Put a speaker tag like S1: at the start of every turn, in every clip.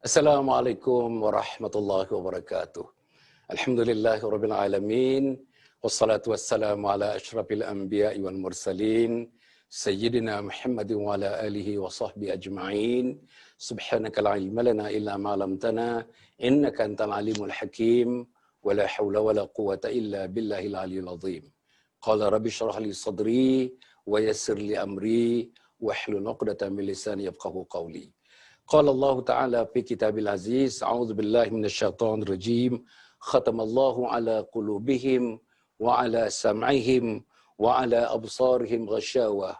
S1: Assalamualaikum warahmatullahi wabarakatuh. Alhamdulillahirabbil alamin wassalatu wassalamu ala asyrafil anbiya'i wal mursalin sayyidina Muhammadin wa ala alihi wa sahbihi ajma'in. Subhanaka la ilma lana illa ma 'allamtana innaka antal alimul hakim wa la haula wa la quwwata illa billahil aliyyil azim. Qala rabbi shrah li sadri wa yassir li amri wahlul 'uqdatam min lisani yafqahu qawli. Qala Allah Ta'ala fi kitabil aziz, a'udzu billahi minasyaitonir rajim, khatamallahu ala qulubihim wa ala sam'ihim wa ala absarihim ghashawah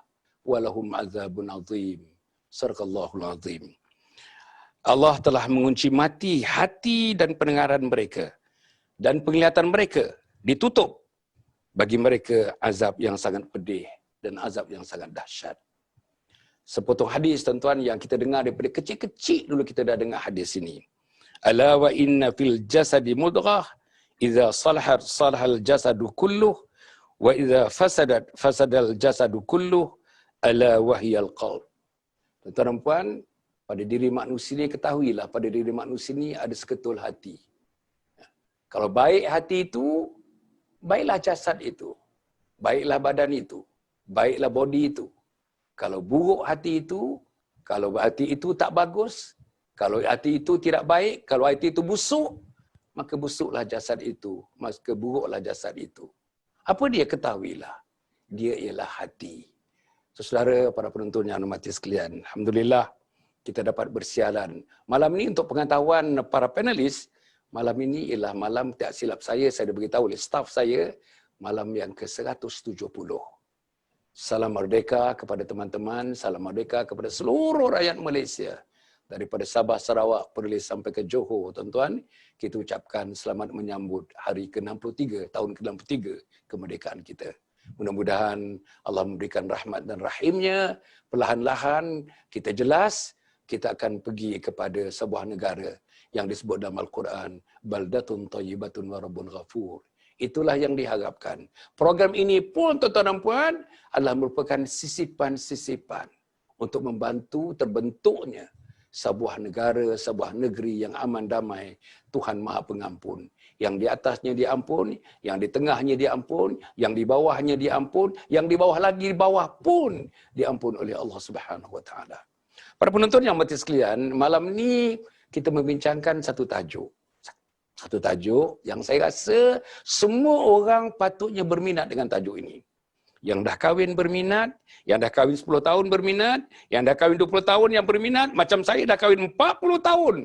S1: wa lahum azabun azim. Sadaqallahul azim. Allah telah mengunci mati, hati dan pendengaran mereka dan penglihatan mereka ditutup bagi mereka azab yang sangat pedih dan azab yang sangat dahsyat. Sepotong hadis tuan-tuan yang kita dengar daripada kecil-kecil dulu kita dah dengar hadis ini. Ala wa inna fil jasadi mudghah idza salahat salahal jasadu kulluh wa idza fasadat fasadal jasadu kulluh ala wahyal qalb. Tuan-tuan dan puan, pada diri manusia ni ketahuilah pada diri manusia ni ada seketul hati. Kalau baik hati itu, baiklah jasad itu. Baiklah badan itu. Baiklah body itu. Kalau buruk hati itu, kalau hati itu tak bagus, kalau hati itu tidak baik, kalau hati itu busuk, maka busuklah jasad itu, maka buruklah jasad itu. Apa dia? Ketahuilah, dia ialah hati. So, saudara, para penonton yang hormati sekalian, alhamdulillah kita dapat bersiaran. Malam ini untuk pengetahuan para panelis, malam ini ialah malam, tak silap saya dah beritahu oleh staf saya, malam yang ke-170. Salam merdeka kepada teman-teman, salam merdeka kepada seluruh rakyat Malaysia. Daripada Sabah, Sarawak, Perlis sampai ke Johor, tuan-tuan, kita ucapkan selamat menyambut hari ke-63, tahun ke-63 kemerdekaan kita. Mudah-mudahan Allah memberikan rahmat dan rahimnya, perlahan-lahan kita jelas, kita akan pergi kepada sebuah negara yang disebut dalam Al-Quran, baldatun tayyibatun wa rabbun ghafur. Itulah yang diharapkan. Program ini pun tuan-tuan dan puan adalah merupakan sisipan-sisipan untuk membantu terbentuknya sebuah negara, sebuah negeri yang aman damai, Tuhan Maha Pengampun. Yang di atasnya diampun, yang di tengahnya diampun, yang di bawahnya diampun, yang di bawah lagi di bawah pun diampun oleh Allah Subhanahu Wa Taala. Para penonton yang berhormat sekalian, malam ini kita membincangkan satu tajuk. Satu tajuk yang saya rasa semua orang patutnya berminat dengan tajuk ini. Yang dah kahwin berminat, yang dah kahwin 10 tahun berminat, yang dah kahwin 20 tahun yang berminat, macam saya dah kahwin 40 tahun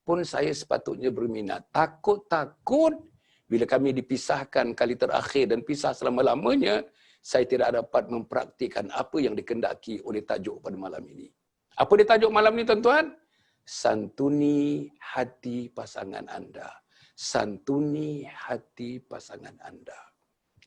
S1: pun saya sepatutnya berminat. Takut-takut bila kami dipisahkan kali terakhir dan pisah selama-lamanya, saya tidak dapat mempraktikkan apa yang dikendaki oleh tajuk pada malam ini. Apa dia tajuk malam ini, tuan-tuan? Santuni hati pasangan anda. Santuni hati pasangan anda.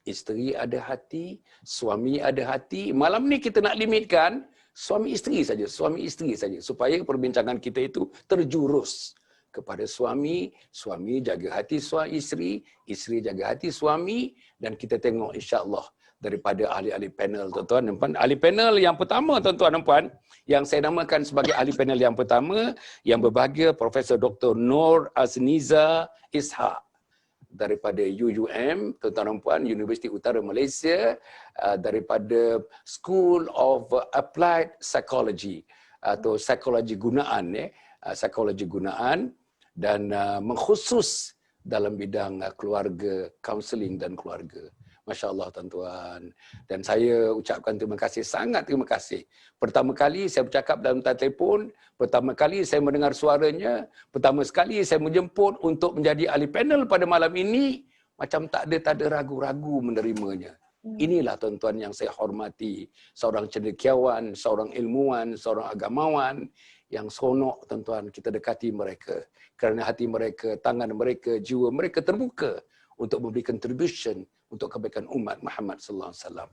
S1: Isteri ada hati, suami ada hati. Malam ni kita nak limitkan suami isteri saja, suami isteri saja supaya perbincangan kita itu terjurus kepada suami, suami jaga hati isteri, isteri jaga hati suami, dan kita tengok insya-Allah daripada ahli-ahli panel, tuan-tuan dan puan. Ahli panel yang pertama, tuan-tuan dan puan, yang saya namakan sebagai ahli panel yang pertama, yang berbahagia Profesor Dr. Nur Azniza Ishak daripada UUM, tuan-tuan dan puan, Universiti Utara Malaysia, daripada School of Applied Psychology atau psikologi gunaan, psikologi gunaan, dan mengkhusus dalam bidang keluarga, kaunseling dan keluarga. Masya Allah, tuan-tuan. Dan saya ucapkan terima kasih, sangat terima kasih. Pertama kali saya bercakap dalam telefon, pertama kali saya mendengar suaranya, pertama sekali saya menjemput untuk menjadi ahli panel pada malam ini, macam tak ada ragu-ragu menerimanya. Inilah tuan-tuan yang saya hormati, seorang cendekiawan, seorang ilmuwan, seorang agamawan yang seronok, tuan-tuan, kita dekati mereka. Kerana hati mereka, tangan mereka, jiwa mereka terbuka untuk memberi contribution untuk kebaikan umat Muhammad sallallahu alaihi wasallam.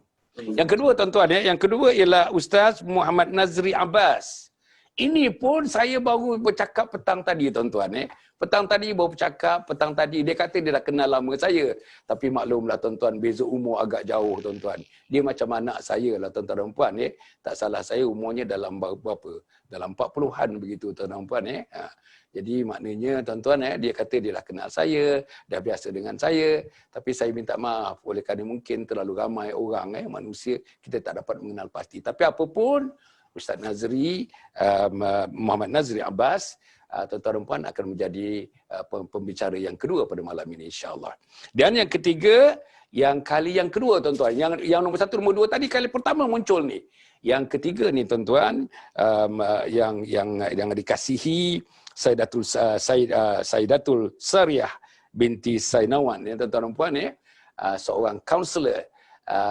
S1: Yang kedua, tuan-tuan, yang kedua ialah Ustaz Muhammad Nazri Abbas. Ini pun saya baru bercakap petang tadi tuan-tuan. Petang tadi baru bercakap, petang tadi dia kata dia dah kenal lama saya. Tapi maklumlah tuan-tuan, beza umur agak jauh tuan-tuan. Dia macam anak saya lah tuan-tuan dan puan. Tak salah saya umurnya dalam berapa? Dalam 40-an begitu tuan-tuan dan puan. Jadi maknanya tuan-tuan, dia kata dia dah kenal saya, dah biasa dengan saya. Tapi saya minta maaf oleh kerana mungkin terlalu ramai orang, manusia, kita tak dapat mengenal pasti. Tapi apapun, Ustaz Nazri, Muhammad Nazri Abbas, tuan-tuan dan puan akan menjadi pembicara yang kedua pada malam ini insya-Allah. Dan yang ketiga, kali yang kedua tuan-tuan, yang nombor 1, nombor 2 tadi kali pertama muncul ni. Yang ketiga ni tuan-tuan, yang dikasihi Saidatul Sariyah binti Sainawan, tuan-tuan dan puan, seorang kaunselor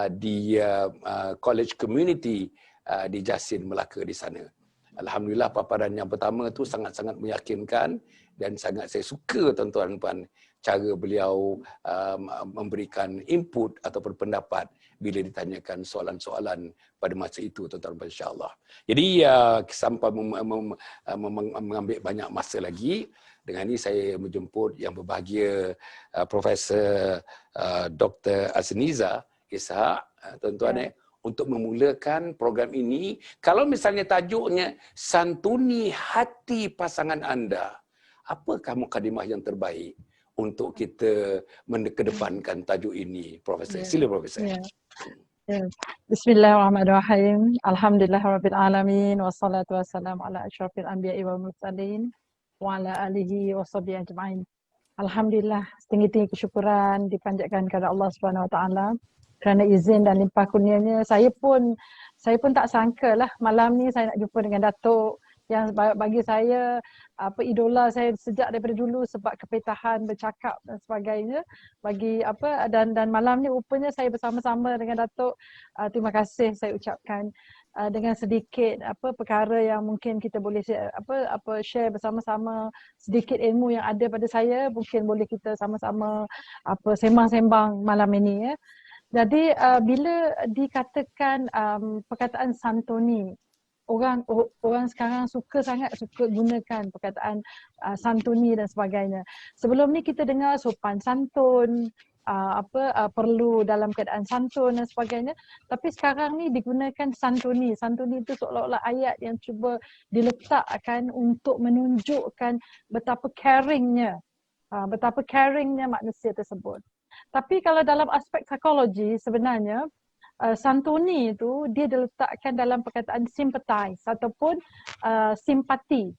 S1: di College Community di Jasin, Melaka di sana. Alhamdulillah paparan yang pertama tu sangat-sangat meyakinkan dan sangat saya suka tuan-tuan dan puan cara beliau memberikan input atau pendapat bila ditanyakan soalan-soalan pada masa itu tuan-tuan dan puan insya-Allah. Jadi sampai mengambil banyak masa lagi, dengan ini saya menjemput yang berbahagia Profesor Dr. Azniza Ishak tuan-tuan untuk memulakan program ini. Kalau misalnya tajuknya Santuni Hati Pasangan Anda, apakah mukadimah yang terbaik untuk kita mengedepankan tajuk ini, Profesor? Sila, Profesor.
S2: Bismillahirrahmanirrahim. Alhamdulillahirabbil alamin wassalatu wassalamu ala asyrafil anbiya'i wal mursalin wa ala alihi washabihi ajmain. Alhamdulillah, setinggi-tinggi kesyukuran dipanjatkan kepada Allah Subhanahu wa taala kerana izin dan limpah kurnianya. Saya pun tak sangka lah malam ni saya nak jumpa dengan Datuk yang bagi saya idola saya sejak daripada dulu sebab kepitahan bercakap dan sebagainya. Dan malam ni rupanya saya bersama-sama dengan Datuk. Terima kasih saya ucapkan dengan sedikit perkara yang mungkin kita boleh share bersama-sama, sedikit ilmu yang ada pada saya mungkin boleh kita sama-sama sembang-sembang malam ini ya. Jadi bila dikatakan perkataan santuni, orang sekarang sangat suka gunakan perkataan santuni dan sebagainya. Sebelum ni kita dengar sopan santun, perlu dalam keadaan santun dan sebagainya. Tapi sekarang ni digunakan santuni. Santuni itu seolah-olah ayat yang cuba diletakkan untuk menunjukkan betapa caringnya manusia tersebut. Tapi kalau dalam aspek psikologi sebenarnya santuni itu dia diletakkan dalam perkataan sympathize ataupun simpati.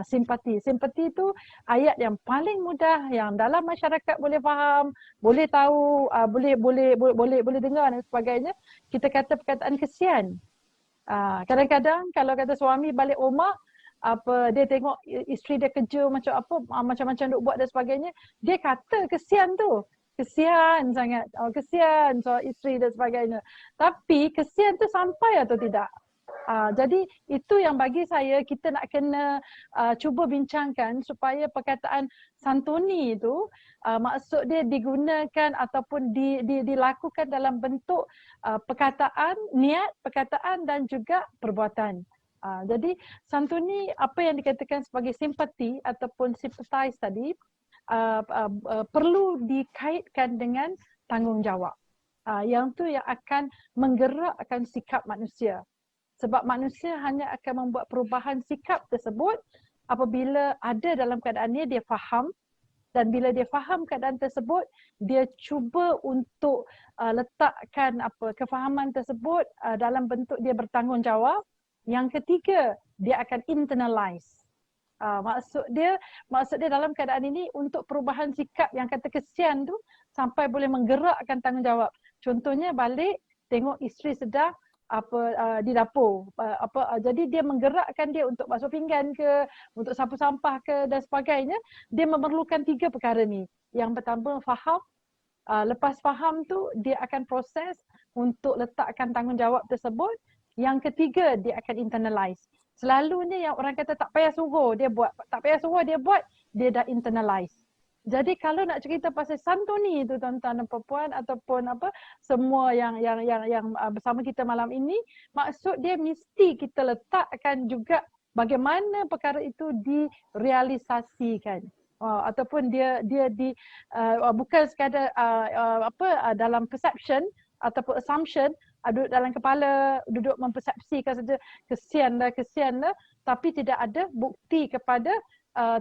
S2: Simpati itu ayat yang paling mudah yang dalam masyarakat boleh faham, boleh tahu, boleh dengar dan sebagainya. Kita kata perkataan kesian. Kadang-kadang kalau kata suami balik rumah dia tengok isteri dia kerja macam-macam duk buat dan sebagainya, dia kata kesian tu. Kesian sangat, kesian soal isteri dan sebagainya. Tapi kesian tu sampai atau tidak? Jadi itu yang bagi saya kita nak kena cuba bincangkan supaya perkataan santuni itu maksud dia digunakan ataupun dilakukan dalam bentuk perkataan, niat perkataan dan juga perbuatan. Jadi santuni apa yang dikatakan sebagai simpati ataupun sympathize tadi perlu dikaitkan dengan tanggungjawab. Yang tu yang akan menggerakkan sikap manusia. Sebab manusia hanya akan membuat perubahan sikap tersebut apabila ada dalam keadaan ni dia faham, dan bila dia faham keadaan tersebut, dia cuba untuk letakkan kefahaman tersebut dalam bentuk dia bertanggungjawab. Yang ketiga, dia akan internalize. Maksud dia dalam keadaan ini untuk perubahan sikap yang kata kesian tu sampai boleh menggerakkan tanggungjawab. Contohnya balik tengok isteri sedang di dapur, jadi dia menggerakkan dia untuk basuh pinggan ke, untuk sapu sampah ke dan sebagainya. Dia memerlukan 3 perkara ni. Yang pertama faham, lepas faham tu dia akan proses untuk letakkan tanggungjawab tersebut. Yang ketiga dia akan internalize. Selalunya yang orang kata tak payah suruh dia buat, dia dah internalize. Jadi kalau nak cerita pasal santuni itu tuan-tuan dan puan ataupun semua yang bersama kita malam ini, maksud dia mesti kita letakkan juga bagaimana perkara itu direalisasikan. Ataupun dia bukan sekadar dalam perception ataupun assumption, duduk dalam kepala, duduk mempersepsikan saja kesian dah, tapi tidak ada bukti kepada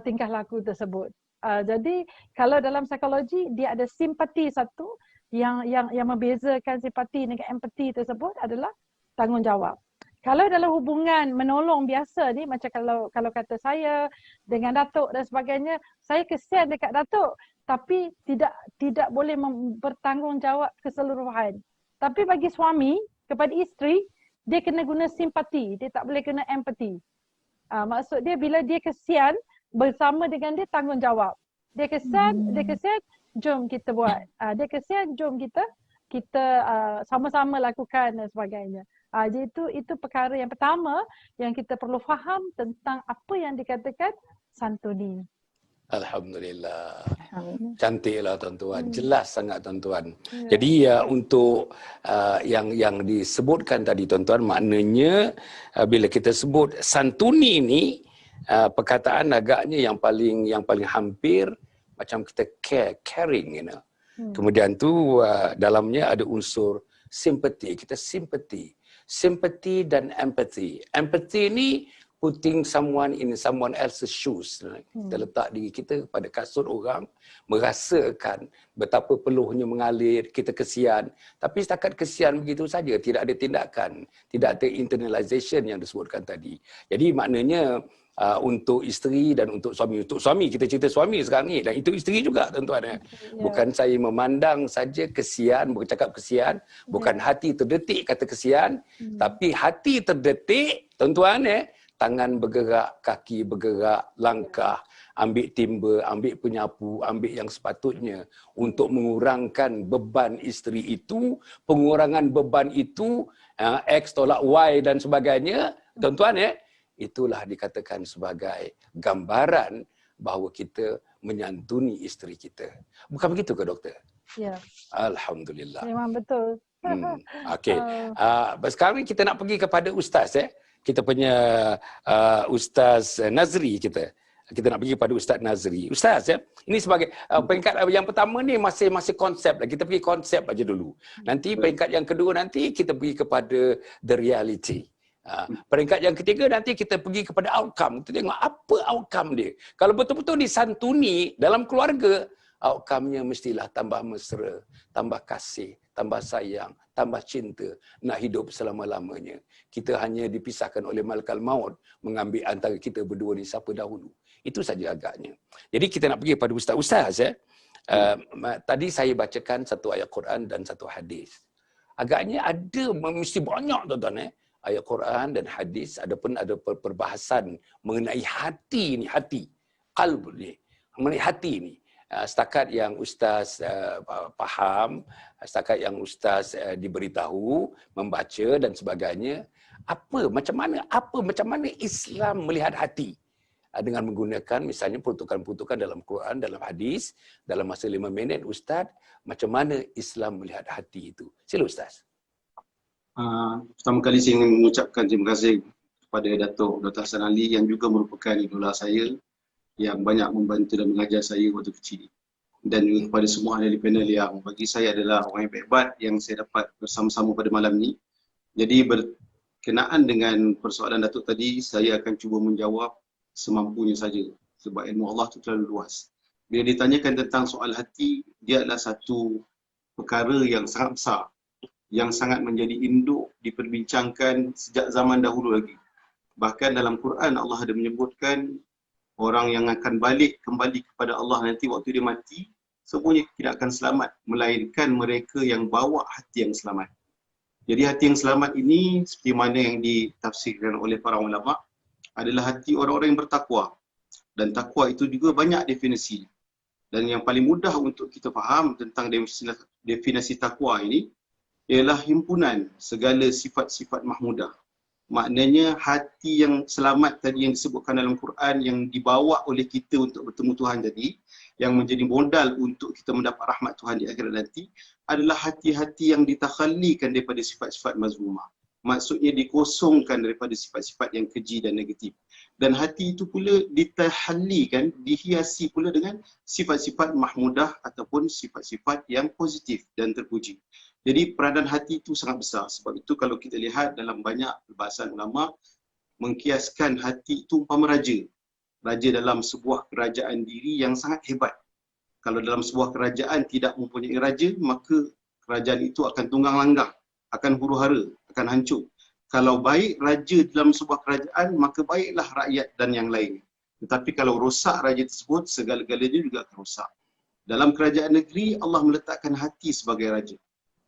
S2: tingkah laku tersebut. Jadi kalau dalam psikologi dia ada simpati satu, yang membezakan simpati dengan empati tersebut adalah tanggungjawab. Kalau dalam hubungan menolong biasa ni, macam kalau kata saya dengan datuk dan sebagainya, saya kesian dekat datuk, tapi tidak boleh bertanggungjawab keseluruhan. Tapi bagi suami kepada isteri, dia kena guna simpati, dia tak boleh kena empati. Maksud dia bila dia kesian, bersama dengan dia tanggungjawab. Dia kesian, jom kita buat. Dia kesian, jom kita sama-sama lakukan dan sebagainya. Jadi itu perkara yang pertama yang kita perlu faham tentang apa yang dikatakan santuni.
S1: Alhamdulillah. Cantiklah tuan-tuan. Jelas sangat tuan-tuan. Jadi untuk yang disebutkan tadi tuan-tuan, maknanya bila kita sebut santuni ni, perkataan agaknya yang paling hampir macam kita caring, you know. Kemudian tu dalamnya ada unsur sympathy. Kita sympathy dan empathy. Empathy ni putting someone in someone else's shoes. Kita letak diri kita pada kasut orang, merasakan betapa peluhnya mengalir, kita kesian. Tapi setakat kesian begitu saja, tidak ada tindakan, tidak ada internalization yang disebutkan tadi. Jadi maknanya untuk isteri dan untuk suami, kita cerita suami sekarang ni, dan itu isteri juga tuan-tuan. Bukan saya memandang saja kesian, bercakap kesian, bukan hati terdetik kata kesian, tapi hati terdetik tuan-tuan, tangan bergerak, kaki bergerak, langkah, ambil timba, ambil penyapu, ambil yang sepatutnya untuk mengurangkan beban isteri itu, pengurangan beban itu, X tolak Y dan sebagainya, tuan-tuan itulah dikatakan sebagai gambaran bahawa kita menyantuni isteri kita. Bukan begitu ke doktor?
S2: Ya.
S1: Alhamdulillah.
S2: Memang betul.
S1: Okey. Sekarang kita nak pergi kepada ustaz kita punya Ustaz Nazri kita. Kita nak pergi kepada Ustaz Nazri. Ustaz ini sebagai peringkat yang pertama ni masih konsep lah. Kita pergi konsep aja dulu. Nanti peringkat yang kedua nanti kita pergi kepada the reality. Peringkat yang ketiga nanti kita pergi kepada outcome. Kita tengok apa outcome dia. Kalau betul-betul disantuni dalam keluarga, outcome-nya mestilah tambah mesra, tambah kasih, tambah sayang, tambah cinta, nak hidup selama-lamanya. Kita hanya dipisahkan oleh malakal maut, mengambil antara kita berdua ni siapa dahulu. Itu saja agaknya. Jadi kita nak pergi kepada ustaz-ustaz tadi saya bacakan satu ayat Quran dan satu hadis. Agaknya ada, mesti banyak tuan-tuan ayat Quran dan hadis, adapun ada perbahasan mengenai hati ni, hati, qalb ni, mengenai hati ni. Setakat yang ustaz faham, setakat yang ustaz diberitahu, membaca dan sebagainya, macam mana Islam melihat hati dengan menggunakan misalnya peruntukan-peruntukan dalam Quran, dalam hadis, dalam masa 5 minit ustaz, macam mana Islam melihat hati itu. Sila ustaz.
S3: Pertama kali saya ingin mengucapkan terima kasih kepada Datuk Dr. Hassan Ali yang juga merupakan idola saya, yang banyak membantu dan mengajar saya waktu kecil. Dan juga kepada semua ahli panel yang bagi saya adalah orang yang hebat yang saya dapat bersama-sama pada malam ni. Jadi berkenaan dengan persoalan Datuk tadi, saya akan cuba menjawab semampunya saja. Sebab ilmu Allah itu terlalu luas. Bila ditanyakan tentang soal hati, dia adalah satu perkara yang sangat besar, yang sangat menjadi induk diperbincangkan sejak zaman dahulu lagi. Bahkan dalam Quran Allah ada menyebutkan orang yang akan kembali kepada Allah nanti waktu dia mati, semuanya tidak akan selamat, melainkan mereka yang bawa hati yang selamat. Jadi hati yang selamat ini seperti mana yang ditafsirkan oleh para ulama adalah hati orang-orang yang bertakwa. Dan takwa itu juga banyak definisi. Dan yang paling mudah untuk kita faham tentang definisi takwa ini ialah himpunan segala sifat-sifat mahmudah. Maknanya hati yang selamat tadi yang disebutkan dalam Quran, yang dibawa oleh kita untuk bertemu Tuhan tadi, yang menjadi modal untuk kita mendapat rahmat Tuhan di akhirat nanti, adalah hati-hati yang ditakhallikan daripada sifat-sifat mazmumah. Maksudnya dikosongkan daripada sifat-sifat yang keji dan negatif. Dan hati itu pula ditahallikan, dihiasi pula dengan sifat-sifat mahmudah ataupun sifat-sifat yang positif dan terpuji. Jadi peranan hati itu sangat besar. Sebab itu kalau kita lihat dalam banyak perbahasan ulama, mengkiaskan hati itu umpama raja. Raja dalam sebuah kerajaan diri yang sangat hebat. Kalau dalam sebuah kerajaan tidak mempunyai raja, maka kerajaan itu akan tunggang langgang, akan huru-hara, akan hancur. Kalau baik raja dalam sebuah kerajaan, maka baiklah rakyat dan yang lain. Tetapi kalau rosak raja tersebut, segala-galanya juga akan rosak. Dalam kerajaan negeri, Allah meletakkan hati sebagai raja.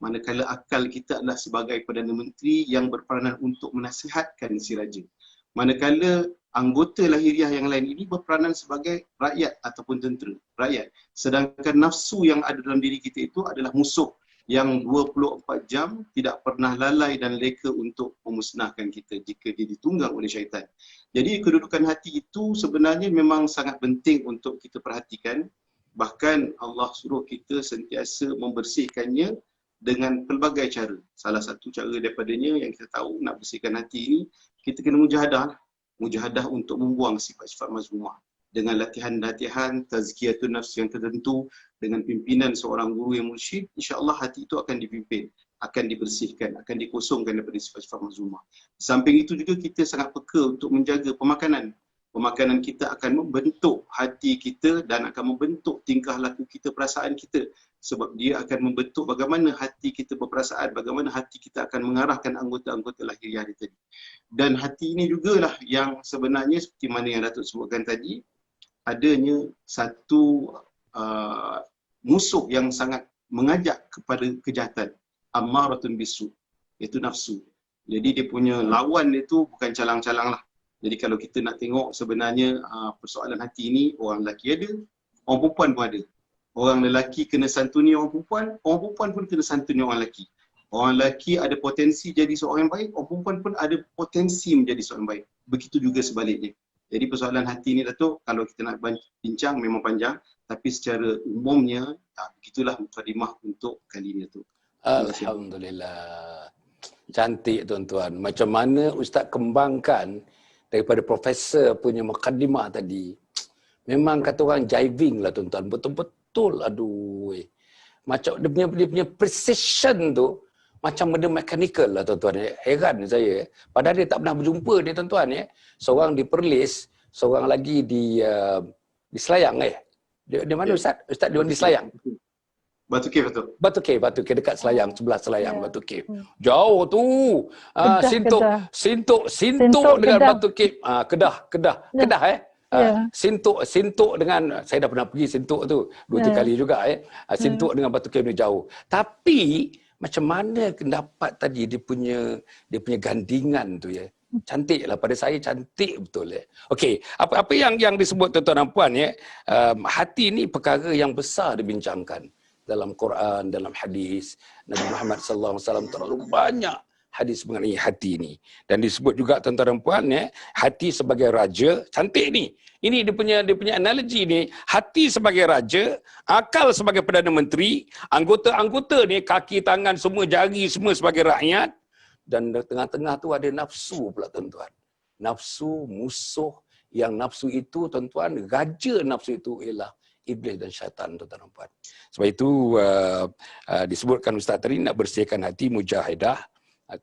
S3: Manakala akal kita adalah sebagai Perdana Menteri yang berperanan untuk menasihatkan si raja. Manakala anggota lahiriah yang lain ini berperanan sebagai rakyat ataupun tentera, rakyat. Sedangkan nafsu yang ada dalam diri kita itu adalah musuh yang 24 jam tidak pernah lalai dan leka untuk memusnahkan kita jika dia ditunggang oleh syaitan. Jadi kedudukan hati itu sebenarnya memang sangat penting untuk kita perhatikan. Bahkan Allah suruh kita sentiasa membersihkannya dengan pelbagai cara. Salah satu cara daripadanya yang kita tahu nak bersihkan hati ini, kita kena mujahadah. Mujahadah untuk membuang sifat-sifat mazmumah. Dengan latihan-latihan tazkiyatun nafs yang tertentu, dengan pimpinan seorang guru yang mursyid, insya-Allah hati itu akan dipimpin, akan dibersihkan, akan dikosongkan daripada sifat-sifat mazmumah. Di samping itu juga kita sangat peka untuk menjaga pemakanan. Pemakanan kita akan membentuk hati kita dan akan membentuk tingkah laku kita, perasaan kita. Sebab dia akan membentuk bagaimana hati kita berperasaan, bagaimana hati kita akan mengarahkan anggota-anggota lahiriah dia tadi. Dan hati ini jugalah yang sebenarnya seperti mana yang Datuk sebutkan tadi, adanya satu musuh yang sangat mengajak kepada kejahatan, ammaratun bisu, iaitu nafsu. Jadi dia punya lawan itu bukan calang-calang lah. Jadi kalau kita nak tengok sebenarnya persoalan hati ini, orang lelaki ada, orang perempuan pun ada. Orang lelaki kena santuni orang perempuan pun kena santuni orang lelaki. Orang lelaki ada potensi jadi seorang yang baik, orang perempuan pun ada potensi menjadi seorang yang baik. Begitu juga sebaliknya. Jadi persoalan hati ni Datuk, kalau kita nak bincang memang panjang, tapi secara umumnya begitulah mukadimah untuk kali ini Datuk.
S1: Alhamdulillah. Cantik tuan-tuan. Macam mana Ustaz kembangkan daripada profesor punya mukadimah tadi. Memang kata orang jiving lah tuan-tuan. Betul-betul aduh. Macam dia punya precision tu macam benda mechanical lah tuan-tuan. Heran saya. Padahal dia tak pernah berjumpa dia tuan-tuan ya. Seorang di Perlis, seorang lagi di Selayang Di mana Ustaz? Ustaz di Selayang.
S3: Batu Cave Datuk.
S1: Batu Cave dekat Selayang, sebelah Selayang Batu Cave. Jauh tu. Sintuk dengan Kedah. Batu Cave. Kedah Sintuk dengan, saya dah pernah pergi Sintuk tu 2-3 kali juga Sintuk dengan Batu Cave ni jauh. Tapi macam mana dapat tadi dia punya gandingan tu ya. Cantik lah, pada saya cantik betul ya. Okey, apa yang disebut tuan-tuan dan puan ya, hati ni perkara yang besar dibincangkan dalam Quran, dalam hadis. Nabi Muhammad sallallahu alaihi wasallam terlalu banyak hadis mengenai hati ini. Dan disebut juga tuan-tuan dan puan ya, hati sebagai raja. Cantik ni. Ini dia punya analogi ni, hati sebagai raja, akal sebagai Perdana Menteri, anggota-anggota ni kaki, tangan, semua jari semua sebagai rakyat, dan tengah-tengah tu ada nafsu pula tuan-tuan. Nafsu musuh, yang nafsu itu tuan-tuan, raja nafsu itu ialah iblis dan syaitan tuan-tuan dan puan. Sebab itu disebutkan Ustaz tadi nak bersihkan hati, mujahadah,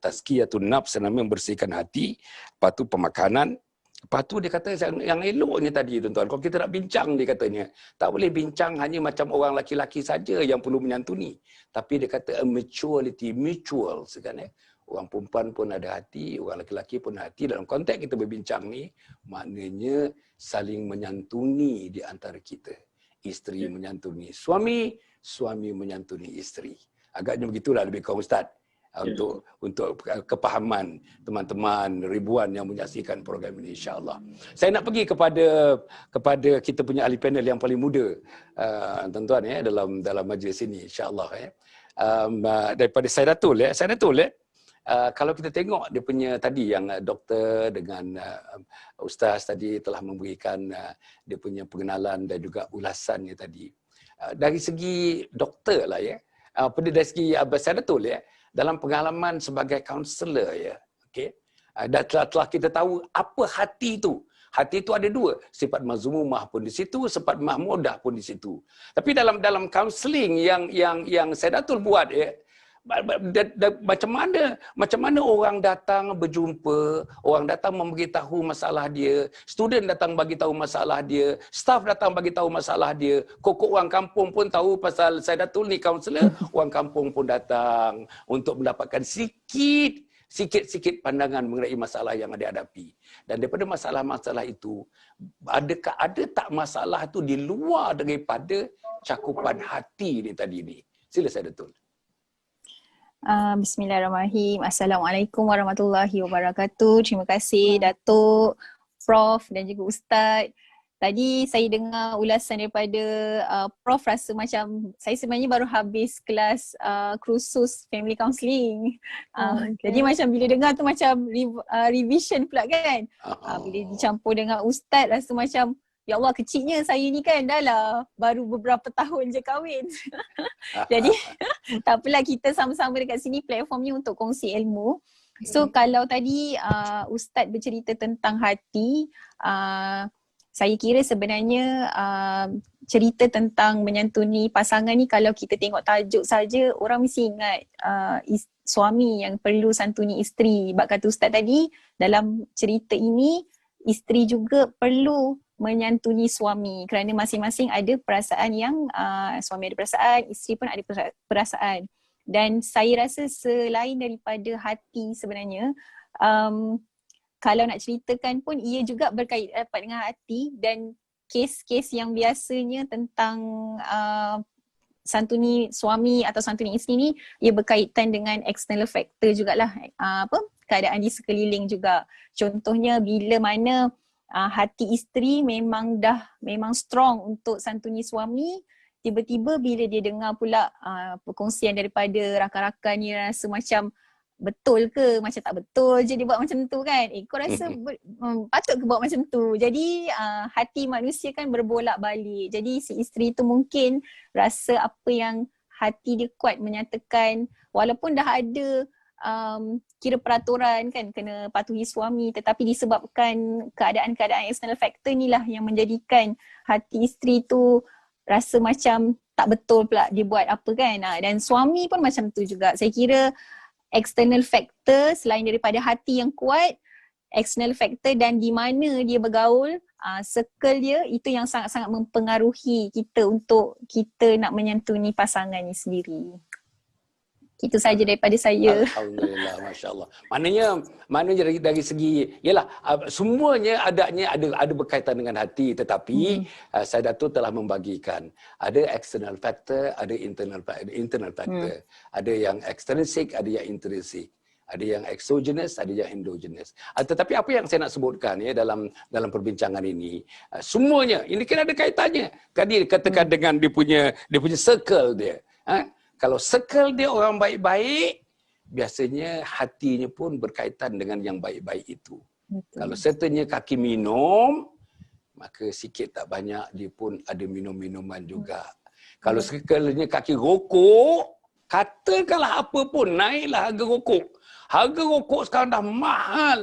S1: tazkiyatun nafs, namanya membersihkan hati, lepas tu pemakanan, lepas tu dia kata yang eloknya tadi tuan-tuan, kalau kita nak bincang dia katanya, tak boleh bincang hanya macam orang laki-laki saja yang perlu menyantuni, tapi dia kata a mutuality, mutual kan orang perempuan pun ada hati, orang lelaki pun ada hati. Dalam konteks kita berbincang ni, maknanya saling menyantuni di antara kita. Isteri menyantuni suami, suami menyantuni isteri. Agaknya begitulah lebih kurang Ustaz. Untuk kepahaman teman-teman ribuan yang menyaksikan program ini, insya-Allah. Saya nak pergi kepada kita punya ahli panel yang paling muda, tuan-tuan ya, dalam majlis ini, insya-Allah ya. Daripada Saidatul ya. Kalau kita tengok dia punya tadi yang doktor dengan ustaz tadi telah memberikan dia punya pengenalan dan juga ulasannya tadi. Dari segi doktor lah ya. Dari segi Saidatul ya. dalam pengalaman sebagai kaunselor ya, okey. Dan telah kita tahu apa hati itu. Hati itu ada dua, sifat mazmumah pun di situ, sifat mahmudah pun di situ. Tapi dalam kaunseling yang saya Datul buat ya, macam mana orang datang berjumpa, orang datang memberitahu masalah dia, student datang bagi tahu masalah dia, staff datang bagi tahu masalah dia, kokok orang kampung pun tahu pasal saya Datul ni kaunselor, orang kampung pun datang untuk mendapatkan sikit-sikit pandangan mengenai masalah yang dia hadapi. Dan daripada masalah-masalah itu, adakah ada tak masalah itu di luar daripada cakupan hati ni tadi ni? Sila saya Datul.
S4: Bismillahirrahmanirrahim. Assalamualaikum warahmatullahi wabarakatuh. Terima kasih Datuk, Prof dan juga Ustaz. Tadi saya dengar ulasan daripada Prof, rasa macam saya sebenarnya baru habis kelas kursus family counselling. Jadi macam bila dengar tu macam revision pula kan. Bila dicampur dengan Ustaz rasa macam ya Allah, kecilnya saya ni kan dah lah baru beberapa tahun je kahwin. Jadi tak apalah, kita sama-sama dekat sini platformnya untuk kongsi ilmu. So kalau tadi Ustaz bercerita tentang hati, saya kira sebenarnya cerita tentang menyantuni pasangan ni, kalau kita tengok tajuk saja orang mesti ingat suami yang perlu santuni isteri. Sebab kata Ustaz tadi, dalam cerita ini isteri juga perlu menyantuni suami kerana masing-masing ada perasaan yang suami ada perasaan, isteri pun ada perasaan. Dan saya rasa selain daripada hati sebenarnya, kalau nak ceritakan pun ia juga berkait rapat dengan hati, dan kes-kes yang biasanya tentang santuni suami atau santuni isteri ni ia berkaitan dengan external factor jugalah, keadaan di sekeliling juga. Contohnya bila mana hati isteri memang strong untuk santuni suami, tiba-tiba bila dia dengar pula perkongsian daripada rakan-rakan ni, rasa macam betul ke, macam tak betul je dia buat macam tu kan. Kau rasa patut ke buat macam tu. Jadi hati manusia kan berbolak-balik. Jadi si isteri tu mungkin rasa apa yang hati dia kuat menyatakan, walaupun dah ada kira peraturan kan kena patuhi suami, tetapi disebabkan keadaan-keadaan external factor ni lah yang menjadikan hati isteri tu rasa macam tak betul pula dia buat apa kan. Dan suami pun macam tu juga. Saya kira external factor selain daripada hati yang kuat, external factor dan di mana dia bergaul, circle dia, itu yang sangat-sangat mempengaruhi kita untuk kita nak menyantuni pasangan ni sendiri. Itu saja daripada saya.
S1: Alhamdulillah, masya-Allah. Maknanya dari segi yalah semuanya ada berkaitan dengan hati, tetapi saya Datuk telah membagikan ada external factor, ada internal factor. Ada yang extrinsic, ada yang intrinsic. Ada yang exogenous, ada yang endogenous. Tetapi apa yang saya nak sebutkan ya dalam perbincangan ini, semuanya ini kan ada kaitannya. Tadi katakan dengan dia punya circle dia. Kalau circle dia orang baik-baik, biasanya hatinya pun berkaitan dengan yang baik-baik itu. Betul. Kalau sertanya kaki minum, maka sikit tak banyak dia pun ada minum-minuman juga. Kalau circle-nya kaki rokok, katakanlah apa pun, naiklah harga rokok. Harga rokok sekarang dah mahal.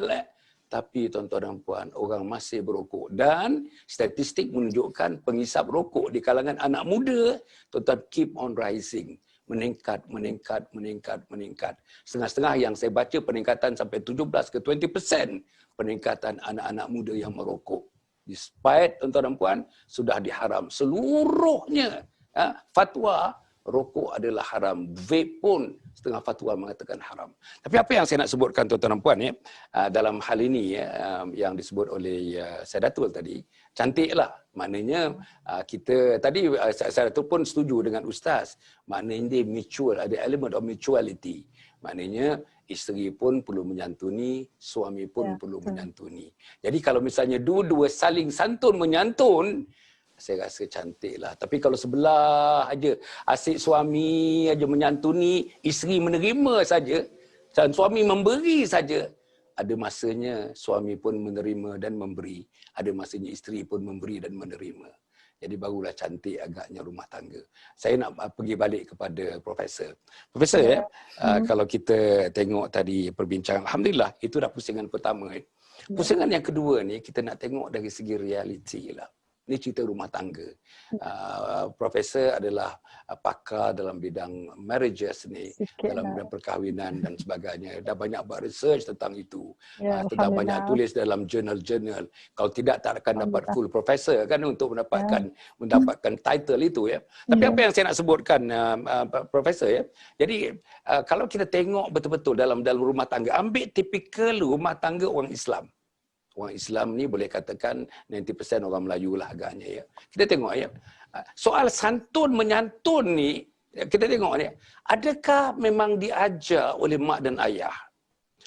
S1: Tapi tuan-tuan dan puan, orang masih berokok. Dan statistik menunjukkan penghisap rokok di kalangan anak muda, tuan-tuan, keep on rising. Meningkat. Setengah-setengah yang saya baca peningkatan sampai 17 ke 20% peningkatan anak-anak muda yang merokok. Despite tuan-tuan dan puan sudah diharam seluruhnya. Fatwa rokok adalah haram. Vape pun setengah fatwa mengatakan haram. Tapi apa yang saya nak sebutkan tuan-tuan dan puan ya, dalam hal ini yang disebut oleh saya Datul tadi, cantiklah. Maknanya kita tadi saya Datul pun setuju dengan Ustaz. Maknanya dia mutual, ada element of mutuality. Maknanya isteri pun perlu menyantuni, suami pun perlu menyantuni. Jadi kalau misalnya dua-dua saling santun menyantun, saya rasa cantiklah. Tapi kalau sebelah aja, asyik suami aja menyantuni, isteri menerima saja, dan suami memberi saja, ada masanya suami pun menerima dan memberi. Ada masanya isteri pun memberi dan menerima. Jadi barulah cantik agaknya rumah tangga. Saya nak pergi balik kepada Profesor. Profesor, kalau kita tengok tadi perbincangan, Alhamdulillah itu dah pusingan pertama. Pusingan yang kedua ni kita nak tengok dari segi realiti lah. Ini cerita rumah tangga. Profesor adalah pakar dalam bidang marriages ni, dalam bidang perkahwinan dan sebagainya. Dah banyak buat research tentang itu. Tentang banyak tulis dalam jurnal-jurnal. Kalau tidak, tak akan dapat full profesor kan untuk mendapatkan title itu ya. Tapi apa yang saya nak sebutkan Profesor ya. Jadi kalau kita tengok betul-betul dalam rumah tangga, ambil tipikal rumah tangga orang Islam. Orang Islam ni boleh katakan 90% orang Melayu lah agaknya ya. Kita tengok ya. Soal santun menyantun ni, kita tengok ni, adakah memang diajar oleh mak dan ayah?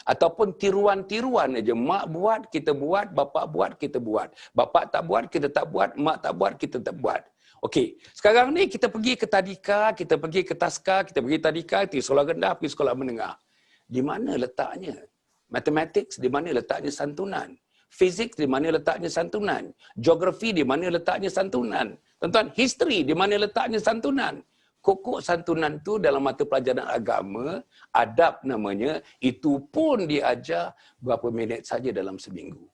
S1: Ataupun tiruan-tiruan aja, mak buat, kita buat, bapak buat, kita buat. Bapak tak buat, kita tak buat, mak tak buat, kita tak buat. Okey, sekarang ni kita pergi ke tadika, kita pergi ke taska, kita pergi tadika, pergi sekolah rendah, pergi sekolah menengah. Di mana letaknya? Mathematics, di mana letaknya santunan? Fizik, di mana letaknya santunan? Geografi, di mana letaknya santunan? Tuan-tuan, history, di mana letaknya santunan? Pokok santunan tu dalam mata pelajaran agama, adab namanya, itu pun diajar berapa minit saja dalam seminggu.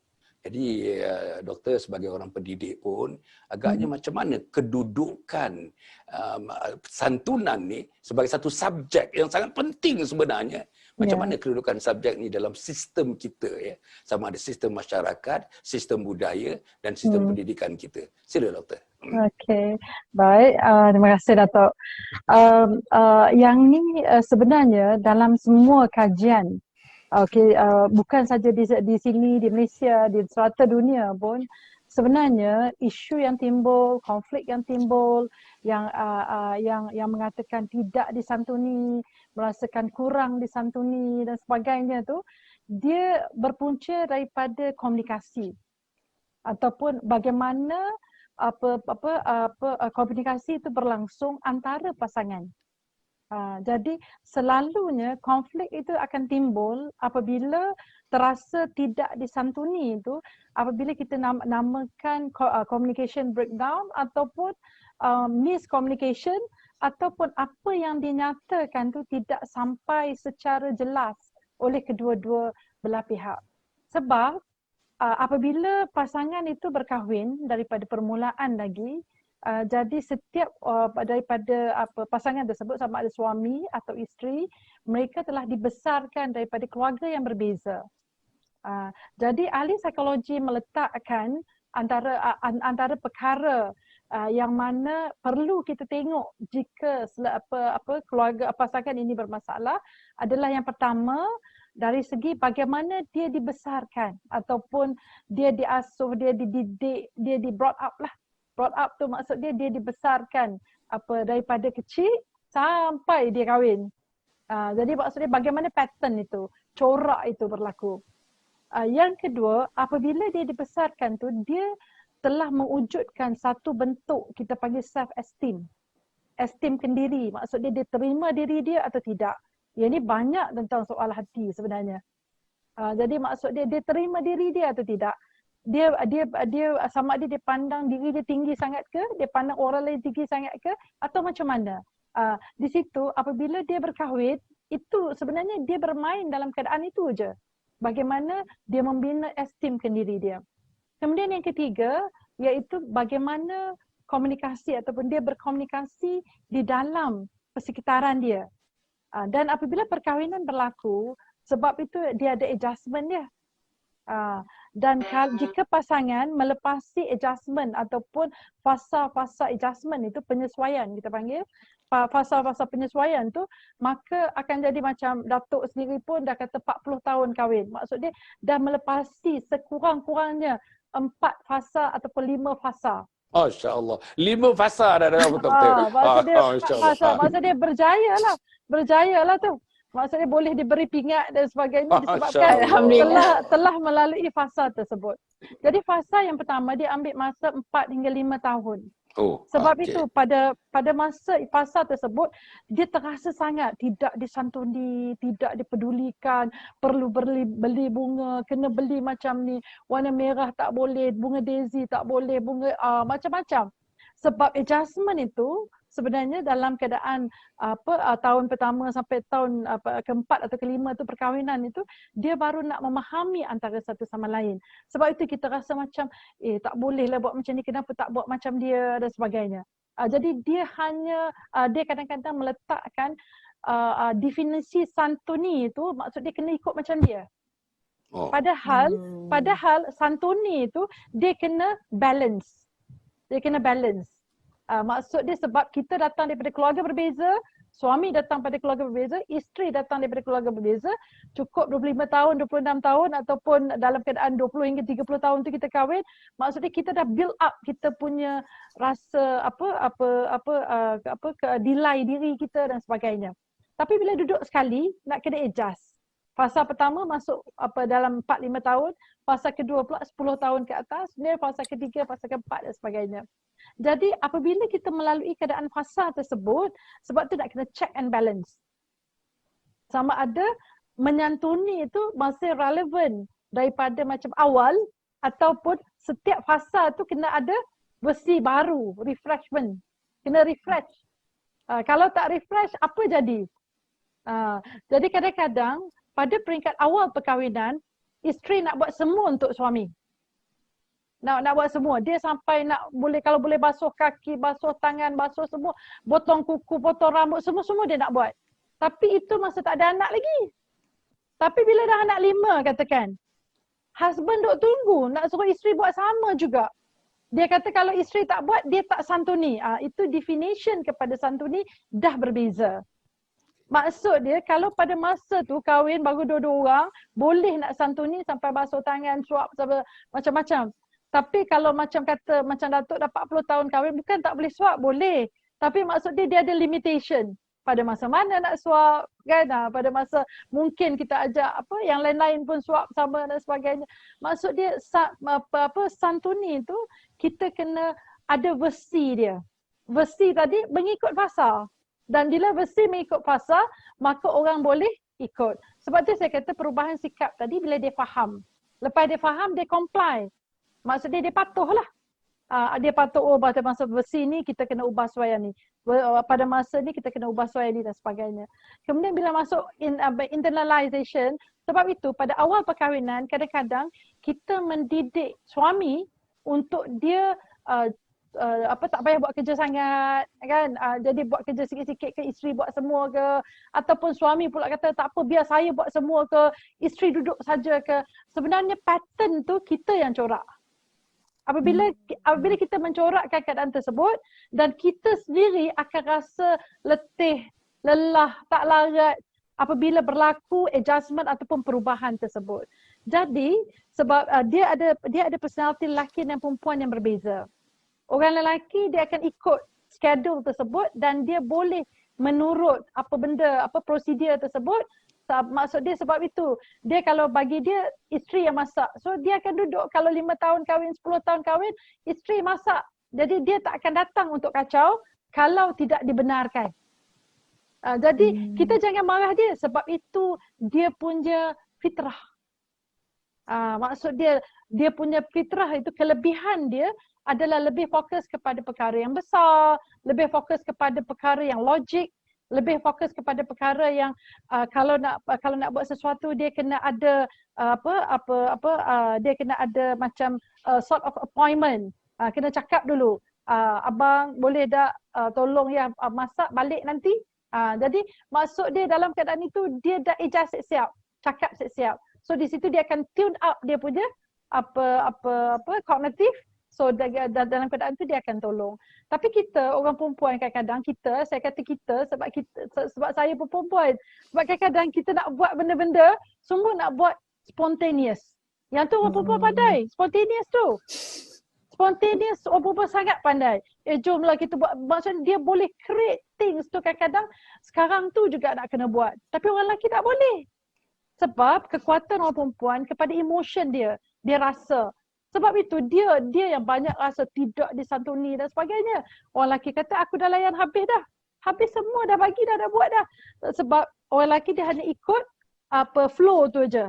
S1: Jadi doktor sebagai orang pendidik pun agaknya macam mana kedudukan santunan ni sebagai satu subjek yang sangat penting sebenarnya. Macam mana kedudukan subjek ni dalam sistem kita ya. Sama ada sistem masyarakat, sistem budaya dan sistem pendidikan kita. Sila doktor.
S2: Okey, baik. Terima kasih Datuk. Yang ni sebenarnya dalam semua kajian, bukan saja di sini, di Malaysia, di serata dunia pun, sebenarnya isu yang timbul, konflik yang timbul, yang mengatakan tidak disantuni, merasakan kurang disantuni dan sebagainya tu, dia berpunca daripada komunikasi ataupun bagaimana komunikasi itu berlangsung antara pasangan. Jadi selalunya konflik itu akan timbul apabila terasa tidak disantuni itu, apabila kita namakan communication breakdown ataupun miscommunication, ataupun apa yang dinyatakan tu tidak sampai secara jelas oleh kedua-dua belah pihak. Sebab apabila pasangan itu berkahwin daripada permulaan lagi, jadi setiap daripada pasangan tersebut, sama ada suami atau isteri, mereka telah dibesarkan daripada keluarga yang berbeza. Jadi ahli psikologi meletakkan antara perkara yang mana perlu kita tengok jika keluarga pasangan ini bermasalah adalah yang pertama, dari segi bagaimana dia dibesarkan ataupun dia diasuh, dia dididik, dia di brought up lah. Brought up tu maksud dia dibesarkan daripada kecil sampai dia kahwin. Jadi maksudnya bagaimana pattern itu, corak itu berlaku. Yang kedua, apabila dia dibesarkan tu, dia telah mewujudkan satu bentuk kita panggil self-esteem. Esteem kendiri, maksudnya dia terima diri dia atau tidak. Yang ni banyak tentang soal hati sebenarnya. Jadi maksud dia terima diri dia atau tidak. Dia sama ada dia pandang diri dia tinggi sangat ke, dia pandang orang lain tinggi sangat ke, atau macam mana. Di situ apabila dia berkahwin, itu sebenarnya dia bermain dalam keadaan itu je. Bagaimana dia membina esteem kendiri dia. Kemudian yang ketiga, iaitu bagaimana komunikasi ataupun dia berkomunikasi di dalam persekitaran dia. Dan apabila perkahwinan berlaku, sebab itu dia ada adjustment dia. Dan jika pasangan melepasi adjustment ataupun fasa-fasa adjustment itu, penyesuaian kita panggil, fasa-fasa penyesuaian tu, maka akan jadi macam Datuk sendiri pun dah kata 40 tahun kahwin. Maksud dia dah melepasi sekurang-kurangnya 4 fasa ataupun 5 fasa.
S1: Masya-Allah. 5 fasa dah dalam betul-betul.
S2: Maksud dia berjayalah tu. Maksudnya boleh diberi pingat dan sebagainya disebabkan telah melalui fasa tersebut. Jadi fasa yang pertama dia ambil masa 4 hingga 5 tahun. Sebab itu pada fasa tersebut dia terasa sangat tidak disantuni, tidak dipedulikan, perlu beli bunga, kena beli macam ni, warna merah tak boleh, bunga daisy tak boleh, bunga macam-macam. Sebab adjustment itu sebenarnya dalam keadaan tahun pertama sampai tahun keempat atau kelima tu perkahwinan itu, dia baru nak memahami antara satu sama lain. Sebab itu kita rasa macam tak boleh lah buat macam ni, kenapa tak buat macam dia dan sebagainya. Jadi dia hanya dia kadang-kadang meletakkan definisi santuni itu, maksud dia kena ikut macam dia. Padahal santuni itu dia kena balance. Dia kena balance. Maksud dia sebab kita datang daripada keluarga berbeza, suami datang pada keluarga berbeza, isteri datang daripada keluarga berbeza, cukup 25 tahun, 26 tahun ataupun dalam keadaan 20 hingga 30 tahun tu kita kahwin, maksudnya kita dah build up kita punya rasa nilai diri kita dan sebagainya. Tapi bila duduk sekali nak kena adjust. Fasa pertama masuk dalam 4-5 tahun, fasa kedua pula 10 tahun ke atas, kemudian fasa ketiga, fasa keempat dan sebagainya. Jadi apabila kita melalui keadaan fasa tersebut, sebab tu nak kena check and balance. Sama ada menyantuni itu masih relevan daripada macam awal ataupun setiap fasa tu kena ada versi baru, refreshment. Kena refresh. Kalau tak refresh, apa jadi? Jadi kadang-kadang pada peringkat awal perkahwinan, isteri nak buat semua untuk suami. Nak buat semua. Dia sampai nak kalau boleh basuh kaki, basuh tangan, basuh semua, potong kuku, potong rambut, semua dia nak buat. Tapi itu masa tak ada anak lagi. Tapi bila dah anak 5 katakan, husband duk tunggu nak suruh isteri buat sama juga. Dia kata kalau isteri tak buat, dia tak santuni. Itu definition kepada santuni dah berbeza. Maksud dia kalau pada masa tu kahwin baru dua-dua orang, boleh nak santuni sampai basuh tangan, suap, macam-macam. Tapi kalau macam Datuk dah 40 tahun kahwin, bukan tak boleh suap, boleh. Tapi maksud dia ada limitation. Pada masa mana nak suap, kan? Pada masa mungkin kita ajak yang lain-lain pun suap sama dan sebagainya. Maksud dia santuni tu kita kena ada versi dia. Versi tadi mengikut fasa. Dan bila versi mengikut fasa, maka orang boleh ikut. Sebab tu saya kata perubahan sikap tadi bila dia faham. Lepas dia faham, dia comply. Maksudnya dia patuh lah. Dia patuh, pada masa versi ni kita kena ubah suaya ni. Pada masa ni kita kena ubah suaya ni dan sebagainya. Kemudian bila masuk internalization, sebab itu pada awal perkahwinan kadang-kadang kita mendidik suami untuk dia tak payah buat kerja sangat kan, jadi buat kerja sikit-sikit ke, isteri buat semua ke, ataupun suami pula kata tak apa biar saya buat semua ke, isteri duduk saja ke. Sebenarnya pattern tu kita yang corak. Apabila kita mencorakkan keadaan tersebut dan kita sendiri akan rasa letih, lelah, tak larat apabila berlaku adjustment ataupun perubahan tersebut. Jadi sebab dia ada personality lelaki dan perempuan yang berbeza. Orang lelaki dia akan ikut schedule tersebut dan dia boleh menurut prosedur tersebut. Maksud dia sebab itu, dia kalau bagi dia isteri yang masak. So dia akan duduk kalau 5 tahun kahwin, 10 tahun kahwin, isteri masak. Jadi dia tak akan datang untuk kacau kalau tidak dibenarkan. Jadi kita jangan marah dia sebab itu dia punya fitrah. Maksud dia punya fitrah itu, kelebihan dia adalah lebih fokus kepada perkara yang besar, lebih fokus kepada perkara yang logik, lebih fokus kepada perkara yang kalau nak buat sesuatu dia kena ada dia kena ada macam sort of appointment. Kena cakap dulu, abang boleh tak tolong ya masak balik nanti. Jadi maksud dia dalam keadaan itu dia dah adjust siap, cakap siap. So di situ dia akan tune up dia punya kognitif. So dalam keadaan itu dia akan tolong. Tapi kita orang perempuan kadang-kadang saya kata kita sebab saya pun perempuan. Sebab kadang-kadang kita nak buat benda-benda semua nak buat spontaneous. Yang tu orang perempuan pandai, spontaneous tu. Spontaneous orang perempuan sangat pandai. Jomlah kita buat, maksudnya dia boleh create things tu kadang-kadang sekarang tu juga nak kena buat. Tapi orang lelaki tak boleh. Sebab kekuatan orang perempuan kepada emotion dia rasa. Sebab itu dia yang banyak rasa tidak disantuni dan sebagainya. Orang lelaki kata aku dah layan habis dah. Habis semua dah bagi dah buat dah. Sebab orang lelaki dia hanya ikut flow tu je.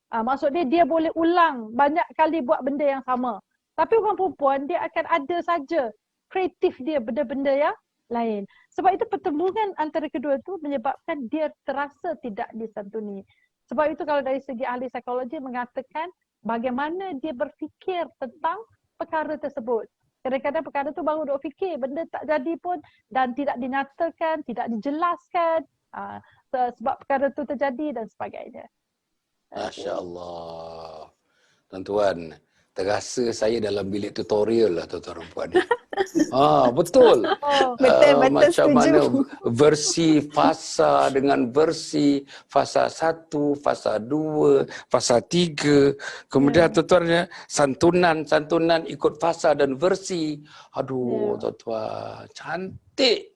S2: Maksud dia boleh ulang banyak kali buat benda yang sama. Tapi orang perempuan dia akan ada saja kreatif dia benda-benda yang lain. Sebab itu pertembungan antara kedua itu menyebabkan dia terasa tidak disantuni. Sebab itu kalau dari segi ahli psikologi mengatakan bagaimana dia berfikir tentang perkara tersebut. Kadang-kadang perkara tu baru duk fikir, benda tak jadi pun dan tidak dinyatakan, tidak dijelaskan sebab perkara tu terjadi dan sebagainya.
S1: Masya Allah. Tuan-tuan, terasa saya dalam bilik tutorial lah tuan-tuan dan puan. Betul.
S4: Betul
S1: Macam
S4: setuju.
S1: mana versi fasa dengan versi fasa 1, fasa 2, fasa 3. Kemudian tuan-tuan, santunan ikut fasa dan versi. Aduh, tuan-tuan, cantik.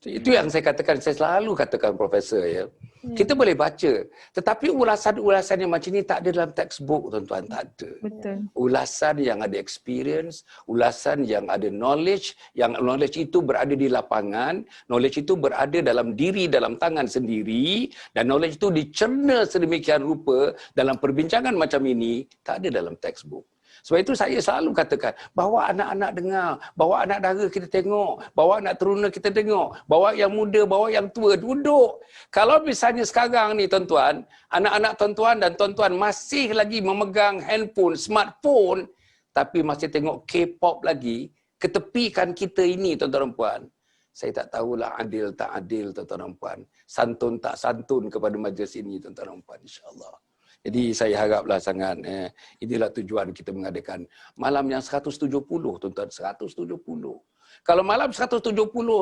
S1: Itu yang saya katakan, saya selalu katakan Profesor ya. Kita boleh baca, tetapi ulasan-ulasan yang macam ni tak ada dalam textbook tuan-tuan, tak ada.
S4: Betul.
S1: Ulasan yang ada experience, ulasan yang ada knowledge, yang knowledge itu berada di lapangan, knowledge itu berada dalam diri, dalam tangan sendiri, dan knowledge itu dicerna sedemikian rupa dalam perbincangan macam ini, tak ada dalam textbook. Sebab itu saya selalu katakan, bawa anak-anak dengar, bawa anak dara kita tengok, bawa anak teruna kita tengok, bawa yang muda, bawa yang tua, duduk. Kalau misalnya sekarang ni tuan-tuan, anak-anak tuan-tuan dan tuan-tuan masih lagi memegang handphone, smartphone, tapi masih tengok K-pop lagi, ketepikan kita ini tuan-tuan dan puan. Saya tak tahulah adil tak adil tuan-tuan dan puan. Santun tak santun kepada majlis ini tuan-tuan dan puan, insya-Allah. Jadi saya haraplah sangat inilah tujuan kita mengadakan malam yang 170 tuan-tuan, 170. Kalau malam 170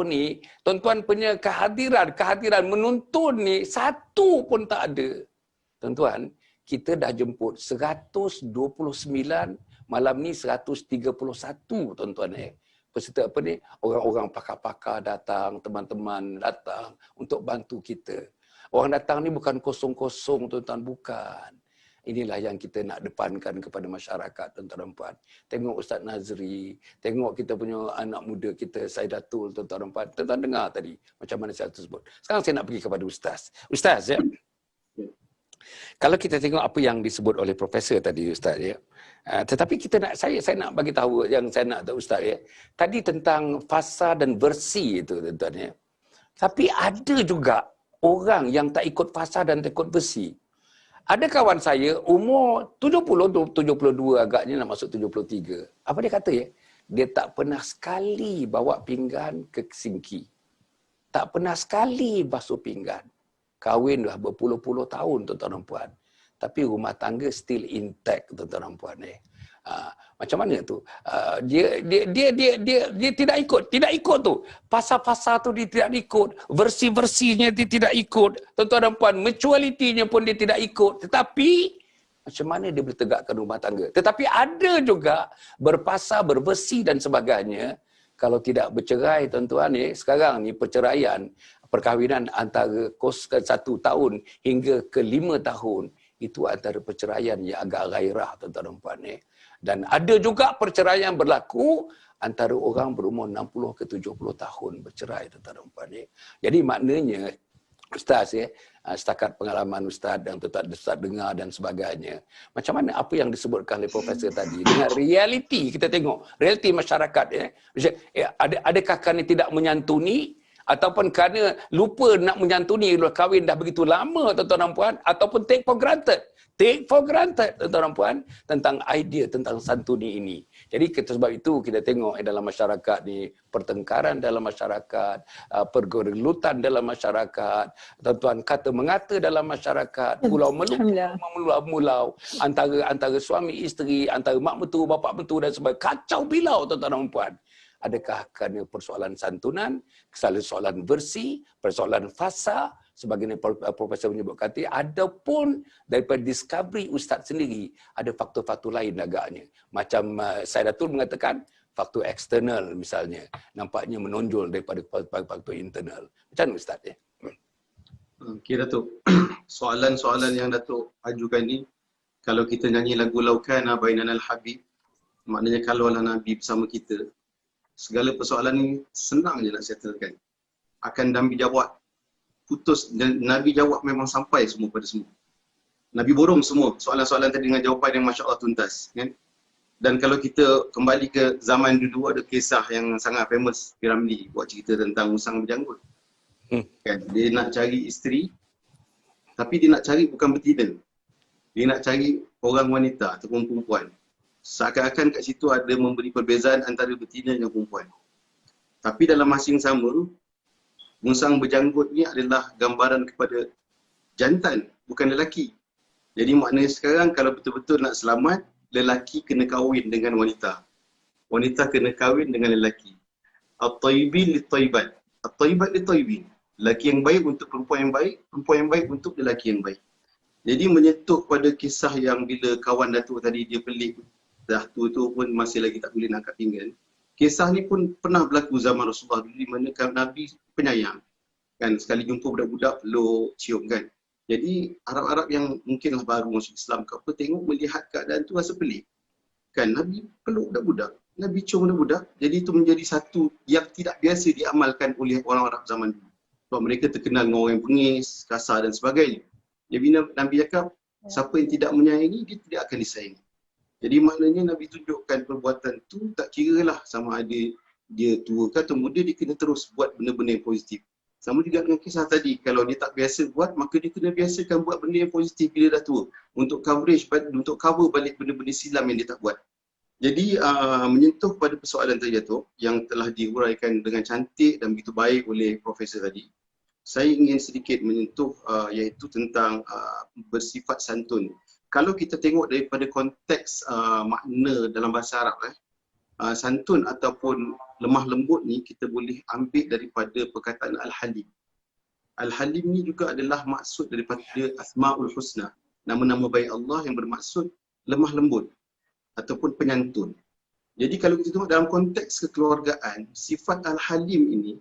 S1: ni tuan-tuan punya kehadiran menonton ni satu pun tak ada. Tuan-tuan, kita dah jemput 129, malam ni 131 tuan-tuan peserta apa ni? Orang-orang pakar-pakar datang, teman-teman datang untuk bantu kita. Orang datang ni bukan kosong-kosong tuan-tuan, bukan. Inilah yang kita nak depankan kepada masyarakat tuan-tuan dan puan. Tengok Ustaz Nazri, tengok kita punya anak muda kita Saidatul tuan-tuan dan puan. Tuan-tuan dengar tadi macam mana saya tersebut. Sekarang saya nak pergi kepada Ustaz. Ustaz ya. Kalau kita tengok apa yang disebut oleh Profesor tadi Ustaz ya. Tetapi kita nak saya nak bagi tahu yang saya nak tahu Ustaz ya. Tadi tentang fasa dan versi itu tuan-tuan ya. Tapi ada juga orang yang tak ikut fasa dan tak ikut versi. Ada kawan saya umur 72 agaknya nak masuk 73. Apa dia kata ya? Dia tak pernah sekali bawa pinggan ke sinki. Tak pernah sekali basuh pinggan. Kahwin dah berpuluh-puluh tahun tuan-tuan dan puan. Tapi rumah tangga still intact tuan-tuan dan puan macam mana tu? Dia tidak ikut tu. Fasa-fasa tu dia tidak ikut, versi-versinya dia tidak ikut. Tuan-tuan dan puan, mutuality-nya pun dia tidak ikut. Tetapi macam mana dia boleh tegakkan rumah tangga? Tetapi ada juga berfasa, berversi dan sebagainya. Kalau tidak bercerai tuan-tuan sekarang ni perceraian, perkahwinan antara 1 tahun hingga ke 5 tahun, itu antara perceraian yang agak gairah tuan-tuan dan puan Dan ada juga perceraian berlaku antara orang berumur 60 ke 70 tahun bercerai tuan-tuan dan puan Jadi maknanya Ustaz setakat pengalaman Ustaz dan tuan-tuan Ustaz dengar dan sebagainya. Macam mana apa yang disebutkan oleh Profesor tadi dengan realiti kita tengok, realiti masyarakat adakah kerana tidak menyantuni ataupun kerana lupa nak menyantuni kahwin dah begitu lama tuan-tuan dan puan ataupun take for granted tuan-tuan dan puan tentang idea tentang santuni ini. Jadi sebab itu kita tengok dalam masyarakat ni pertengkaran dalam masyarakat, pergelutan dalam masyarakat, tuan-tuan kata mengata dalam masyarakat, pulau meluau antara suami isteri, antara mak mentua, bapa mentua dan sebagainya. Kacau bilau tuan-tuan dan puan. Adakah kerana persoalan santunan, persoalan versi, persoalan fasa, sebagaimana Profesor menyebut kata, adapun daripada discovery Ustaz sendiri, ada faktor-faktor lain agaknya. Macam Saidatul mengatakan, faktor eksternal misalnya, nampaknya menonjol daripada faktor internal. Macam mana Ustaz ya?
S3: Okey Datuk, soalan-soalan yang Datuk ajukan ni, kalau kita nyanyi lagu Laukana Bainanal Habib, maknanya kalaulah Nabi bersama kita, segala persoalan ni senang je nak settlekan. Akan Nabi jawab putus, dan Nabi jawab memang sampai semua pada semua. Nabi borong semua soalan-soalan tadi dengan jawapan yang Masya Allah tuntas kan. Dan kalau kita kembali ke zaman dulu, ada kisah yang sangat famous, Piramli buat cerita tentang musang berjanggut. Kan? Dia nak cari isteri, tapi dia nak cari bukan betina. Dia nak cari orang wanita ataupun perempuan. Seakan-akan kat situ ada memberi perbezaan antara betina dan perempuan. Tapi dalam masa yang sama, musang berjanggut ni adalah gambaran kepada jantan, bukan lelaki. Jadi maknanya sekarang kalau betul-betul nak selamat, lelaki kena kahwin dengan wanita. Wanita kena kahwin dengan lelaki. At-tayyibin lit-tayyibat. At-tayyibat lit-tayyibin. Lelaki yang baik untuk perempuan yang baik, perempuan yang baik untuk lelaki yang baik. Jadi menyentuh pada kisah yang bila kawan Datuk tadi dia pelik, Datuk tu pun masih lagi tak boleh nak angkat pinggan. Kisah ni pun pernah berlaku zaman Rasulullah dulu, di mana Nabi penyayang. Kan, sekali jumpa budak-budak peluk, cium kan. Jadi Arab-Arab yang mungkinlah baru masuk Islam ke apa, tengok melihat keadaan tu rasa pelik. Kan, Nabi peluk budak-budak, Nabi cium budak-budak. Jadi itu menjadi satu yang tidak biasa diamalkan oleh orang Arab zaman dulu. Sebab mereka terkenal dengan orang yang bengis, kasar dan sebagainya. Jadi Nabi cakap, siapa yang tidak menyayangi, dia tidak akan disayangi. Jadi maknanya Nabi tunjukkan perbuatan tu tak kira lah sama ada dia tua ke atau muda, dia kena terus buat benda-benda yang positif. Sama juga dengan kisah tadi, kalau dia tak biasa buat, maka dia kena biasakan buat benda yang positif bila dah tua. Untuk cover balik benda-benda silam yang dia tak buat. Jadi menyentuh pada persoalan tadi tu, yang telah diuraikan dengan cantik dan begitu baik oleh Profesor tadi, saya ingin sedikit menyentuh iaitu tentang bersifat santun. Kalau kita tengok daripada konteks makna dalam bahasa Arab, santun ataupun lemah lembut ni kita boleh ambil daripada perkataan Al-Halim. Al-Halim ni juga adalah maksud daripada Asma'ul Husna. Nama-nama baik Allah yang bermaksud lemah lembut ataupun penyantun. Jadi kalau kita tengok dalam konteks kekeluargaan, sifat Al-Halim ini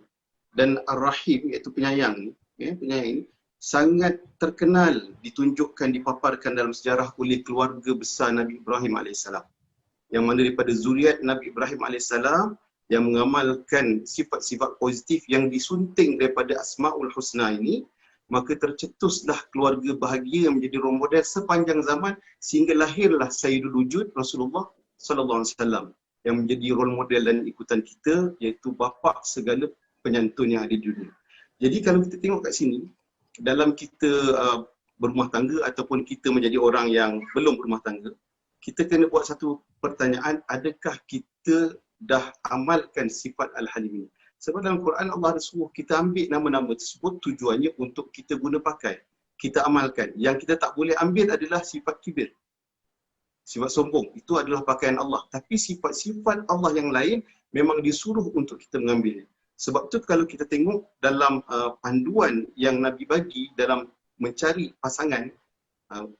S3: dan Ar-Rahim iaitu penyayang ni, sangat terkenal, ditunjukkan, dipaparkan dalam sejarah oleh keluarga besar Nabi Ibrahim AS. Yang mana daripada zuriat Nabi Ibrahim AS yang mengamalkan sifat-sifat positif yang disunting daripada Asma'ul Husna ini, maka tercetuslah keluarga bahagia yang menjadi role model sepanjang zaman sehingga lahirlah Sayyidul Wujud Rasulullah SAW yang menjadi role model dan ikutan kita, iaitu bapa segala penyantun yang ada di dunia. Jadi kalau kita tengok kat sini, dalam kita berumah tangga ataupun kita menjadi orang yang belum berumah tangga, kita kena buat satu pertanyaan, adakah kita dah amalkan sifat Al-Halim ini? Sebab dalam Quran Allah suruh kita ambil nama-nama tersebut, tujuannya untuk kita guna pakai, kita amalkan. Yang kita tak boleh ambil adalah sifat kibir, sifat sombong. Itu adalah pakaian Allah. Tapi sifat-sifat Allah yang lain memang disuruh untuk kita mengambilnya. Sebab tu kalau kita tengok dalam panduan yang Nabi bagi dalam mencari pasangan,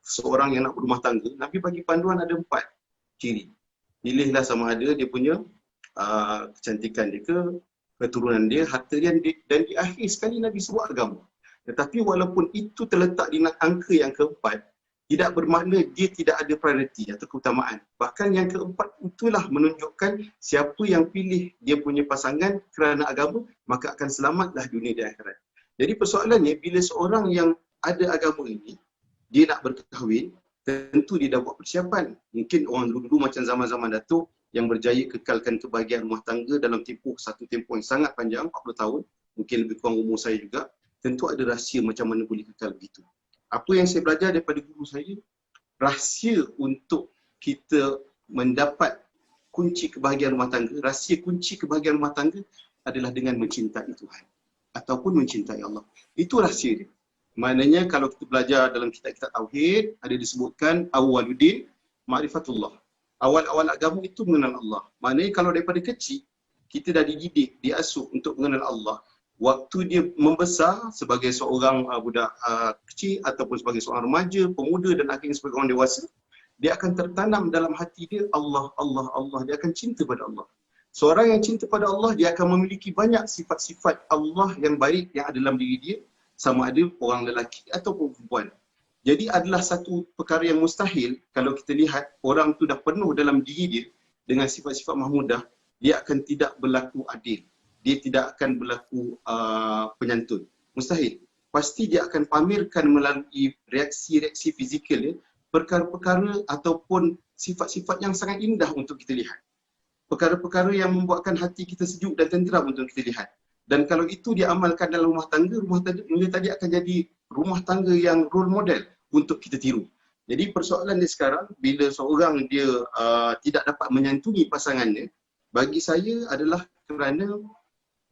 S3: seorang yang nak berumah tangga, Nabi bagi panduan ada 4 ciri. Pilihlah sama ada dia punya kecantikan dia ke, keturunan dia, harta dia, dan di akhir sekali Nabi sebut agama. Tetapi walaupun itu terletak di angka yang keempat, tidak bermakna dia tidak ada prioriti atau keutamaan. Bahkan yang keempat itulah menunjukkan siapa yang pilih dia punya pasangan kerana agama, maka akan selamatlah dunia dan akhirat. Jadi persoalannya, bila seorang yang ada agama ini, dia nak berkahwin, tentu dia dah buat persiapan. Mungkin orang dulu macam zaman-zaman Datuk yang berjaya kekalkan kebahagiaan rumah tangga dalam satu tempoh yang sangat panjang, 40 tahun, mungkin lebih kurang umur saya juga, tentu ada rahsia macam mana boleh kekal begitu. Apa yang saya belajar daripada guru saya, rahsia untuk kita mendapat kunci kebahagiaan rumah tangga, rahsia kunci kebahagiaan rumah tangga adalah dengan mencintai Tuhan ataupun mencintai Allah. Itu rahsia dia. Maknanya kalau kita belajar dalam kitab-kitab Tauhid, ada disebutkan awaluddin ma'rifatullah. Awal-awal agama itu mengenal Allah. Maknanya kalau daripada kecil, kita dah dididik, diasuh untuk mengenal Allah. Waktu dia membesar sebagai seorang budak kecil ataupun sebagai seorang remaja, pemuda dan akhirnya sebagai orang dewasa, dia akan tertanam dalam hati dia Allah, Allah, Allah. Dia akan cinta pada Allah. Seorang yang cinta pada Allah, dia akan memiliki banyak sifat-sifat Allah yang baik yang ada dalam diri dia, sama ada orang lelaki ataupun perempuan. Jadi adalah satu perkara yang mustahil kalau kita lihat orang tu dah penuh dalam diri dia dengan sifat-sifat mahmudah, dia akan tidak berlaku adil. Dia tidak akan berlaku penyantun. Mustahil. Pasti dia akan pamerkan melalui reaksi-reaksi fizikal dia, perkara-perkara ataupun sifat-sifat yang sangat indah untuk kita lihat. Perkara-perkara yang membuatkan hati kita sejuk dan tenteram untuk kita lihat. Dan kalau itu diamalkan dalam rumah tangga tadi akan jadi rumah tangga yang role model untuk kita tiru. Jadi persoalan dia sekarang, bila seorang dia tidak dapat menyantuni pasangannya, bagi saya adalah kerana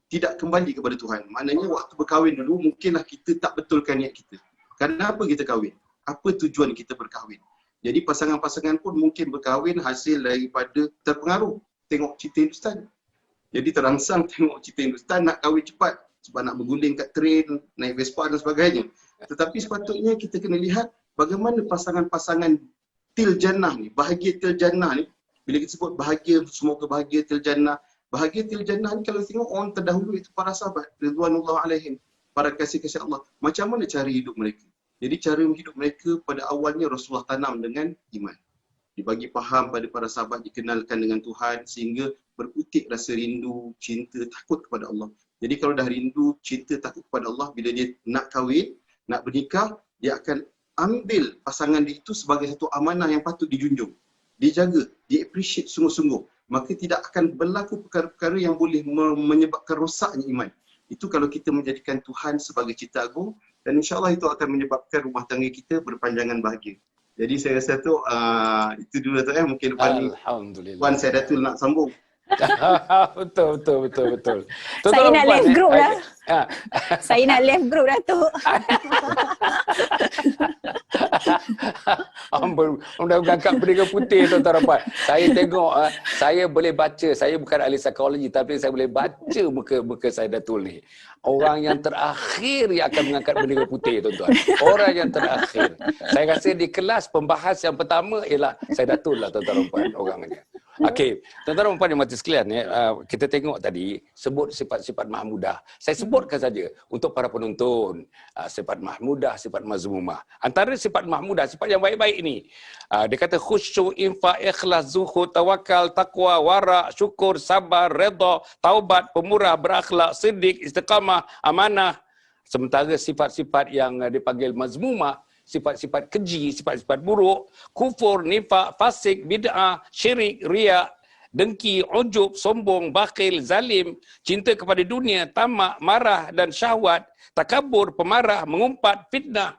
S3: tidak kembali kepada Tuhan. Maknanya waktu berkahwin dulu mungkinlah kita tak betulkan niat kita. Kenapa kita kahwin? Apa tujuan kita berkahwin? Jadi pasangan-pasangan pun mungkin berkahwin hasil daripada terpengaruh tengok cerita Hindustan. Jadi terangsang tengok cerita Hindustan, nak kahwin cepat sebab nak berguling kat train, naik Vespa dan sebagainya. Tetapi sepatutnya kita kena lihat bagaimana pasangan-pasangan til jannah ni, bahagia til jannah ni. Bila kita sebut bahagia, semoga bahagia til jannah. Bahagia til jannah ni kalau tengok orang terdahulu itu para sahabat, ridwanullah alaihim, para kasih-kasih Allah. Macam mana cara hidup mereka? Jadi cara hidup mereka pada awalnya Rasulullah tanam dengan iman. Dibagi faham pada para sahabat, dikenalkan dengan Tuhan sehingga berutik rasa rindu, cinta, takut kepada Allah. Jadi kalau dah rindu, cinta, takut kepada Allah, bila dia nak kahwin, nak bernikah, dia akan ambil pasangan dia itu sebagai satu amanah yang patut dijunjung. Dijaga, di-appreciate sungguh-sungguh. Maka tidak akan berlaku perkara-perkara yang boleh menyebabkan rosaknya iman. Itu kalau kita menjadikan Tuhan sebagai cipta agung, dan insyaAllah itu akan menyebabkan rumah tangga kita berpanjangan bahagia. Jadi saya rasa tu itu dulu tu mungkin depan ni Puan Saidatul nak sambung.
S1: betul.
S4: Saya nak left group dah. Saya nak left group dah tu.
S1: Dah berangkat bendera putih tuan-tuan dan puan. Saya tengok, saya boleh baca, saya bukan ahli psikologi tapi saya boleh baca muka Saidatul ni. Orang yang terakhir yang akan mengangkat bendera putih tuan-tuan. Orang yang terakhir. Saya rasa di kelas pembahas yang pertama ialah Saidatul lah tuan-tuan dan puan orangnya. Okey, tuan-tuan dan puan yang mati sekalian, kita tengok tadi sebut sifat-sifat mahmudah. Saya sebutkan saja untuk para penonton, sifat mahmudah, sifat mazmumah. Antara sifat mahmudah, sifat yang baik-baik ini, dia kata khusyuk, infak, ikhlas, zuhud, tawakal, taqwa, wara, syukur, sabar, redha, taubat, pemurah, berakhlak, siddiq, istiqamah, amanah. Sementara sifat-sifat yang dipanggil mazmumah, sifat-sifat keji, sifat-sifat buruk, kufur, nifak, fasik, bid'ah, syirik, riak, dengki, ujub, sombong, bakhil, zalim, cinta kepada dunia, tamak, marah dan syahwat, takabur, pemarah, mengumpat, fitnah.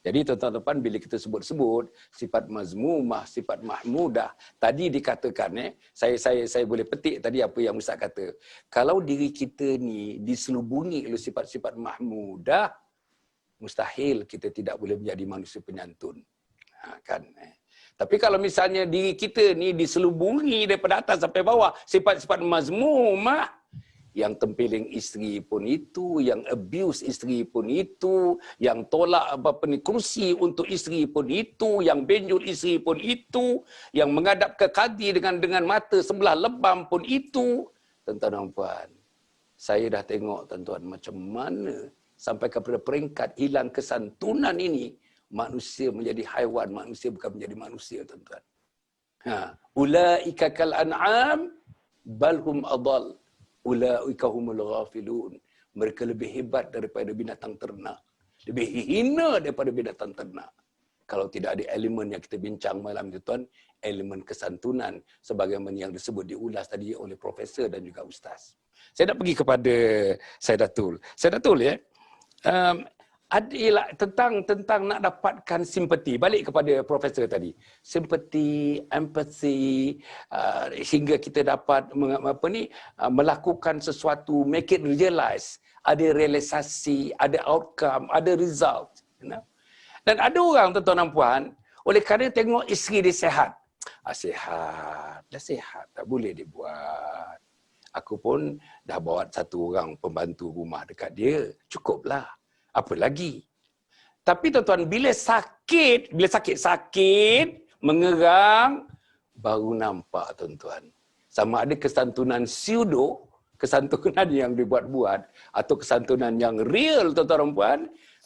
S1: Jadi tuan-tuan bila kita sebut-sebut sifat mazmumah, sifat mahmudah, tadi dikatakan saya boleh petik tadi apa yang Ustaz kata. Kalau diri kita ni diselubungi oleh sifat-sifat mahmudah, mustahil kita tidak boleh menjadi manusia penyantun. Kan? Tapi kalau misalnya diri kita ni diselubungi daripada atas sampai bawah sifat-sifat mazmumah, yang tempiling isteri pun itu, yang abuse isteri pun itu, yang tolak kerusi untuk isteri pun itu, yang benjol isteri pun itu, yang menghadap ke kadi dengan mata sebelah lebam pun itu. Tuan-tuan dan puan, saya dah tengok tuan-tuan macam mana sampai kepada peringkat hilang kesantunan ini, manusia menjadi haiwan, manusia bukan menjadi manusia, tuan-tuan. Ulaika kal an'am bal hum adall. Ulaika humul ghafilun. Mereka lebih hebat daripada binatang ternak. Lebih hina daripada binatang ternak. Kalau tidak ada elemen yang kita bincang malam ini, tuan, elemen kesantunan sebagaimana yang disebut diulas tadi oleh profesor dan juga ustaz. Saya nak pergi kepada Saidatul. Saidatul ya. Adalah tentang nak dapatkan simpati. Balik kepada profesor tadi. Simpati, empathy, hingga kita dapat melakukan sesuatu, make it realize. Ada realisasi, ada outcome, ada result. Dan ada orang, tuan-tuan dan puan, oleh kerana tengok isteri dia sihat. Dah sihat, tak boleh dibuat. Aku pun dah bawa satu orang pembantu rumah dekat dia. Cukuplah. Apa lagi? Tapi tuan-tuan, bila sakit, mengerang, baru nampak tuan-tuan. Sama ada kesantunan pseudo, kesantunan yang dibuat-buat, atau kesantunan yang real, tuan-tuan dan puan,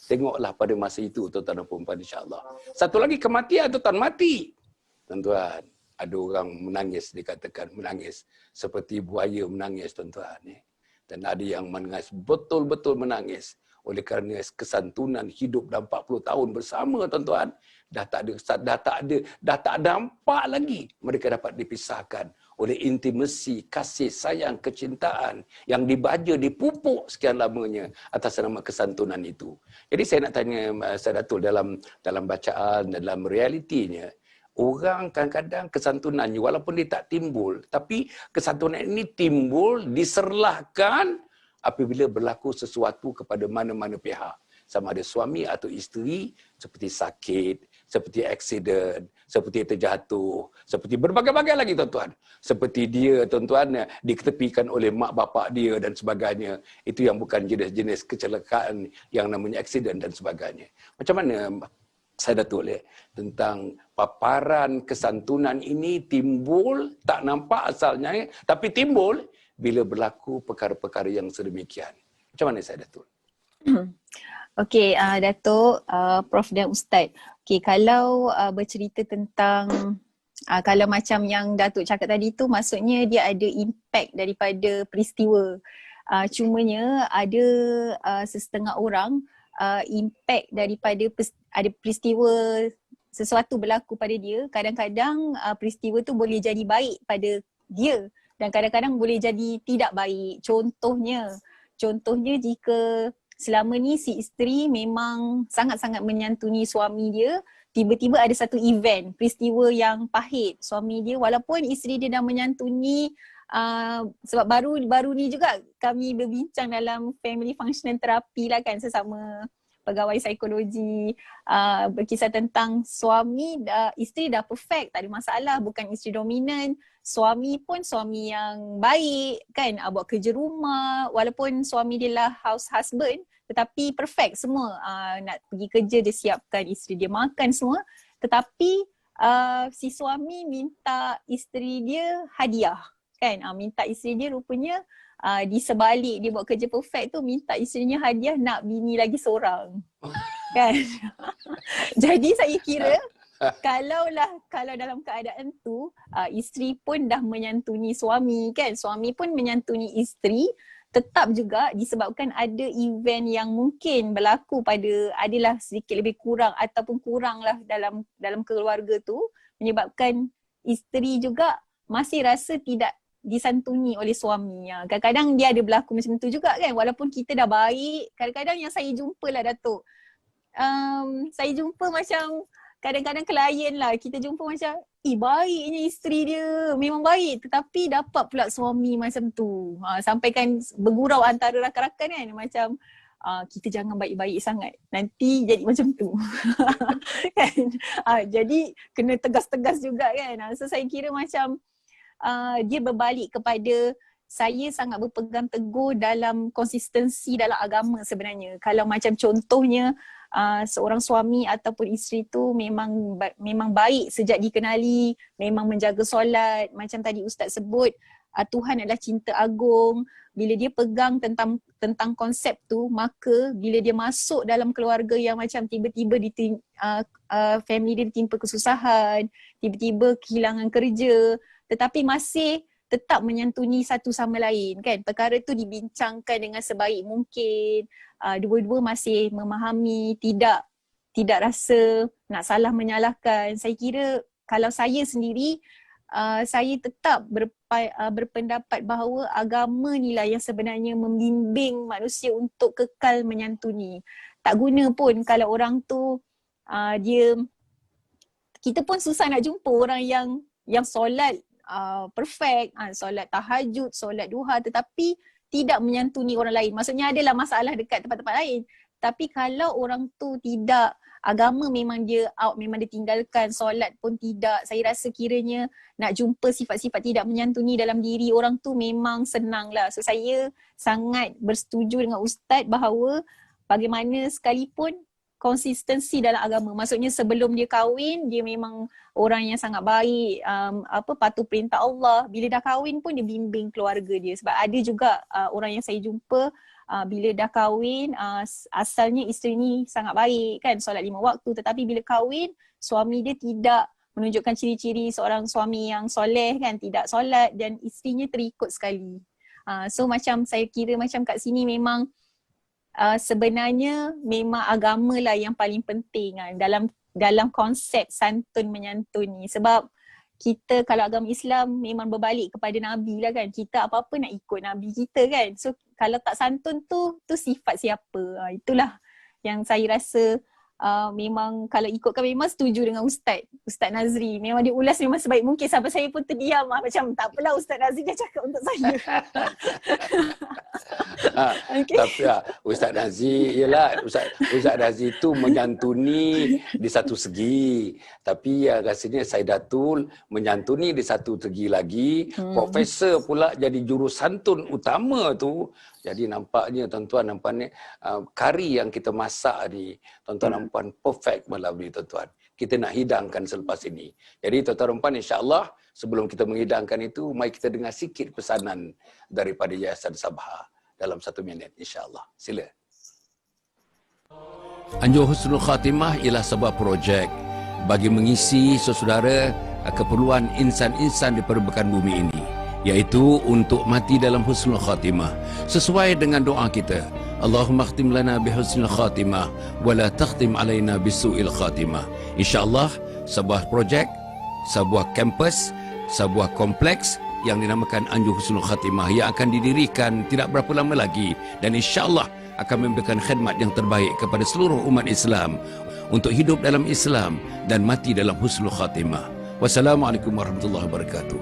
S1: tengoklah pada masa itu, tuan-tuan dan puan, insya-Allah. Satu lagi kematian, tuan-tuan, mati. Tuan-tuan, ada orang menangis, dikatakan menangis seperti buaya menangis, tuan-tuan. Dan ada yang menangis, betul-betul menangis. Oleh kerana kesantunan hidup dah 40 tahun bersama, tuan-tuan, dah tak nampak lagi mereka dapat dipisahkan oleh intimasi, kasih sayang, kecintaan yang dibaja, dipupuk sekian lamanya atas nama kesantunan itu. Jadi saya nak tanya Ustaz Datul, dalam bacaan, dalam realitinya, orang kadang-kadang kesantunannya walaupun dia tak timbul, tapi kesantunan ini timbul, diserlahkan apabila berlaku sesuatu kepada mana-mana pihak. Sama ada suami atau isteri, seperti sakit, seperti aksiden, seperti terjatuh, seperti berbagai-bagai lagi, tuan-tuan. Seperti dia, tuan-tuan, diketepikan oleh mak bapak dia dan sebagainya. Itu yang bukan jenis-jenis kecelakaan yang namanya aksiden dan sebagainya. Macam mana saya Datuk tentang paparan kesantunan ini timbul, tak nampak asalnya, tapi timbul bila berlaku perkara-perkara yang sedemikian. Macam mana saya Datuk?
S4: Okey, Datuk, Prof dan Ustaz. Okey, kalau bercerita tentang kalau macam yang Datuk cakap tadi tu, maksudnya dia ada impact daripada peristiwa. Cumanya ada sesetengah orang impact daripada ada peristiwa sesuatu berlaku pada dia. Kadang-kadang peristiwa tu boleh jadi baik pada dia dan kadang-kadang boleh jadi tidak baik. Contohnya jika selama ni si isteri memang sangat-sangat menyantuni suami dia, tiba-tiba ada satu event, peristiwa yang pahit. Suami dia walaupun isteri dia dah menyantuni, sebab baru ni juga kami berbincang dalam family functional therapy lah kan, sesama pegawai psikologi, berkisah tentang suami, isteri dah perfect, tak ada masalah, bukan isteri dominan. Suami pun suami yang baik kan, buat kerja rumah, walaupun suami dia lah house husband tetapi perfect semua, nak pergi kerja dia siapkan isteri dia makan semua, tetapi si suami minta isteri dia hadiah kan, minta isteri dia rupanya di sebalik dia buat kerja perfect tu minta isterinya hadiah nak bini lagi seorang kan. Jadi saya kira kalau dalam keadaan tu isteri pun dah menyantuni suami kan, suami pun menyantuni isteri, tetap juga disebabkan ada event yang mungkin berlaku adalah sedikit lebih kurang ataupun kurang lah dalam keluarga tu, menyebabkan isteri juga masih rasa tidak disantuni oleh suami. Kadang-kadang dia ada berlaku macam tu juga kan, walaupun kita dah baik. Kadang-kadang yang saya jumpa lah Datuk, saya jumpa macam kadang-kadang klien lah, kita jumpa macam baiknya isteri dia, memang baik, tetapi dapat pula suami macam tu. Sampaikan bergurau antara rakan-rakan kan, macam kita jangan baik-baik sangat, nanti jadi macam tu. Kan? Jadi kena tegas-tegas juga kan. So saya kira macam dia berbalik kepada saya sangat berpegang teguh dalam konsistensi dalam agama sebenarnya. Kalau macam contohnya seorang suami ataupun isteri tu memang baik sejak dikenali, memang menjaga solat, macam tadi Ustaz sebut, Tuhan adalah cinta agung. Bila dia pegang tentang konsep tu, maka bila dia masuk dalam keluarga yang macam tiba-tiba family dia ditimpa kesusahan, tiba-tiba kehilangan kerja, tetapi masih tetap menyantuni satu sama lain kan. Perkara tu dibincangkan dengan sebaik mungkin. Dua-dua masih memahami, tidak rasa nak salah menyalahkan. Saya kira kalau saya sendiri, saya tetap berpendapat bahawa agama ni lah yang sebenarnya membimbing manusia untuk kekal menyantuni. Tak guna pun kalau orang tu kita pun susah nak jumpa orang yang solat perfect, solat tahajud, solat duha, tetapi tidak menyantuni orang lain. Maksudnya adalah masalah dekat tempat-tempat lain. Tapi kalau orang tu tidak, agama memang dia out, memang dia tinggalkan, solat pun tidak, saya rasa kiranya nak jumpa sifat-sifat tidak menyantuni dalam diri orang tu memang senang lah. So saya sangat bersetuju dengan Ustaz bahawa bagaimana sekalipun konsistensi dalam agama. Maksudnya sebelum dia kahwin, dia memang orang yang sangat baik, patuh perintah Allah. Bila dah kahwin pun dia bimbing keluarga dia. Sebab ada juga orang yang saya jumpa, bila dah kahwin, asalnya isteri ni sangat baik kan, solat 5 waktu. Tetapi bila kahwin, suami dia tidak menunjukkan ciri-ciri seorang suami yang soleh kan, tidak solat, dan isterinya terikut sekali. So macam saya kira macam kat sini memang sebenarnya memang agama lah yang paling penting kan dalam konsep santun menyantun ni. Sebab kita kalau agama Islam memang berbalik kepada Nabi lah kan. Kita apa-apa nak ikut Nabi kita kan. So kalau tak santun tu sifat siapa? Itulah yang saya rasa memang kalau ikutkan memang setuju dengan Ustaz Nazri. Memang dia ulas memang sebaik mungkin sampai saya pun terdiam macam tak apalah Ustaz Nazri dah cakap untuk saya.
S1: Okay. Tapi Ustaz Nazri ialah Ustaz Nazri itu menyantuni di satu segi, tapi rasanya Saidatul menyantuni di satu segi lagi. Profesor pula jadi jurusantun utama tu. Jadi nampaknya tuan-tuan nampaknya kari yang kita masak ni tuan-tuan dan puan perfect malam ni tuan-tuan. Kita nak hidangkan selepas ini. Jadi tuan-tuan dan puan insya-Allah sebelum kita menghidangkan itu mari kita dengar sikit pesanan daripada Yayasan Sabha dalam 1 minit insya-Allah. Sila. Anjur Husnul Khatimah ialah sebuah projek bagi mengisi saudara keperluan insan-insan di permukaan bumi ini, iaitu untuk mati dalam husnul khatimah sesuai dengan doa kita, Allahumma khtim lana bihusnul khatimah wa la takhtim alaina bisu'il khatimah. InsyaAllah sebuah projek, sebuah kampus, sebuah kompleks yang dinamakan Anjur Husnul Khatimah yang akan didirikan tidak berapa lama lagi, dan insyaAllah akan memberikan khidmat yang terbaik kepada seluruh umat Islam untuk hidup dalam Islam dan mati dalam husnul khatimah. Wassalamualaikum warahmatullahi wabarakatuh.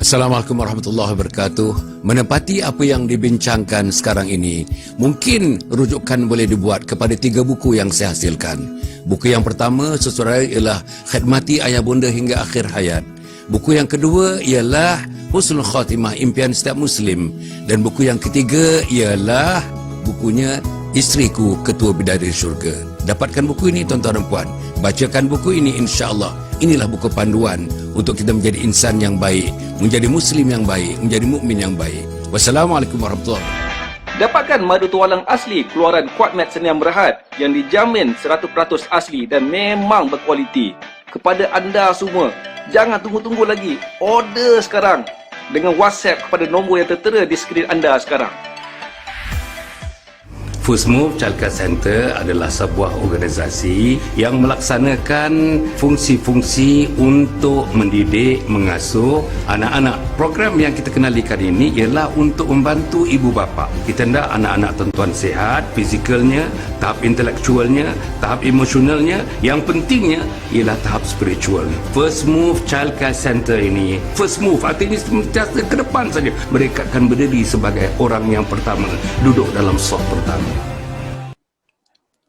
S1: Assalamualaikum warahmatullahi wabarakatuh. Menepati apa yang dibincangkan sekarang ini, mungkin rujukan boleh dibuat kepada 3 buku yang saya hasilkan. Buku yang pertama, saudara, ialah Khidmati Ayah Bunda Hingga Akhir Hayat. Buku yang kedua ialah Husnul Khatimah, Impian Setiap Muslim. Dan buku yang ketiga ialah bukunya Isteriku Ketua Bidadari Syurga. Dapatkan buku ini tuan-tuan dan puan. Bacakan buku ini insya-Allah. Inilah buku panduan untuk kita menjadi insan yang baik, menjadi muslim yang baik, menjadi mukmin yang baik. Wassalamualaikum warahmatullahi wabarakatuh.
S5: Dapatkan madu tualang asli keluaran Kuatmed Sdn Bhd yang dijamin 100% asli dan memang berkualiti. Kepada anda semua, jangan tunggu-tunggu lagi. Order sekarang dengan WhatsApp kepada nombor yang tertera di skrin anda sekarang.
S1: First Move Childcare Center adalah sebuah organisasi yang melaksanakan fungsi-fungsi untuk mendidik, mengasuh anak-anak. Program yang kita kenalikan ini ialah untuk membantu ibu bapa. Kita hendak anak-anak tuan-tuan sihat, fizikalnya, tahap intelektualnya, tahap emosionalnya. Yang pentingnya ialah tahap spiritual. First Move Childcare Center ini, First Move artinya sentiasa ke depan saja. Mereka akan berdiri sebagai orang yang pertama, duduk dalam saf pertama.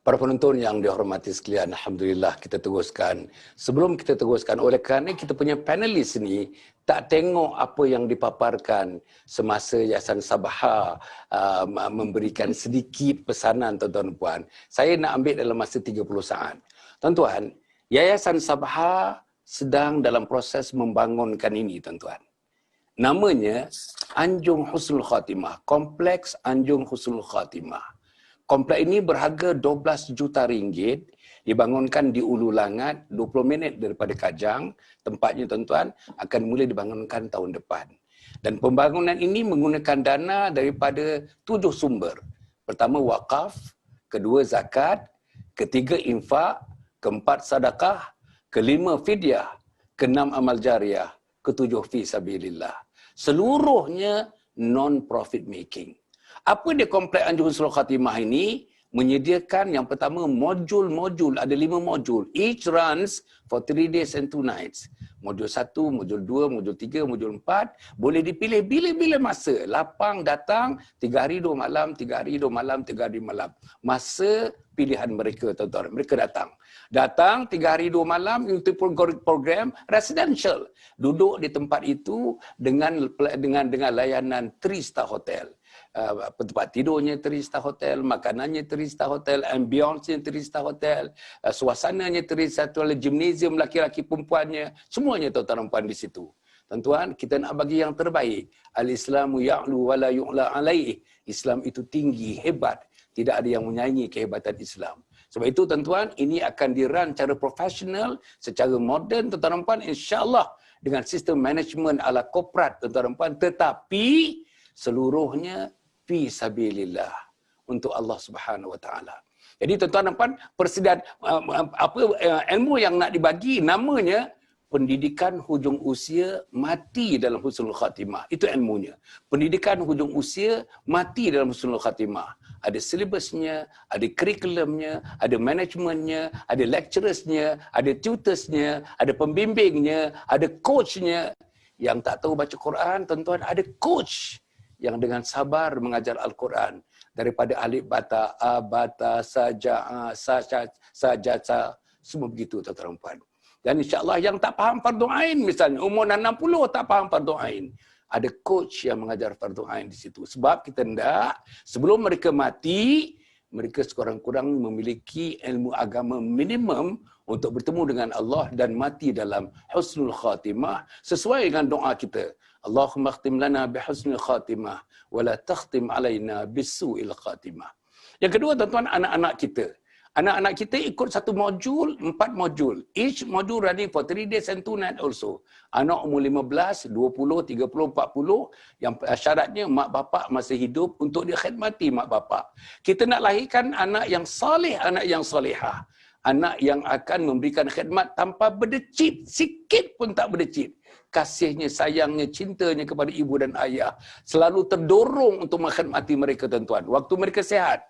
S1: Para penonton yang dihormati sekalian, alhamdulillah kita teruskan. Sebelum kita teruskan, oleh kerana kita punya panelis ni tak tengok apa yang dipaparkan semasa Yayasan Sabha memberikan sedikit pesanan tuan-tuan dan puan. Saya nak ambil dalam masa 30 saat. Tuan-tuan, Yayasan Sabha sedang dalam proses membangunkan ini tuan-tuan. Namanya Anjung Husnul Khatimah, Kompleks Anjung Husnul Khatimah. Kompleks ini berharga 12 juta ringgit, dibangunkan di Ulu Langat, 20 minit daripada Kajang. Tempatnya tuan-tuan akan mula dibangunkan tahun depan. Dan pembangunan ini menggunakan dana daripada 7 sumber. Pertama wakaf, kedua zakat, ketiga infak, keempat sedekah, kelima fidyah, keenam amal jariah, ketujuh fi sabilillah. Seluruhnya non-profit making. Apa dia Kompleks Anjung Husnul Khatimah ini? Menyediakan yang pertama modul-modul, ada 5 modul. Each runs for 3 days and 2 nights. Modul 1, modul 2, modul 3, modul 4. Boleh dipilih bila-bila masa. Lapang datang, 3 hari 2 malam, 3 hari 2 malam, 3 hari malam. Masa pilihan mereka, tuan-tuan. Mereka datang. Datang 3 hari 2 malam untuk program residential. Duduk di tempat itu dengan layanan 3-star hotel. Tempat tidurnya 3-star hotel, makanannya 3-star hotel, ambience-nya 3-star hotel, suasananya 3-star hotel, gimnasium laki-laki perempuannya, semuanya tuan-tuan dan puan di situ. Tuan-tuan, kita nak bagi yang terbaik. Al-Islamu ya'lu wa la yu'la alaih. Islam itu tinggi, hebat. Tidak ada yang menyaingi kehebatan Islam. Sebab itu tuan-tuan, ini akan dirun secara profesional, secara moden tuan-tuan dan puan, insya-Allah dengan sistem management ala korporat tuan-tuan dan puan, tetapi seluruhnya fi sabilillah. untuk Allah Subhanahu Wa Taala. Jadi tuan-tuan dan puan, persediaan ilmu yang nak dibagi namanya pendidikan hujung usia mati dalam husnul khatimah. Itu ilmunya. Pendidikan hujung usia mati dalam husnul khatimah. Ada silibusnya, ada kurikulumnya, ada manajemennya, ada lecturersnya, ada tutorsnya, ada pembimbingnya, ada coachnya. Yang tak tahu baca Quran, tuan-tuan, ada coach yang dengan sabar mengajar Al-Quran. Daripada alif bata, a bata, saja, saja, semua begitu tuan-tuan dan puan. Dan insya-Allah yang tak faham fardu ain misalnya umur 60 tak faham fardu ain, ada coach yang mengajar fardu ain di situ. Sebab kita hendak sebelum mereka mati, mereka sekurang-kurang memiliki ilmu agama minimum untuk bertemu dengan Allah dan mati dalam husnul khatimah sesuai dengan doa kita. Allahumma khtim lana bihusnil khatimah wa la takhtim alaina bisu'il khatimah. Yang kedua tuan-tuan, anak-anak kita. Anak-anak kita ikut satu modul, 4 modul. Each module running for 3 days and 2 nights also. Anak umur 15, 20, 30, 40 yang syaratnya mak bapak masih hidup untuk dia khidmati mak bapak. Kita nak lahirkan anak yang saleh, anak yang salihah. Anak yang akan memberikan khidmat tanpa berdecit, sikit pun tak berdecit. Kasihnya, sayangnya, cintanya kepada ibu dan ayah selalu terdorong untuk mengkhidmati mereka tuan-tuan. Waktu mereka sihat,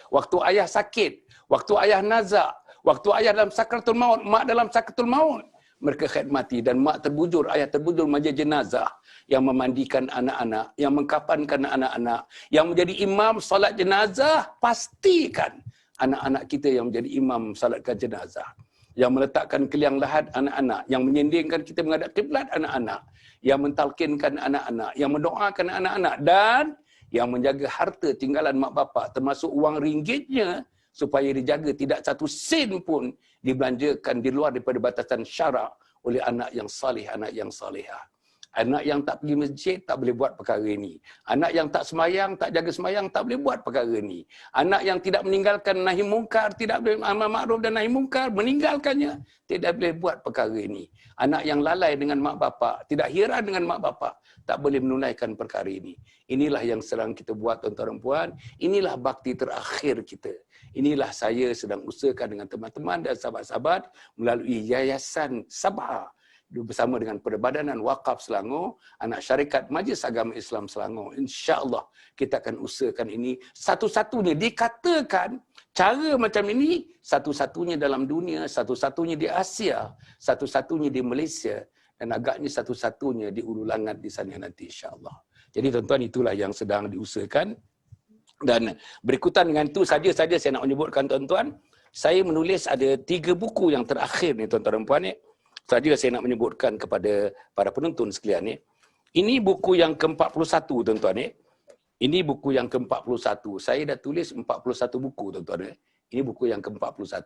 S1: waktu ayah sakit, waktu ayah nazak, waktu ayah dalam sakratul maut, mak dalam sakratul maut, mereka khidmati. Dan mak terbujur, ayah terbujur majlis jenazah, yang memandikan anak-anak, yang mengkafankan anak-anak, yang menjadi imam salat jenazah, pastikan anak-anak kita yang menjadi imam salatkan jenazah, yang meletakkan keliang lahat anak-anak, yang menyendingkan kita menghadap kiblat anak-anak, yang mentalkinkan anak-anak, yang mendoakan anak-anak, dan yang menjaga harta tinggalan mak bapak termasuk wang ringgitnya supaya dijaga tidak satu sen pun dibelanjakan di luar daripada batasan syarak oleh anak yang salih, anak yang salihah. Anak yang tak pergi masjid tak boleh buat perkara ini. Anak yang tak semayang, tak jaga semayang tak boleh buat perkara ini. Anak yang tidak meninggalkan nahi mungkar, tidak boleh amar makruf dan nahi mungkar, meninggalkannya, tidak boleh buat perkara ini. Anak yang lalai dengan mak bapak, tidak hirau dengan mak bapak, tak boleh menunaikan perkara ini. Inilah yang sedang kita buat tuan-tuan dan puan. Inilah bakti terakhir kita. Inilah saya sedang usahakan dengan teman-teman dan sahabat-sahabat melalui Yayasan Sabah bersama dengan Perbadanan Wakaf Selangor, anak syarikat Majlis Agama Islam Selangor. InsyaAllah kita akan usahakan ini satu-satunya. Dikatakan cara macam ini satu-satunya dalam dunia, satu-satunya di Asia, satu-satunya di Malaysia, dan agaknya satu-satunya di Ulu Langat di sana nanti insyaAllah. Jadi tuan-tuan, itulah yang sedang diusahakan. Dan berikutan dengan itu saja saya nak menyebutkan tuan-tuan, saya menulis ada 3 buku yang terakhir ni tuan-tuan dan puan ni. Saja saya nak menyebutkan kepada para penonton sekalian ni. Ini buku yang ke-41 tuan-tuan ni. Ini buku yang ke-41. Saya dah tulis 41 buku tuan-tuan ni. Ini buku yang ke-41.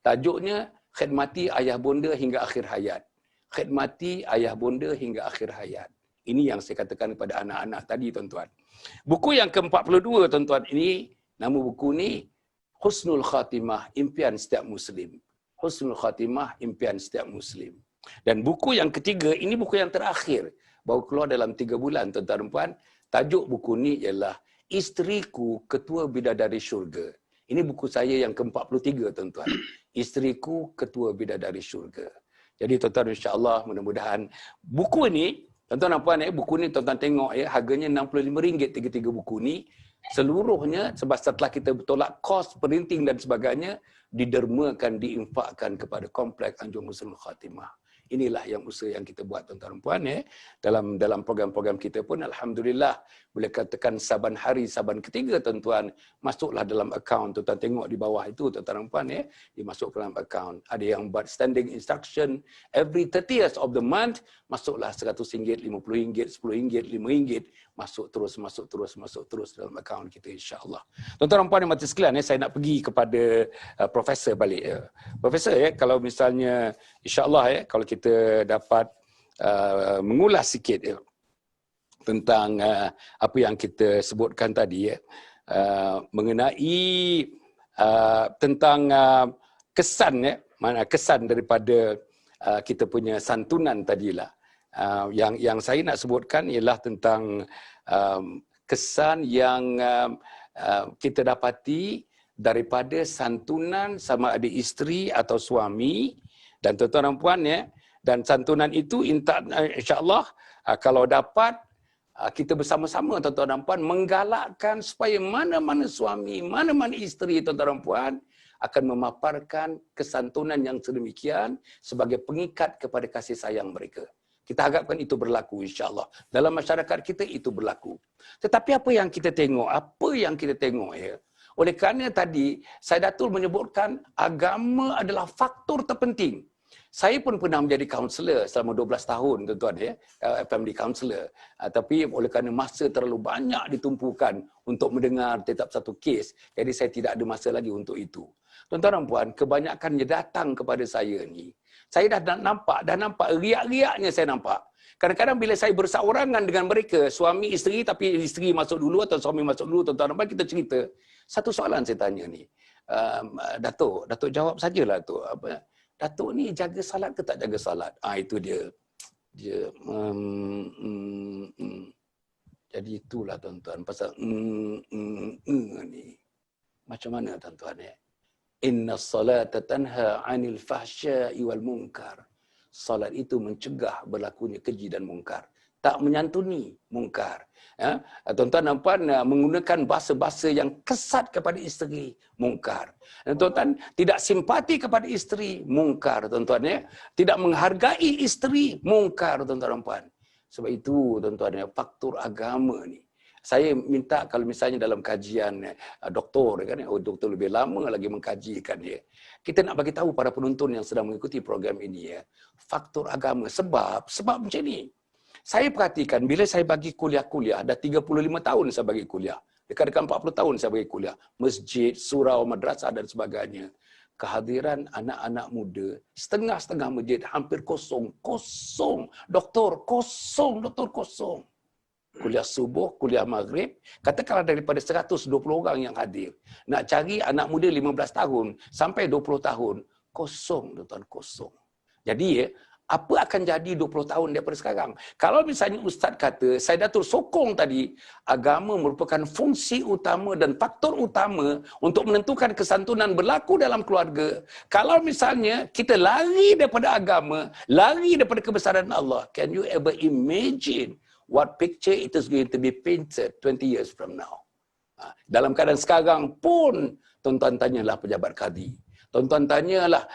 S1: Tajuknya Khidmati Ayah Bonda Hingga Akhir Hayat. Khidmati Ayah Bonda Hingga Akhir Hayat. Ini yang saya katakan kepada anak-anak tadi tuan-tuan. Buku yang ke-42 tuan-tuan ini, nama buku ni Husnul Khatimah, Impian Setiap Muslim. Husnul Khatimah, Impian Setiap Muslim. Dan buku yang ketiga, ini buku yang terakhir. Baru keluar dalam 3 bulan, tuan-tuan dan puan. Tajuk buku ni ialah Isteriku Ketua Bidadari Syurga. Ini buku saya yang ke-43, tuan-tuan. Isteriku Ketua Bidadari Syurga. Jadi tuan-tuan, insya-Allah mudah-mudahan buku ni, tuan-tuan dan puan, buku ni tuan-tuan tengok ya, harganya RM65 tiga-tiga buku ni. Seluruhnya sebab setelah kita bertolak kos perinting dan sebagainya, didermakan, diinfakkan kepada kompleks Anjung Husnul Khatimah. Inilah yang usaha yang kita buat tuan-tuan dan puan ya. Dalam program-program kita pun alhamdulillah boleh katakan saban hari saban ketiga tuan-tuan masuklah dalam akaun. Tuan-tuan tengok di bawah itu tuan-tuan dan puan ya, dimasuk ke dalam akaun. Ada yang buat standing instruction every 30th of the month, masuklah RM100, RM50, RM10, RM5, masuk terus dalam akaun kita insya-Allah. Tuan-tuan dan puan yang mati sekalian ya, saya nak pergi kepada profesor balik ya. Profesor ya, kalau misalnya insya-Allah ya, kalau kita dapat mengulas sikit ya tentang apa yang kita sebutkan tadi ya, mengenai tentang kesan ya, mana kesan daripada kita punya santunan tadilah. Yang saya nak sebutkan ialah tentang kesan yang kita dapati daripada santunan sama ada isteri atau suami dan tuan-tuan dan puan ya, dan santunan itu insya-Allah kalau dapat kita bersama-sama tuan-tuan dan puan menggalakkan supaya mana-mana suami, mana-mana isteri tuan-tuan dan puan akan memaparkan kesantunan yang sedemikian sebagai pengikat kepada kasih sayang mereka. Kita harapkan itu berlaku insya-Allah. Dalam masyarakat kita itu berlaku. Tetapi apa yang kita tengok ya. Oleh kerana tadi Saidatul menyebutkan agama adalah faktor terpenting. Saya pun pernah menjadi kaunselor selama 12 tahun tuan-tuan ya, family counselor. Tapi oleh kerana masa terlalu banyak ditumpukan untuk mendengar tetap satu kes, jadi saya tidak ada masa lagi untuk itu. Tuan-tuan dan puan, kebanyakannya datang kepada saya ni. Saya dah nampak riak-riaknya saya nampak. Kadang-kadang bila saya berseorangan dengan mereka, suami isteri tapi isteri masuk dulu atau suami masuk dulu, tuan-tuan dan puan, kita cerita. Satu soalan saya tanya ni. Datuk jawab sajalah tu. Datuk ni jaga salat ke tak jaga salat? Itu dia. Jadi itulah tuan-tuan pasal ni. Macam mana tuan-tuan ya? Inna salata tanha 'anil fahsya'i wal munkar. Salat itu mencegah berlakunya keji dan mungkar. Tak menyantuni mungkar. Tuan-tuan dan puan menggunakan bahasa-bahasa yang kesat kepada isteri, mungkar. Tuan-tuan tidak simpati kepada isteri, mungkar tuan-tuan ya. Tidak menghargai isteri, mungkar tuan-tuan dan puan. Sebab itu tuan-tuan ya, faktor agama ni. Saya minta kalau misalnya dalam kajian doktor kan, doktor lebih lama lagi mengkajikan dia. Kita nak bagi tahu para penonton yang sedang mengikuti program ini ya, faktor agama sebab macam ni. Saya perhatikan bila saya bagi kuliah-kuliah, dah 35 tahun saya bagi kuliah. Dekat-dekat 40 tahun saya bagi kuliah. Masjid, surau, madrasah dan sebagainya. Kehadiran anak-anak muda, setengah-setengah masjid hampir kosong. Kosong. Doktor, kosong. Kuliah subuh, kuliah maghrib. Katakanlah daripada 120 orang yang hadir. Nak cari anak muda 15 tahun sampai 20 tahun. Kosong, tuan-tuan, kosong. Jadi ya, apa akan jadi 20 tahun daripada sekarang? Kalau misalnya Ustaz kata, Saidatul sokong tadi, agama merupakan fungsi utama dan faktor utama untuk menentukan kesantunan berlaku dalam keluarga. Kalau misalnya kita lari daripada agama, lari daripada kebesaran Allah, can you ever imagine what picture it is going to be painted 20 years from now? Dalam keadaan sekarang pun, tuan-tuan tanyalah pejabat kadi. Tuan-tuan tanyalah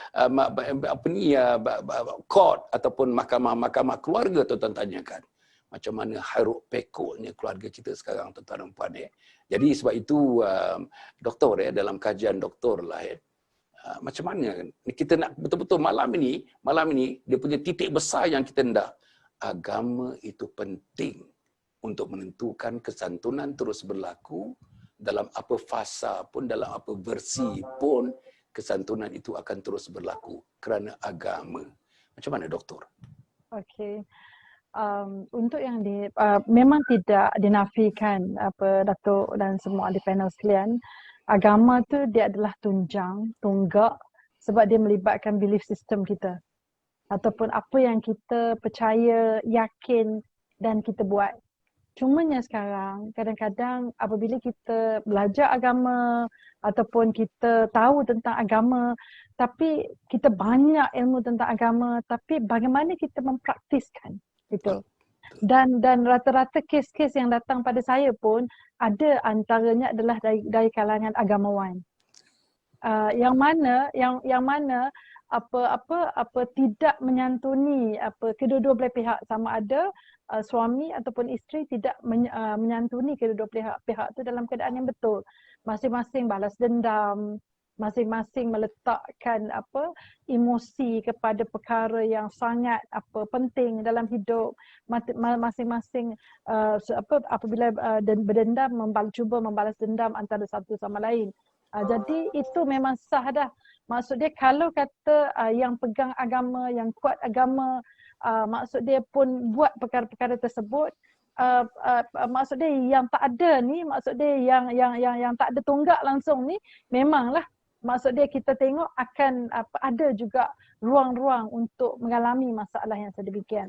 S1: court ataupun mahkamah keluarga, tuan-tuan tanyakan. Macam mana haruk pekoknya keluarga kita sekarang, tuan-tuan dan puan ya. Jadi sebab itu doktor ya, dalam kajian doktor lah ya. Macam mana kita nak betul-betul malam ini dia punya titik besar yang kita hendak. Agama itu penting untuk menentukan kesantunan terus berlaku dalam apa fasa pun, dalam apa versi pun. Kesantunan itu akan terus berlaku kerana agama. Macam mana doktor? Okey.
S2: Untuk yang memang tidak dinafikan Datuk dan semua ahli panel sekalian, agama tu dia adalah tunggak sebab dia melibatkan belief system kita ataupun apa yang kita percaya, yakin dan kita buat. Cumanya sekarang, kadang-kadang apabila kita belajar agama ataupun kita tahu tentang agama, tapi kita banyak ilmu tentang agama, tapi bagaimana kita mempraktiskan itu. Dan rata-rata kes-kes yang datang pada saya pun ada antaranya adalah dari kalangan agamawan. Yang mana tidak menyantuni kedua-dua belah pihak, sama ada suami ataupun isteri tidak menyantuni kedua-dua pihak itu dalam keadaan yang betul. Masing-masing balas dendam, masing-masing meletakkan emosi kepada perkara yang sangat penting dalam hidup. Masing-masing apabila berdendam cuba membalas dendam antara satu sama lain. Jadi itu memang sah dah. Maksud dia kalau kata yang pegang agama, yang kuat agama, maksud dia pun buat perkara-perkara tersebut, maksud dia yang tak ada ni, maksud dia yang tak ada tunggak langsung ni, memanglah maksud dia kita tengok akan ada juga ruang-ruang untuk mengalami masalah yang sedemikian.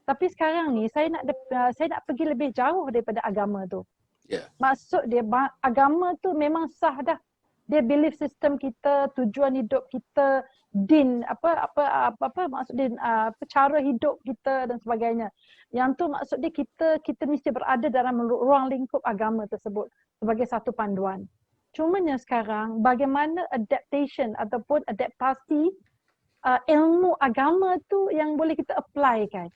S2: Tapi sekarang ni saya nak pergi lebih jauh daripada agama tu.
S1: Ya.
S2: Maksud dia agama tu memang sah dah. Dia belief system kita, tujuan hidup kita, din apa maksud din cara hidup kita dan sebagainya. Yang tu maksud dia kita mesti berada dalam ruang lingkup agama tersebut sebagai satu panduan. Cumanya sekarang bagaimana adaptation ataupun adaptasi ilmu agama tu yang boleh kita apply kan.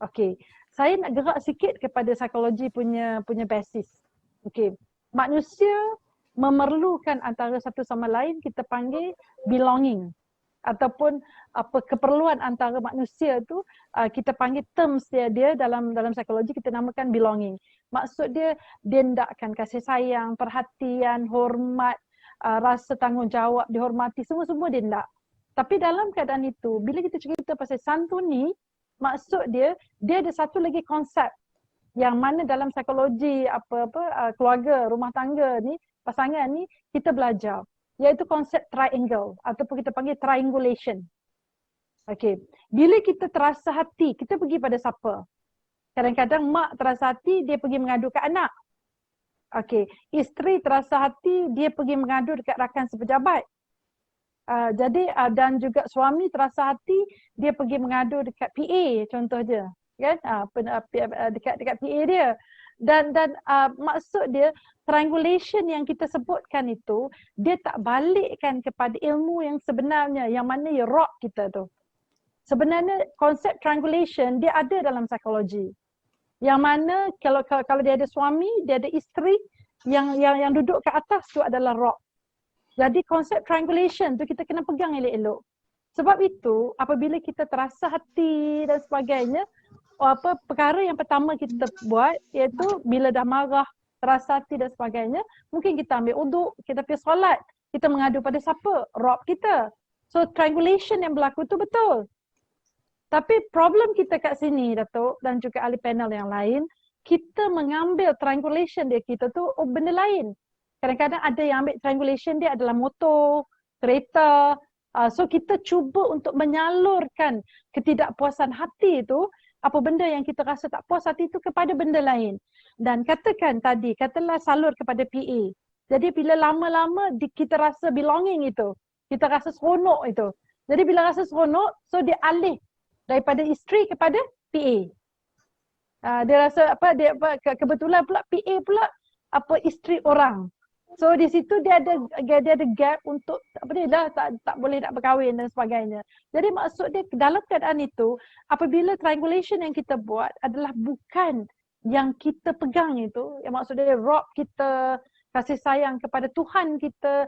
S2: Okey, saya nak gerak sikit kepada psikologi punya basis. Okey, manusia memerlukan antara satu sama lain kita panggil belonging ataupun keperluan antara manusia tu kita panggil terms dia dalam psikologi kita namakan belonging. Maksud dia hendakkan kasih sayang, perhatian, hormat, rasa tanggungjawab, dihormati, semua dia hendak. Tapi dalam keadaan itu bila kita cerita pasal santuni, maksud dia ada satu lagi konsep yang mana dalam psikologi keluarga, rumah tangga ni, pasangan ni kita belajar, iaitu konsep triangle ataupun kita panggil triangulation. Okey, bila kita terasa hati, kita pergi pada siapa? Kadang-kadang mak terasa hati, dia pergi mengadu ke anak. Okey, isteri terasa hati, dia pergi mengadu dekat rakan sepejabat. Dan juga suami terasa hati, dia pergi mengadu dekat PA contohnya, kan? Dekat PA dia. Dan maksud dia triangulation yang kita sebutkan itu dia tak balikkan kepada ilmu yang sebenarnya yang mana ya rock kita tu. Sebenarnya konsep triangulation dia ada dalam psikologi. Yang mana kalau dia ada suami, dia ada isteri, yang duduk ke atas tu adalah rock. Jadi konsep triangulation tu kita kena pegang elok-elok. Sebab itu apabila kita terasa hati dan sebagainya, perkara yang pertama kita buat iaitu bila dah marah, terasa hati dan sebagainya, mungkin kita ambil uduk, kita pergi solat, kita mengadu pada siapa? Rob kita. So triangulation yang berlaku tu betul. Tapi problem kita kat sini Datuk dan juga ahli panel yang lain, kita mengambil triangulation dia kita tu benda lain. Kadang-kadang ada yang ambil triangulation dia adalah motor, kereta. So kita cuba untuk menyalurkan ketidakpuasan hati itu, apa benda yang kita rasa tak puas hati itu kepada benda lain. Dan katalah salur kepada PA. Jadi bila lama-lama kita rasa belonging itu, kita rasa seronok itu. Jadi bila rasa seronok, so dia alih daripada isteri kepada PA. Dia rasa kebetulan pula PA pula isteri orang. So di situ dia ada gap untuk tak boleh nak berkahwin dan sebagainya. Jadi maksud dia dalam keadaan itu apabila triangulation yang kita buat adalah bukan yang kita pegang itu, yang maksud dia rob kita, kasih sayang kepada Tuhan kita,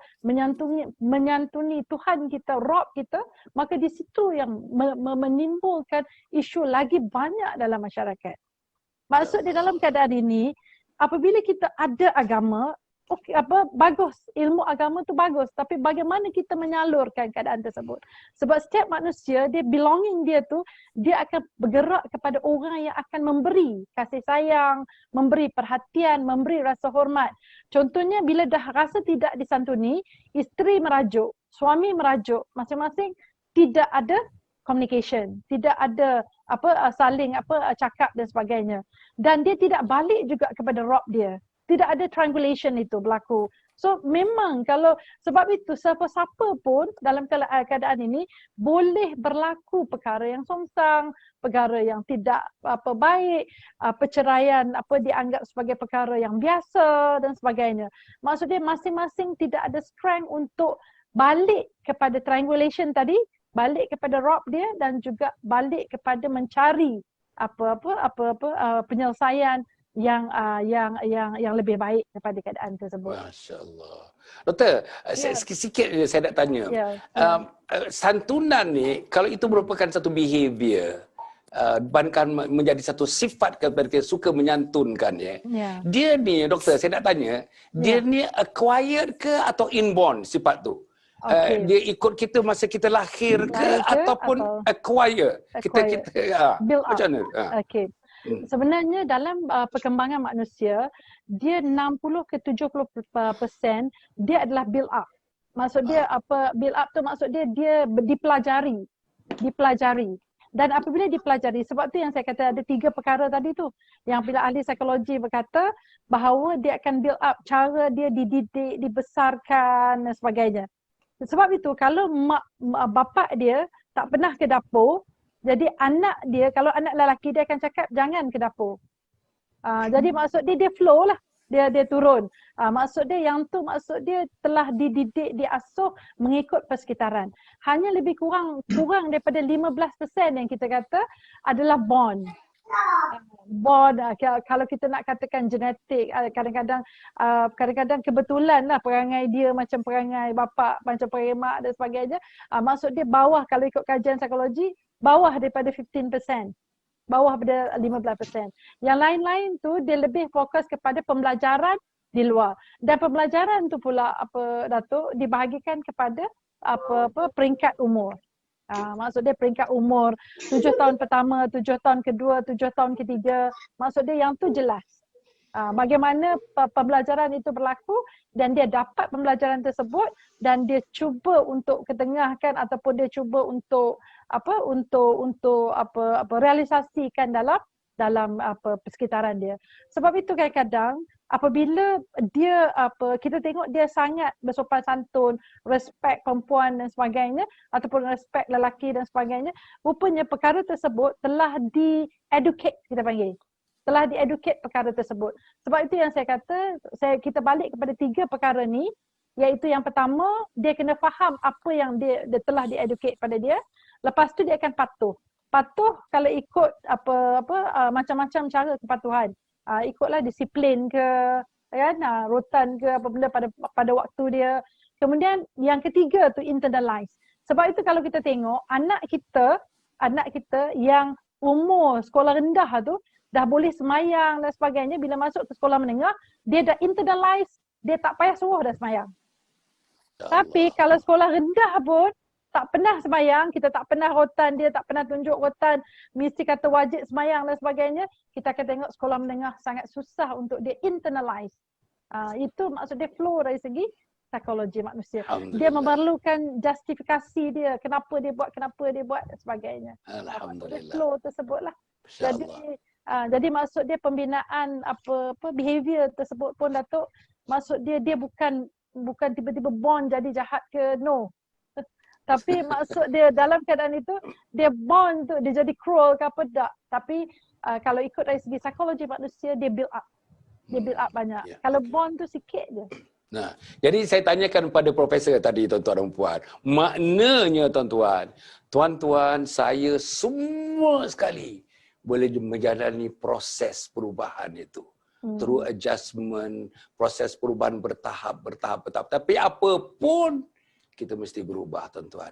S2: menyantuni Tuhan kita, rob kita, maka di situ yang menimbulkan isu lagi banyak dalam masyarakat. Maksud dia dalam keadaan ini apabila kita ada agama, okey, bagus, ilmu agama tu bagus, tapi bagaimana kita menyalurkan keadaan tersebut? Sebab setiap manusia, dia belonging dia tu, dia akan bergerak kepada orang yang akan memberi kasih sayang, memberi perhatian, memberi rasa hormat. Contohnya bila dah rasa tidak disantuni, isteri merajuk, suami merajuk, masing-masing tidak ada communication, tidak ada saling cakap dan sebagainya. Dan dia tidak balik juga kepada rob dia. Tidak ada triangulation itu berlaku. So memang sebab itu siapa-siapa pun dalam keadaan ini boleh berlaku perkara yang songsang, perkara yang tidak baik, perceraian dianggap sebagai perkara yang biasa dan sebagainya. Maksudnya masing-masing tidak ada strength untuk balik kepada triangulation tadi, balik kepada rob dia dan juga balik kepada mencari penyelesaian yang lebih baik daripada keadaan tersebut.
S1: Masya-Allah. Doktor, sikit je saya nak tanya. Santunan ni kalau itu merupakan satu behavior, bahkan menjadi satu sifat kepada kita suka menyantunkan dia ni doktor saya nak tanya, dia ni acquired ke atau inborn sifat tu? Dia ikut kita masa kita lahir ke ataupun acquire? Kita
S2: build up.
S1: Macam mana?
S2: Okey. Sebenarnya dalam perkembangan manusia, dia 60 ke 70% dia adalah build up. Maksud dia build up tu maksud dia dipelajari. Dan apabila dipelajari, sebab tu yang saya kata ada 3 perkara tadi tu. Yang bila ahli psikologi berkata bahawa dia akan build up cara dia dididik, dibesarkan dan sebagainya. Sebab itu kalau bapak dia tak pernah ke dapur, jadi anak dia, kalau anak lelaki dia akan cakap jangan ke dapur. Jadi maksud dia flow lah. Dia turun. Maksud dia yang tu maksud dia telah dididik, diasuh mengikut persekitaran. Hanya lebih kurang daripada 15% yang kita kata adalah bond. Bond, kalau kita nak katakan genetik, kadang-kadang kebetulan lah perangai dia macam perangai bapa, macam perangai mak dan sebagainya. Maksud dia bawah, kalau ikut kajian psikologi, bawah daripada 15%. Bawah pada 15%. Yang lain-lain tu dia lebih fokus kepada pembelajaran di luar. Dan pembelajaran tu pula Datuk dibahagikan kepada peringkat umur. Maksud dia peringkat umur 7 tahun pertama, 7 tahun kedua, 7 tahun ketiga. Maksud dia yang tu jelas. Bagaimana pembelajaran itu berlaku dan dia dapat pembelajaran tersebut dan dia cuba untuk ketengahkan ataupun dia cuba untuk realisasikan dalam persekitaran dia. Sebab itu kadang-kadang apabila dia kita tengok dia sangat bersopan santun, respect perempuan dan sebagainya ataupun respect lelaki dan sebagainya, rupanya perkara tersebut telah di-educate, kita panggil. Telah di-educate perkara tersebut. Sebab itu yang saya kata, kita balik kepada 3 perkara ni, iaitu yang pertama, dia kena faham apa yang dia telah di-educate pada dia. Lepas tu dia akan patuh. Patuh kalau ikut macam-macam cara kepatuhan. Ikutlah disiplin ke, kan, rotan ke apa benda pada waktu dia. Kemudian yang ketiga tu internalize. Sebab itu kalau kita tengok anak kita yang umur sekolah rendah tu dah boleh semayang dan sebagainya, bila masuk ke sekolah menengah, dia dah internalize, dia tak payah suruh dah semayang. Tapi kalau sekolah rendah pun, tak pernah semayang, kita tak pernah rotan dia, tak pernah tunjuk rotan, mesti kata wajib semayang dan sebagainya, kita akan tengok sekolah menengah sangat susah untuk dia internalize. Itu maksud dia flow dari segi psikologi manusia. Dia memerlukan justifikasi dia, kenapa dia buat dan sebagainya. Alhamdulillah. Flow tersebutlah. Jadi maksud dia pembinaan behavior tersebut pun Datuk, maksud dia bukan tiba-tiba bond jadi jahat ke, no. Tapi maksud dia dalam keadaan itu dia bond tu dia jadi cruel ke apa tak. Tapi kalau ikut dari segi psikologi manusia dia build up. Dia build up banyak. Yeah. Kalau bond tu sikit je.
S1: Nah, jadi saya tanyakan kepada profesor tadi tuan-tuan dan puan. Maknanya tuan-tuan saya semua sekali boleh menjalani proses perubahan itu. Through adjustment, proses perubahan bertahap. Tapi apapun, kita mesti berubah tuan-tuan.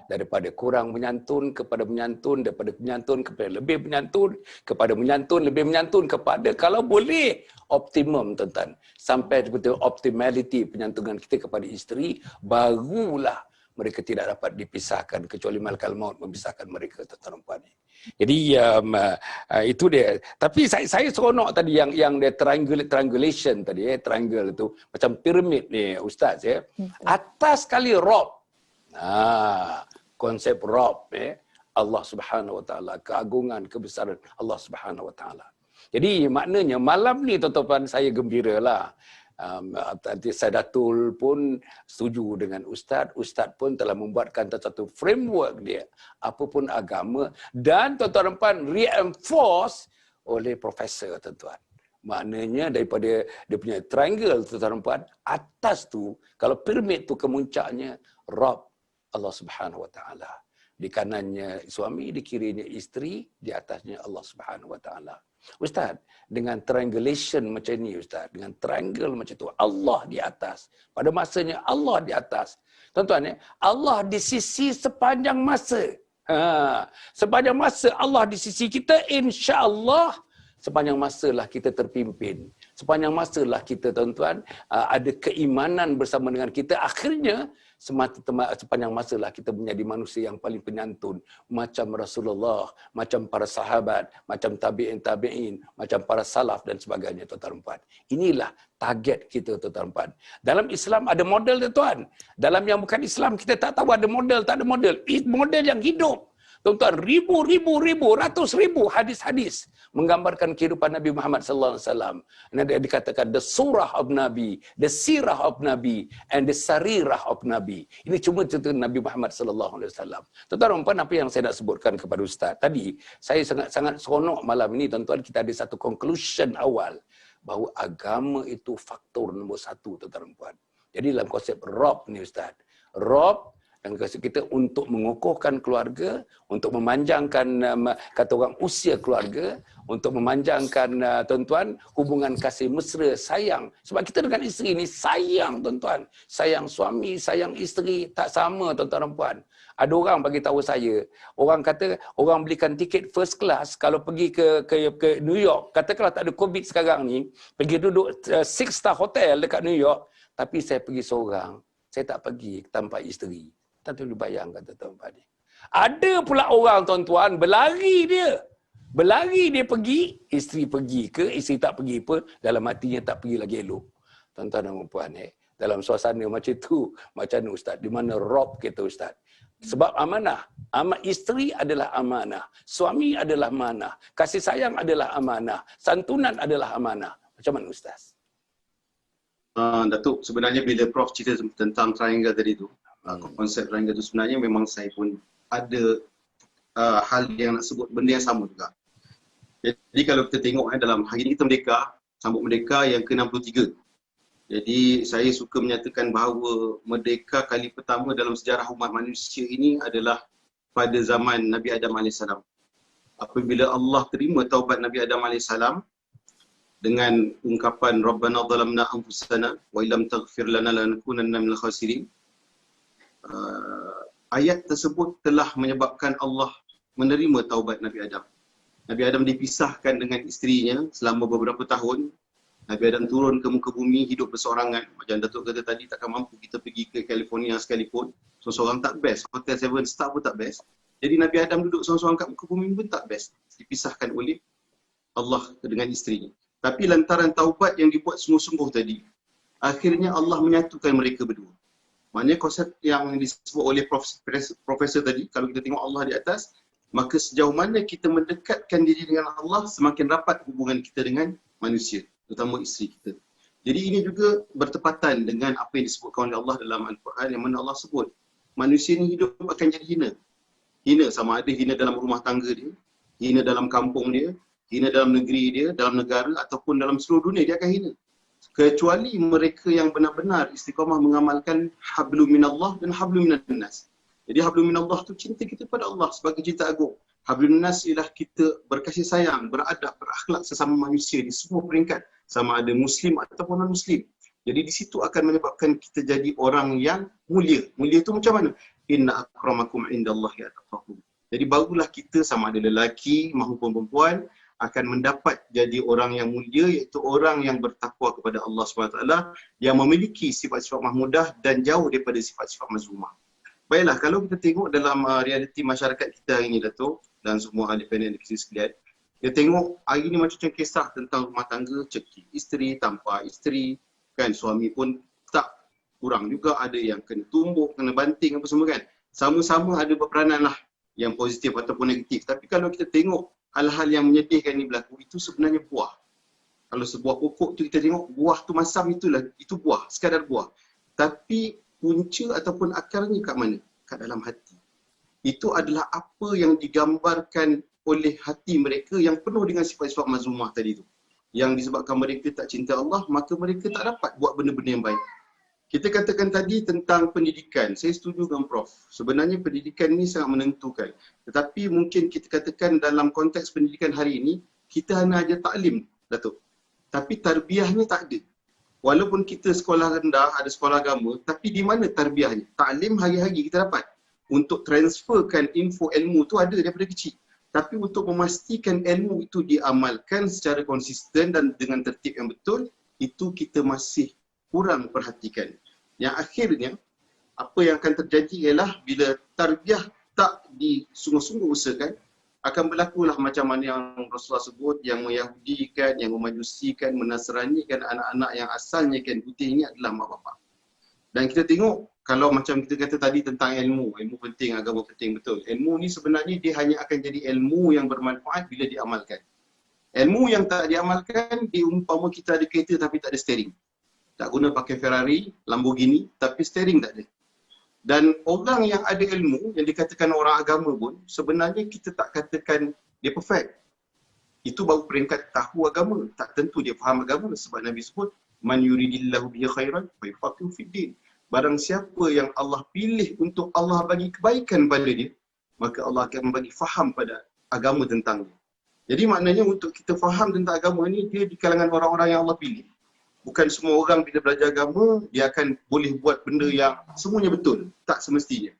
S1: Daripada kurang menyantun kepada menyantun, daripada menyantun kepada lebih menyantun, kepada menyantun, lebih menyantun, kepada kalau boleh optimum tuan-tuan. Sampai betul optimality penyantunan kita kepada isteri, barulah mereka tidak dapat dipisahkan kecuali malakal maut memisahkan mereka tuan-tuan dan puan. Jadi itu dia. Tapi saya seronok tadi yang dia triangulation tadi, triangle itu macam piramid ni ustaz ya. Atas sekali Rob. Konsep Rob Allah Subhanahu Wa Taala, keagungan, kebesaran Allah Subhanahu Wa Taala. Jadi maknanya malam ni tuan-tuan saya gembiralah. Saya Datul pun setuju dengan Ustaz pun telah membuatkan satu framework dia, apapun agama, dan tuan-tuan dan puan reinforce oleh profesor tuan-tuan. Maknanya daripada dia punya triangle tuan-tuan dan puan, atas tu kalau piramid tu kemuncaknya Rabb Allah Subhanahu Wa Taala. Di kanannya suami, di kirinya isteri, di atasnya Allah Subhanahu Wa Taala. Ustaz, dengan triangulation macam ni Ustaz, dengan triangle macam tu, Allah di atas. Pada masanya Allah di atas. Tuan-tuan Allah di sisi sepanjang masa. Sepanjang masa Allah di sisi kita, insya-Allah sepanjang masalah kita terpimpin. Sepanjang masalah kita tuan-tuan ada keimanan bersama dengan kita, akhirnya sepanjang masalah kita menjadi manusia yang paling penyantun, macam Rasulullah, macam para sahabat, macam tabi'in, macam para salaf dan sebagainya tuan-tuan. Inilah target kita tuan-tuan. Dalam Islam ada model tuan. Dalam yang bukan Islam kita tak tahu ada model, tak ada model. Model yang hidup. Tuan-tuan, ratus ribu hadis-hadis menggambarkan kehidupan Nabi Muhammad sallallahu alaihi wasallam. Nanti dikatakan the surah of Nabi, the sirah of Nabi, and the sarirah of Nabi. Ini cuma cerita Nabi Muhammad sallallahu alaihi wasallam. Tuan-tuan, apa yang saya nak sebutkan kepada Ustaz tadi, saya sangat seronok malam ini, tuan-tuan, kita ada satu conclusion awal bahawa agama itu faktor nombor satu, tuan-tuan. Jadi dalam konsep Rob ni Ustaz, Rob dan kita untuk mengukuhkan keluarga, untuk memanjangkan kata orang usia keluarga, untuk memanjangkan tuan-tuan hubungan kasih mesra, sayang. Sebab kita dengan isteri ni sayang, tuan-tuan. Sayang suami, sayang isteri tak sama, tuan-tuan dan puan. Ada orang bagi tahu saya, orang kata orang belikan tiket first class kalau pergi ke New York, katakanlah tak ada COVID sekarang ni, pergi duduk 6-star hotel dekat New York, tapi saya pergi seorang, saya tak pergi tanpa isteri. Tak boleh bayangkan, tuan-tuan. Ada pula orang, tuan-tuan, berlari dia pergi, isteri pergi ke, isteri tak pergi apa, dalam hatinya tak pergi lagi elok. Tuan-tuan dan puan, dalam suasana macam tu, macam mana Ustaz? Di mana Rob kita Ustaz? Sebab amanah. Isteri adalah amanah. Suami adalah amanah. Kasih sayang adalah amanah. Santunan adalah amanah. Macam mana Ustaz?
S3: Datuk, sebenarnya bila Prof cerita tentang triangle tadi tu, konsep triangle tu sebenarnya memang saya pun ada hal yang nak sebut benda yang sama juga. Jadi kalau kita tengok dalam hari ini kita merdeka, sambut merdeka yang ke-63. Jadi saya suka menyatakan bahawa merdeka kali pertama dalam sejarah umat manusia ini adalah pada zaman Nabi Adam AS. Apabila Allah terima taubat Nabi Adam AS dengan ungkapan Rabbana zalamna anfusana wa illam taghfir lana lanakunanna minal khasirin. Ayat tersebut telah menyebabkan Allah menerima taubat Nabi Adam. Nabi Adam dipisahkan dengan isterinya selama beberapa tahun. Nabi Adam turun ke muka bumi hidup bersorangan. Macam Datuk kata tadi, takkan mampu kita pergi ke California sekalipun. Seorang tak best. Hotel 7 star pun tak best. Jadi Nabi Adam duduk seorang-seorang kat muka bumi pun tak best. Dipisahkan oleh Allah dengan isterinya. Tapi lantaran taubat yang dibuat sungguh-sungguh tadi, akhirnya Allah menyatukan mereka berdua. Maknanya konsep yang disebut oleh Profesor tadi, kalau kita tengok Allah di atas, maka sejauh mana kita mendekatkan diri dengan Allah, semakin rapat hubungan kita dengan manusia, terutama isteri kita. Jadi ini juga bertepatan dengan apa yang disebutkan oleh Allah dalam Al-Quran, yang mana Allah sebut, manusia ni hidup akan jadi hina. Hina sama ada hina dalam rumah tangga dia, hina dalam kampung dia, hina dalam negeri dia, dalam negara ataupun dalam seluruh dunia dia akan hina. Kecuali mereka yang benar-benar istiqamah mengamalkan hablum minallah dan hablum minan nas. Jadi hablum minallah tu cinta kita pada Allah sebagai cinta agung. Hablum minan nas ialah kita berkasih sayang, beradab, berakhlak sesama manusia di semua peringkat, sama ada muslim ataupun non-muslim. Jadi di situ akan menyebabkan kita jadi orang yang mulia. Mulia tu macam mana? Inna akramakum indallahi atqakum. Jadi barulah kita sama ada lelaki maupun perempuan akan mendapat jadi orang yang mulia, iaitu orang yang bertakwa kepada Allah SWT, yang memiliki sifat-sifat mahmudah dan jauh daripada sifat-sifat mazmumah. Baiklah, kalau kita tengok dalam realiti masyarakat kita hari ini, Datuk, dan semua ahli panel di sini sekalian, kita tengok hari ini macam kisah tentang rumah tangga cekik. Isteri tanpa isteri, kan, suami pun tak kurang juga, ada yang kena tumbuk, kena banting apa semua kan. Sama-sama ada berperanan lah yang positif ataupun negatif. Tapi kalau kita tengok hal-hal yang menyedihkan ini berlaku, itu sebenarnya buah. Kalau sebuah pokok tu kita tengok, buah tu masam itu buah, sekadar buah. Tapi punca ataupun akarnya kat mana? Kat dalam hati. Itu adalah apa yang digambarkan oleh hati mereka yang penuh dengan sifat-sifat mazmumah tadi tu. Yang disebabkan mereka tak cinta Allah, maka mereka tak dapat buat benda-benda yang baik. Kita katakan tadi tentang pendidikan. Saya setuju dengan Prof. Sebenarnya pendidikan ni sangat menentukan. Tetapi mungkin kita katakan dalam konteks pendidikan hari ini, kita hanya ajar taklim, Datuk. Tapi tarbiyahnya tak ada. Walaupun kita sekolah rendah, ada sekolah agama, tapi di mana tarbiyahnya? Taklim hari-hari kita dapat. Untuk transferkan info ilmu tu ada daripada kecil. Tapi untuk memastikan ilmu itu diamalkan secara konsisten dan dengan tertib yang betul, itu kita masih kurang perhatikan. Yang akhirnya, apa yang akan terjadi ialah bila tarbiyah tak disungguh-sungguh usahakan, akan berlakulah macam mana yang Rasulullah sebut, yang meyahudikan, yang memajusikan, menasranikan anak-anak yang asalnya kan putih ini adalah mak bapak. Dan kita tengok, kalau macam kita kata tadi tentang ilmu penting, agama penting, betul. Ilmu ni sebenarnya dia hanya akan jadi ilmu yang bermanfaat bila diamalkan. Ilmu yang tak diamalkan, diumpama kita ada kereta tapi tak ada steering. Tak guna pakai Ferrari, Lamborghini, tapi steering tak ada. Dan orang yang ada ilmu, yang dikatakan orang agama pun, sebenarnya kita tak katakan dia perfect. Itu baru peringkat tahu agama. Tak tentu dia faham agama, sebab Nabi sebut, man yuridillahu bihi khairan fayafaqihu fiddin. Barang siapa yang Allah pilih untuk Allah bagi kebaikan pada dia, maka Allah akan bagi faham pada agama tentang dia. Jadi maknanya untuk kita faham tentang agama ni, dia di kalangan orang-orang yang Allah pilih. Bukan semua orang bila belajar agama, dia akan boleh buat benda yang semuanya betul. Tak semestinya.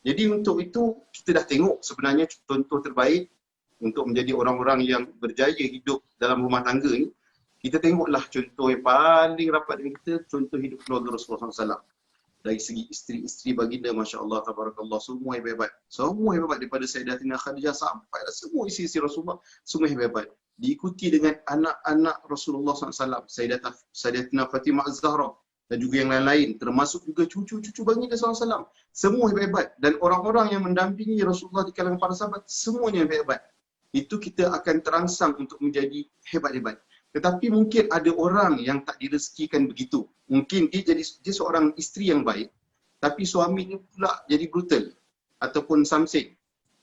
S3: Jadi untuk itu, kita dah tengok sebenarnya contoh terbaik untuk menjadi orang-orang yang berjaya hidup dalam rumah tangga ni. Kita tengoklah contoh yang paling rapat dengan kita, contoh hidup keluarga Rasulullah SAW. Dari segi isteri-isteri baginda, Masya Allah, Tabarakallah, semua hebat-hebat. Semua hebat daripada Sayyidatina Khadijah sampai semua isteri-isteri Rasulullah, semua hebat-hebat. Diikuti dengan anak-anak Rasulullah SAW, Sayyidatina Fatimah Az-Zahra dan juga yang lain-lain, termasuk juga cucu-cucu baginda SAW. Semua hebat-hebat. Dan orang-orang yang mendampingi Rasulullah di kalangan para sahabat, semuanya hebat-hebat. Itu kita akan terangsang untuk menjadi hebat-hebat. Tetapi mungkin ada orang yang tak direzekikan begitu. Mungkin dia seorang isteri yang baik, tapi suaminya pula jadi brutal ataupun samsing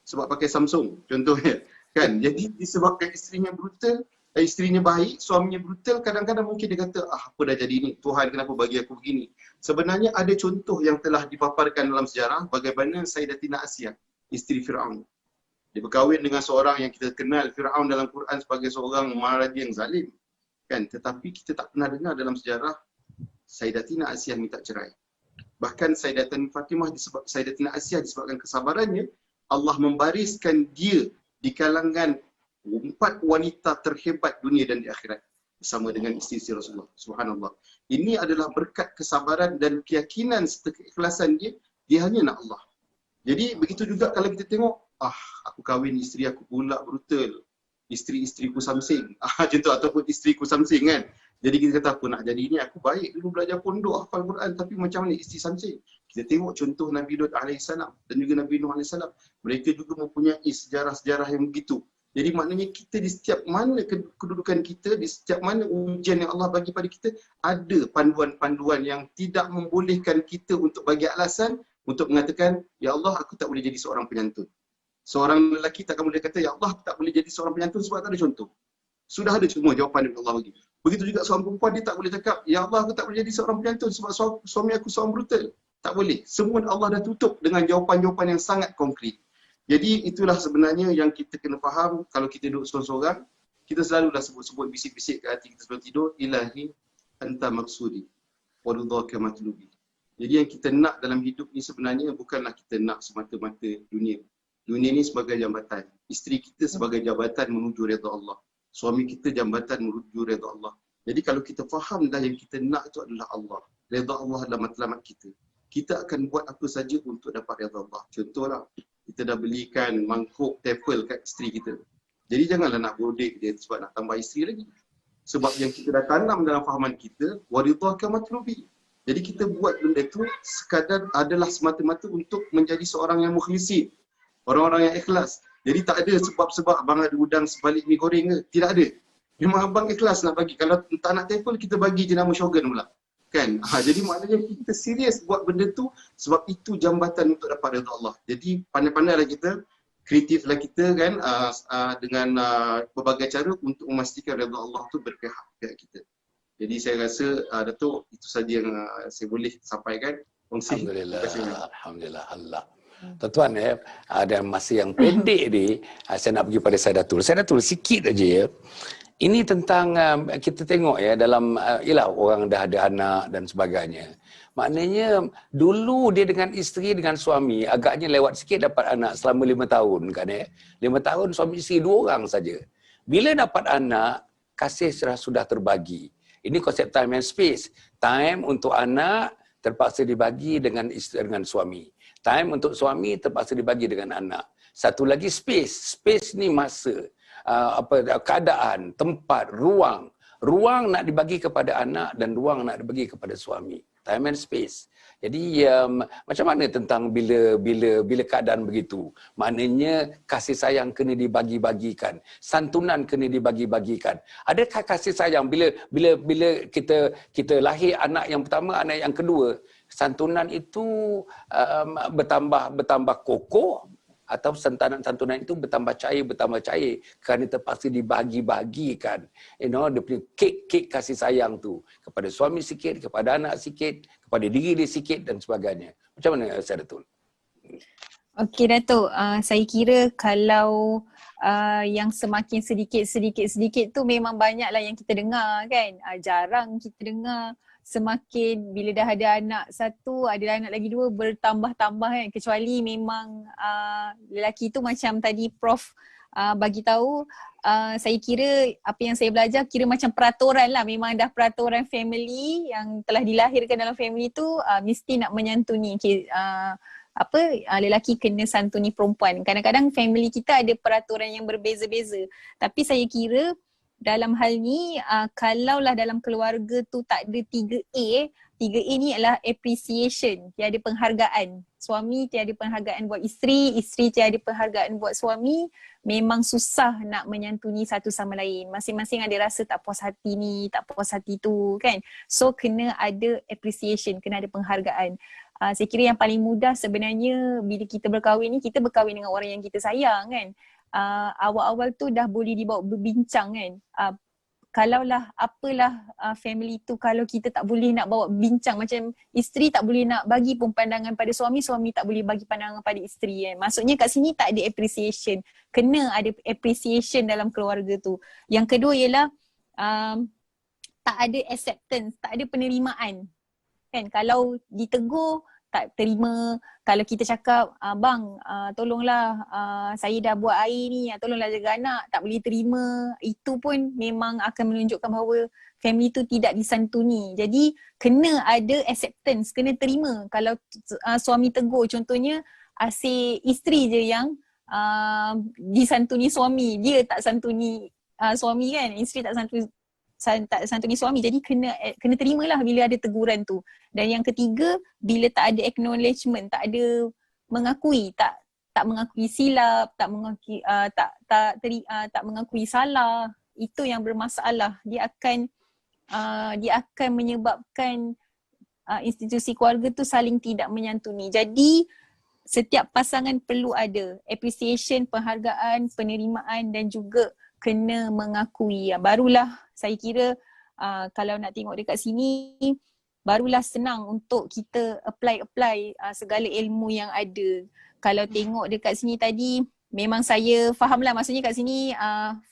S3: sebab pakai Samsung contohnya. Kan? Jadi disebabkan isterinya brutal, isterinya baik, suaminya brutal, kadang-kadang mungkin dia kata, apa dah jadi ni? Tuhan kenapa bagi aku begini? Sebenarnya ada contoh yang telah dipaparkan dalam sejarah bagaimana Sayyidatina Asia, isteri Fir'aun. Dia berkahwin dengan seorang yang kita kenal Fir'aun dalam Quran sebagai seorang maharaja yang zalim. Kan? Tetapi kita tak pernah dengar dalam sejarah Sayyidatina Asia minta cerai. Bahkan Sayyidatina Asia disebabkan kesabarannya, Allah membariskan dia di kalangan 4 wanita terhebat dunia dan di akhirat bersama dengan isteri Rasulullah. Subhanallah. Ini adalah berkat kesabaran dan keyakinan serta keikhlasan dia, dia hanya nak Allah. Jadi begitu juga kalau kita tengok, aku kahwin isteri aku pula brutal, isteri-isteriku samsing, contoh, ataupun isteriku samsing kan. Jadi kita kata, aku nak jadi ini, aku baik dulu belajar pondok, hafal Quran, tapi macam mana isteri samsing? Kita tengok contoh Nabi Lut AS dan juga Nabi Nuh AS. Mereka juga mempunyai sejarah-sejarah yang begitu. Jadi maknanya kita di setiap mana kedudukan kita, di setiap mana ujian yang Allah bagi pada kita, ada panduan-panduan yang tidak membolehkan kita untuk bagi alasan untuk mengatakan, ya Allah, aku tak boleh jadi seorang penyantun. Seorang lelaki takkan boleh kata, ya Allah, aku tak boleh jadi seorang penyantun sebab tak ada contoh. Sudah ada semua jawapan yang Allah bagi. Begitu juga seorang perempuan, dia tak boleh cakap, ya Allah, aku tak boleh jadi seorang penyantun sebab suami aku seorang brutal. Tak boleh. Semua Allah dah tutup dengan jawapan-jawapan yang sangat konkret. Jadi itulah sebenarnya yang kita kena faham. Kalau kita duduk seorang-seorang, kita selalulah sebut-sebut bisik-bisik ke hati kita sebelum tidur, ilahi anta maksudi wa ridhaka matlubi. Jadi yang kita nak dalam hidup ni sebenarnya bukanlah kita nak semata-mata dunia. Dunia ni sebagai jambatan. Isteri kita sebagai jambatan menuju redha Allah. Suami kita jambatan menuju redha Allah. Jadi kalau kita faham dah yang kita nak itu adalah Allah. Redha Allah adalah matlamat kita. Kita akan buat apa saja untuk dapat redha Allah. Contohlah, kita dah belikan mangkuk tefal kat isteri kita. Jadi janganlah nak bodek dia sebab nak tambah isteri lagi. Sebab yang kita dah tanam dalam fahaman kita, waridhaka matlubi. Jadi kita buat benda itu sekadar adalah semata-mata untuk menjadi seorang yang mukhlisin. Orang-orang yang ikhlas. Jadi tak ada sebab-sebab abang ada udang sebalik mi goreng ke. Tidak ada. Memang abang ikhlas nak bagi. Kalau tak nak tefal, kita bagi je nama Shogun pula. Kan? Jadi maknanya kita serius buat benda tu sebab itu jambatan untuk dapat redha Allah. Jadi pandai-pandailah kita, kreatiflah kita kan dengan berbagai cara untuk memastikan redha Allah tu berpihak kita. Jadi saya rasa Datuk, itu saja yang saya boleh sampaikan.
S1: Alhamdulillah. Allah. Tuan-tuan ada masa yang pendek ni, saya nak pergi pada Saidatul sikit aja ya. Ini tentang kita tengok ya dalam ialah orang dah ada anak dan sebagainya. Maknanya dulu dia dengan isteri dengan suami agaknya lewat sikit dapat anak selama 5 tahun kan ya. 5 tahun suami isteri 2 orang saja. Bila dapat anak, kasih sudah terbagi. Ini konsep time and space. Time untuk anak terpaksa dibagi dengan isteri dengan suami. Time untuk suami terpaksa dibagi dengan anak. Satu lagi space. Space ni masa. Keadaan, tempat, ruang. Ruang nak dibagi kepada anak dan ruang nak dibagi kepada suami. time and space. Jadi macam mana tentang bila keadaan begitu? Maknanya kasih sayang kena dibagi-bagikan, santunan kena dibagi-bagikan. Adakah kasih sayang bila kita lahir anak yang pertama, anak yang kedua, santunan itu bertambah kokoh, atau santunan itu bertambah cair kerana terpaksa dibagi-bagikan, dia punya kek kasih sayang tu kepada suami sikit, kepada anak sikit, kepada diri dia sikit dan sebagainya. Macam mana Ustaz Datuk?
S4: Okey Datuk, saya kira kalau yang semakin sedikit tu memang banyaklah yang kita dengar kan. Jarang kita dengar semakin bila dah ada anak satu, ada anak lagi dua, bertambah-tambah kan. Kecuali memang lelaki tu macam tadi Prof bagi tahu, saya kira apa yang saya belajar kira macam peraturan lah. Memang dah peraturan family yang telah dilahirkan dalam family tu mesti nak menyantuni. Lelaki kena santuni perempuan. Kadang-kadang family kita ada peraturan yang berbeza-beza. Tapi saya kira dalam hal ni, kalaulah dalam keluarga tu tak ada 3A, 3A ni adalah appreciation, tiada penghargaan. Suami tiada penghargaan buat isteri tiada penghargaan buat suami, memang susah nak menyantuni satu sama lain. Masing-masing ada rasa tak puas hati ni, tak puas hati tu kan. So kena ada appreciation, kena ada penghargaan. Saya kira yang paling mudah sebenarnya bila kita berkahwin ni, kita berkahwin dengan orang yang kita sayang kan. Awal-awal tu dah boleh dibawa berbincang kan. Kalaulah apalah family tu, kalau kita tak boleh nak bawa bincang, macam isteri tak boleh nak bagi pun pandangan pada suami, suami tak boleh bagi pandangan pada isteri kan. Maksudnya kat sini tak ada appreciation. Kena ada appreciation dalam keluarga tu. Yang kedua ialah tak ada acceptance, tak ada penerimaan kan. Kalau ditegur tak terima, kalau kita cakap bang tolonglah saya dah buat air ni, tolonglah jaga anak, tak boleh terima, itu pun memang akan menunjukkan bahawa family tu tidak disantuni. Jadi kena ada acceptance, kena terima. Kalau suami tegur contohnya, asyik isteri je yang disantuni suami, dia tak santuni suami kan, isteri tak santuni suami. Jadi kena terimalah bila ada teguran tu. Dan yang ketiga, bila tak ada acknowledgement, tak ada mengakui, tak mengakui silap, tak mengakui salah, itu yang bermasalah. Dia akan menyebabkan institusi keluarga tu saling tidak menyantuni. Jadi setiap pasangan perlu ada appreciation, penghargaan, penerimaan dan juga kena mengakui. Barulah saya kira kalau nak tengok dekat sini, barulah senang untuk kita apply segala ilmu yang ada. Kalau tengok dekat sini tadi, memang saya fahamlah, maksudnya kat sini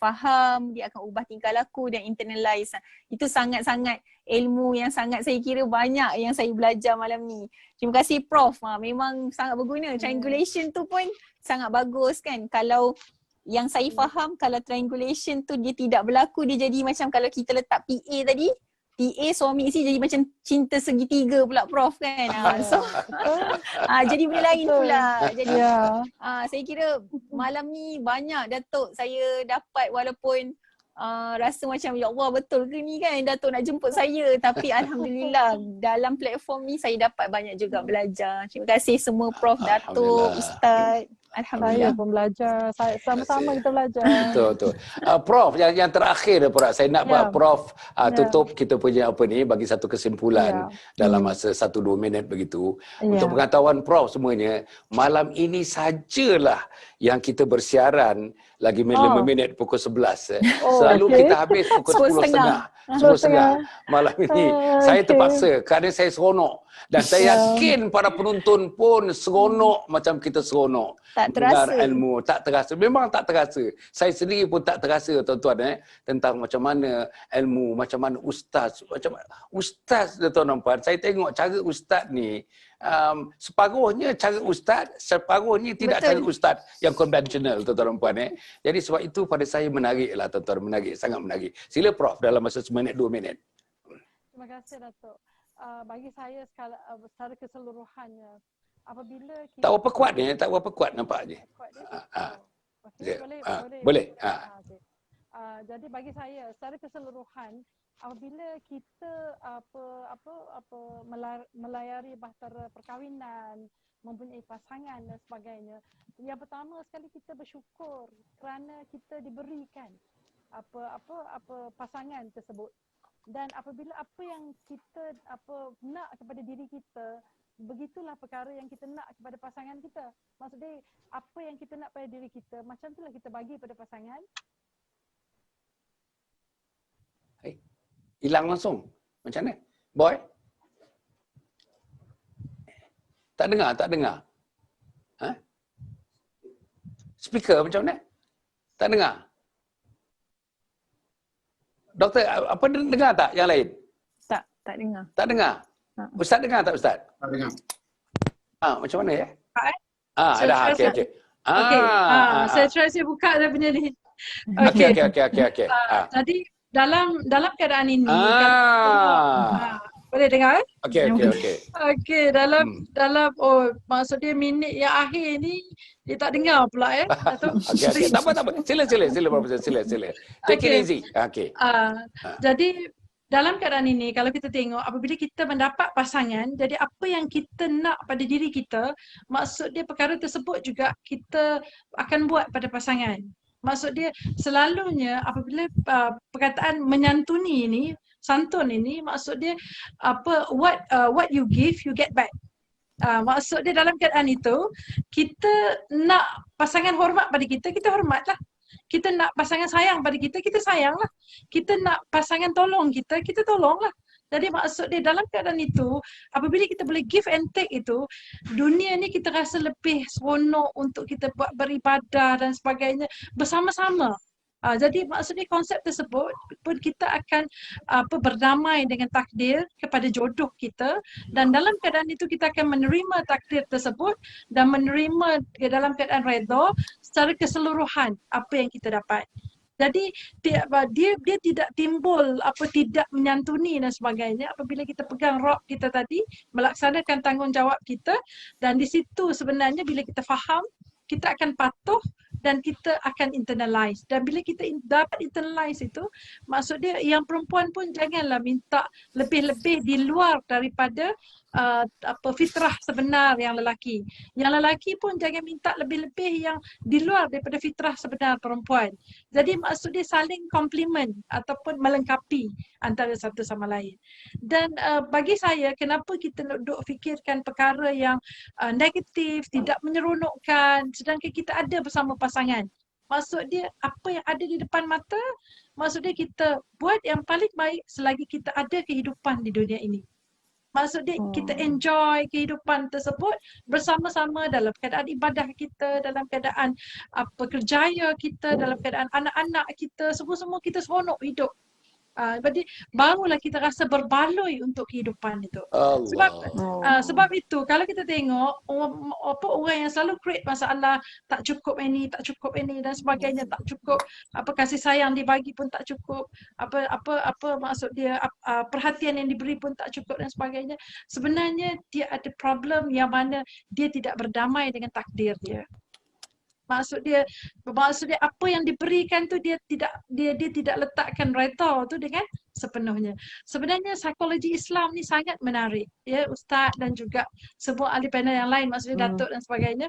S4: faham, dia akan ubah tingkah laku dan internalize. Itu sangat-sangat ilmu yang sangat saya kira banyak yang saya belajar malam ni. Terima kasih Prof. Memang sangat berguna. Triangulation tu pun sangat bagus kan. Kalau yang saya faham, kalau triangulation tu dia tidak berlaku, dia jadi macam kalau kita letak PA tadi, PA suami isteri jadi macam cinta segitiga pula Prof kan. Jadi benda lain pula. Jadi saya kira malam ni banyak Datuk saya dapat, walaupun rasa macam ya Allah betul ke ni kan Datuk nak jemput saya, tapi Alhamdulillah dalam platform ni saya dapat banyak juga belajar. Terima kasih semua Prof, Datuk, Ustaz. Alhamdulillah.
S2: Saya pun belajar, sama-sama kita belajar.
S1: Betul. Prof, yang terakhir Prof, saya nak Prof tutup kita punya bagi satu kesimpulan dalam masa 1-2 minit begitu. Untuk pengetahuan Prof semuanya, malam ini sajalah yang kita bersiaran lagi 5 minit pukul 11. Selalu kita habis pukul 10.30 malam ini. Saya terpaksa kerana saya seronok. Dan saya yakin para penonton pun seronok macam kita seronok.
S4: Tak terasa.
S1: Dengar ilmu, tak terasa. Memang tak terasa. Saya sendiri pun tak terasa tuan-tuan tentang macam mana ilmu, macam mana ustaz. Macam ustaz tuan-tuan dan puan. Saya tengok cara ustaz ni, separuhnya cara ustaz, separuhnya tidak cara ustaz yang konvensional tuan-tuan dan puan. Jadi sebab itu pada saya menariklah tuan-tuan, menarik, sangat menarik. Sila Prof dalam masa 1 minit 2 minit.
S2: Terima kasih Datuk. Bagi saya secara keseluruhannya, apabila kita
S1: tak berapa kuat ni, tak berapa kuat nampak je. Boleh.
S2: Okay. Jadi bagi saya secara keseluruhan, apabila kita melayari bahtera perkahwinan, mempunyai pasangan dan sebagainya. Yang pertama sekali kita bersyukur kerana kita diberikan pasangan tersebut. Dan apabila apa yang kita nak kepada diri kita, begitulah perkara yang kita nak kepada pasangan kita. Maksudnya apa yang kita nak pada diri kita, macam itulah kita bagi pada pasangan.
S1: Hilang langsung. Macam mana? Boy? Tak dengar. Ha? Speaker macam mana? Tak dengar. Doktor, apa dengar tak yang lain?
S4: Tak dengar.
S1: Tak dengar? Ustaz dengar tak Ustaz?
S3: Tak dengar.
S1: Macam mana ya?
S2: Saya
S1: Ada.
S2: try
S1: Okey.
S2: Saya try saya buka dah punya ni.
S1: Okey.
S2: Jadi dalam keadaan ini boleh dengar?
S1: Okey.
S2: Okey, dalam maksud dia minit yang akhir ni dia tak dengar pula Datuk.
S1: Okey. Tak apa. Sila Profesor. Sila. Take it easy. Okey.
S2: Jadi dalam keadaan ini kalau kita tengok apabila kita mendapat pasangan, jadi apa yang kita nak pada diri kita, maksud dia perkara tersebut juga kita akan buat pada pasangan. Maksud dia selalunya apabila perkataan menyantuni ini, santun ini, maksud dia what you give you get back. Maksud dia dalam keadaan itu kita nak pasangan hormat pada kita, kita hormatlah. Kita nak pasangan sayang pada kita, kita sayanglah. Kita nak pasangan tolong kita, kita tolonglah. Jadi maksud dia dalam keadaan itu, apabila kita boleh give and take itu, dunia ni kita rasa lebih seronok untuk kita buat beribadah dan sebagainya bersama-sama. Jadi maksudnya konsep tersebut pun kita akan berdamai dengan takdir kepada jodoh kita, dan dalam keadaan itu kita akan menerima takdir tersebut dan menerima dalam keadaan redha secara keseluruhan apa yang kita dapat. Jadi dia tidak timbul tidak menyantuni dan sebagainya apabila kita pegang rock kita tadi, melaksanakan tanggungjawab kita, dan di situ sebenarnya bila kita faham kita akan patuh dan kita akan internalize. Dan bila kita dapat internalize itu, maksud dia yang perempuan pun janganlah minta lebih-lebih di luar daripada fitrah sebenar yang lelaki. Yang lelaki pun jangan minta lebih-lebih yang di luar daripada fitrah sebenar perempuan. Jadi maksud dia saling komplement ataupun melengkapi antara satu sama lain. Dan bagi saya, kenapa kita duk fikirkan perkara yang negatif, tidak menyeronokkan, sedangkan kita ada bersama pasangan. Maksud dia apa yang ada di depan mata, maksud dia kita buat yang paling baik selagi kita ada kehidupan di dunia ini. Maksud dia kita enjoy kehidupan tersebut bersama-sama dalam keadaan ibadah kita, dalam keadaan kerjaya kita, dalam keadaan anak-anak kita, semua-semua kita seronok hidup. Jadi barulah kita rasa berbaloi untuk kehidupan itu. Sebab itu kalau kita tengok orang yang selalu create masalah, tak cukup ini dan sebagainya, tak cukup kasih sayang dibagi pun tak cukup, maksud dia perhatian yang diberi pun tak cukup dan sebagainya. Sebenarnya dia ada problem yang mana dia tidak berdamai dengan takdir dia. Maksud dia apa yang diberikan tu dia tidak letakkan redha tu dengan sepenuhnya. Sebenarnya psikologi Islam ni sangat menarik, ya Ustaz dan juga semua ahli panel yang lain, maksudnya Datuk dan sebagainya.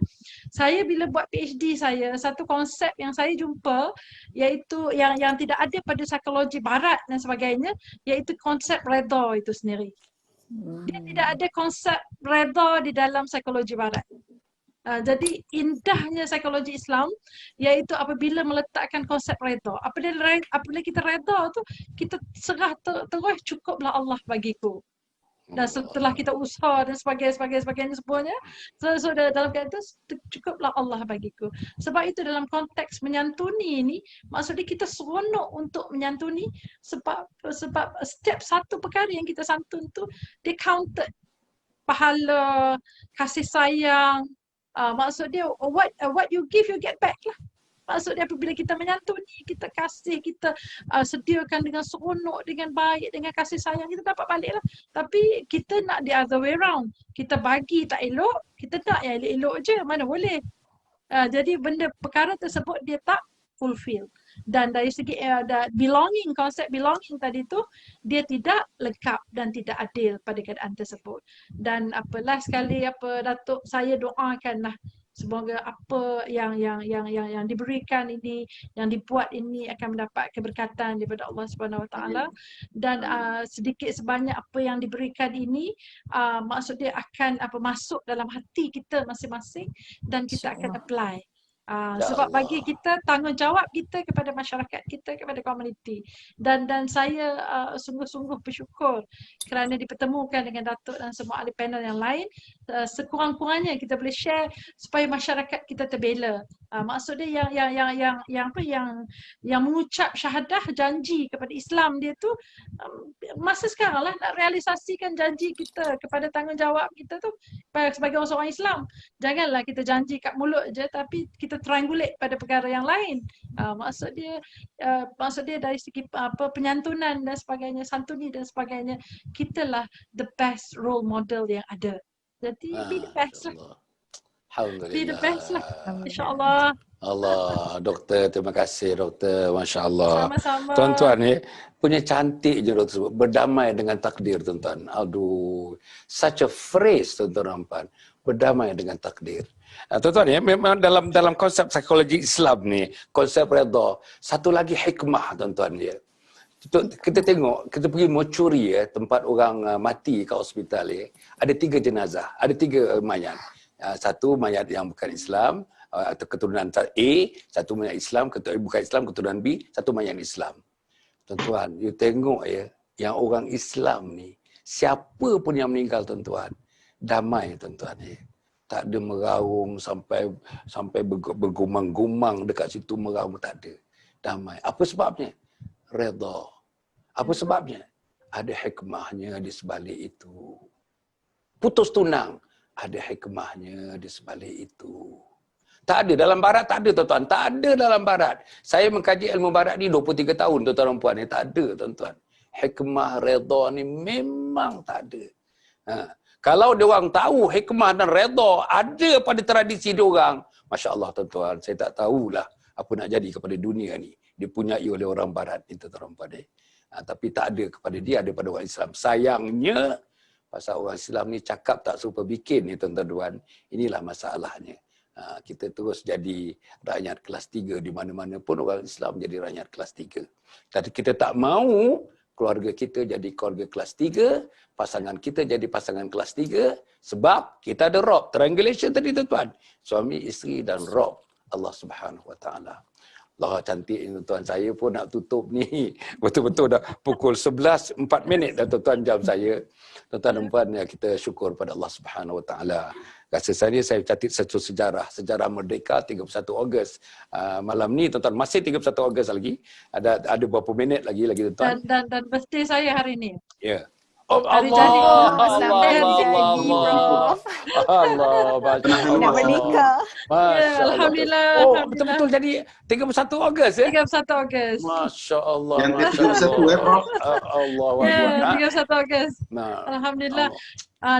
S2: Saya bila buat PhD saya, satu konsep yang saya jumpa iaitu yang tidak ada pada psikologi barat dan sebagainya, iaitu konsep redha itu sendiri. Dia tidak ada konsep redha di dalam psikologi barat. Jadi indahnya psikologi Islam iaitu apabila meletakkan konsep redha. Apabila kita redha tu, kita serah terus, cukuplah Allah bagiku. Dan setelah kita usaha dan sebagainya semuanya, so dalam keadaan itu cukuplah Allah bagiku. Sebab itu dalam konteks menyantuni ini, maksudnya kita seronok untuk menyantuni sebab setiap satu perkara yang kita santun tu dia counted pahala, kasih sayang. Maksud dia what you give you get back lah. Maksud dia apabila kita menyantuni, kita kasih, kita sediakan dengan seronok, dengan baik, dengan kasih sayang, kita dapat balik lah. Tapi kita nak the other way round. Kita bagi tak elok, kita nak yang elok-elok je, mana boleh. Jadi perkara tersebut dia tak fulfill. Dan dari segi belonging, konsep belonging tadi tu dia tidak lengkap dan tidak adil pada keadaan tersebut. Dan apalah sekali Datuk, saya doakanlah semoga apa yang diberikan ini, yang dibuat ini akan mendapat keberkatan daripada Allah Subhanahu Wa Taala, dan sedikit sebanyak apa yang diberikan ini maksud dia akan masuk dalam hati kita masing-masing dan kita akan apply. Sebab bagi kita tanggungjawab kita kepada masyarakat kita, kepada komuniti, dan saya sungguh-sungguh bersyukur kerana dipertemukan dengan Datuk dan semua ahli panel yang lain. Sekurang-kurangnya kita boleh share supaya masyarakat kita terbela. Maksud dia yang mengucap syahadah, janji kepada Islam dia tu masa sekarang lah nak realisasikan janji kita kepada tanggungjawab kita tu sebagai seorang Islam. Janganlah kita janji kat mulut je tapi kita triangulate pada perkara yang lain. Maksud dia dari segi penyantunan dan sebagainya, santuni dan sebagainya, kitalah the best role model yang ada. Jadi be the best lah.
S1: Alhamdulillah.
S2: Be the best lah. InsyaAllah.
S1: Allah, doktor, terima kasih doktor, Masya Allah.
S2: Sama-sama.
S1: Tuan-tuan ni punya cantik je doktor sebut, berdamai dengan takdir tuan-tuan. Aduh, such a phrase tuan-tuan nampak, berdamai dengan takdir. Tuan-tuan ya, memang dalam konsep psikologi Islam ni, konsep redha, satu lagi hikmah tuan-tuan ya. Kita tengok, kita pergi mortuary ya, tempat orang mati kat hospital ya, ada 3 jenazah, ada 3 mayat. Satu mayat yang bukan Islam, atau keturunan A, satu mayat Islam, bukan Islam, keturunan B, satu mayat Islam. Tuan-tuan, you tengok ya, yang orang Islam ni, siapa pun yang meninggal tuan-tuan, damai tuan-tuan ya. Tak ada meraung sampai bergumang-gumang dekat situ, meraung tak ada. Damai. Apa sebabnya? Redha. Apa sebabnya? Ada hikmahnya di sebalik itu. Putus tunang, ada hikmahnya di sebalik itu. Tak ada dalam barat, tak ada tuan-tuan. Tak ada dalam barat. Saya mengkaji ilmu barat ni 23 tahun tuan-tuan dan puan. Tak ada tuan-tuan. Hikmah redha ni memang tak ada. Kalau dia orang tahu hikmah dan redha ada pada tradisi dia orang, masya-Allah tuan-tuan, saya tak tahulah apa nak jadi kepada dunia ni. Dipunyai oleh orang barat ni tuan-tuan dan puan. Tapi tak ada kepada dia, ada pada orang Islam. Sayangnya pasal orang Islam ni cakap tak serupa bikin ni tuan-tuan dan puan. Inilah masalahnya. Kita terus jadi rakyat kelas 3 di mana-mana pun orang Islam jadi rakyat kelas 3. Tapi kita tak mahu keluarga kita jadi keluarga kelas 3, pasangan kita jadi pasangan kelas 3 sebab kita ada Rob, triangulation tadi tuan-tuan. Suami, isteri dan Rob, Allah Subhanahu Wa Taala. Allah cantik tuan-tuan, saya pun nak tutup ni. Betul-betul dah pukul 11:04 dah tuan-tuan jam saya. Tuan-tuan dan puan, kita syukur pada Allah Subhanahu Wa Taala. Rasa saya catat satu sejarah merdeka 31 Ogos. Malam ni tuan-tuan, masih 31 Ogos lagi. Ada berapa minit lagi tuan-tuan.
S2: Dan birthday saya hari ni.
S1: Ya. Oh,
S2: Hari
S1: Allah,
S2: jadi.
S1: Allah,
S4: Prof.
S1: Allah,
S4: Dah menikah.
S2: Ya, Alhamdulillah.
S1: Oh,
S2: Alhamdulillah.
S1: betul-betul jadi 31 Ogos ya?
S2: 31 Ogos.
S1: Masya Allah.
S3: Yang
S1: Masya
S3: ke-31
S1: Allah.
S3: Prof.
S1: Allah.
S2: Ya, 31 Ogos.
S1: Nah,
S2: Alhamdulillah.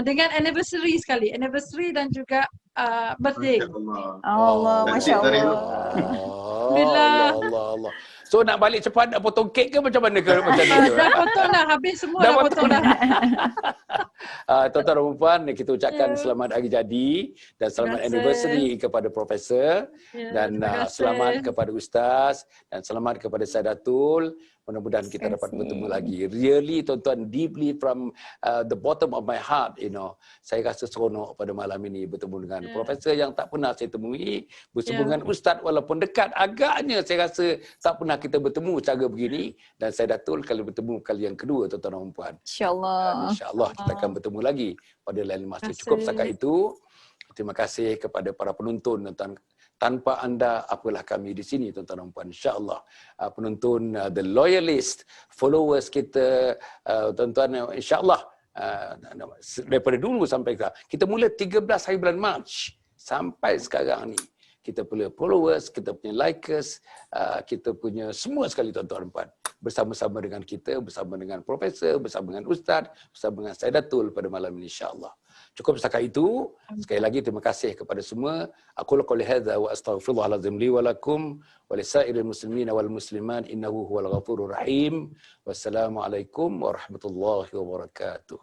S2: Dengan anniversary sekali. Anniversary dan juga birthday.
S4: Allah, Masya Allah.
S1: Allah. So nak balik cepat nak potong kek ke macam mana ke macam ni?
S2: Dah potong dah. Habis semua dah potong dah.
S1: Tuan-tuan dan puan, kita ucapkan selamat hari jadi dan selamat anniversary kepada Profesor dan selamat kepada Ustaz dan selamat kepada Saidatul. Mudah-mudahan kita dapat bertemu lagi. Really tuan-tuan, deeply from the bottom of my heart, saya rasa seronok pada malam ini bertemu dengan Profesor yang tak pernah saya temui, bersama dengan Ustaz walaupun dekat, agaknya saya rasa tak pernah kita bertemu cara begini, dan Saidatul kalau bertemu kali yang kedua tuan-tuan dan puan.
S4: InsyaAllah.
S1: InsyaAllah kita akan bertemu lagi pada lain masa. Cukup setakat itu. Terima kasih kepada para penonton tuan-tuan. Tanpa anda, apalah kami di sini tuan-tuan dan puan. InsyaAllah penonton, the loyalist, followers kita, tuan-tuan, insyaAllah daripada dulu sampai sekarang. Kita mula 13 hari bulan Mac sampai sekarang ni. kita punya followers, kita punya likers, kita punya semua sekali tuan-tuan dan puan. Bersama-sama dengan kita, bersama dengan profesor, bersama dengan ustaz, bersama dengan saya Datul pada malam ini insya-Allah. Cukup setakat itu. Sekali lagi terima kasih kepada semua. Aku qouli hadza wa astaghfirullahalazim li wa lakum wa lisairil muslimin wal muslimat innahu huwal ghafurur rahim. Wassalamualaikum warahmatullahi wabarakatuh.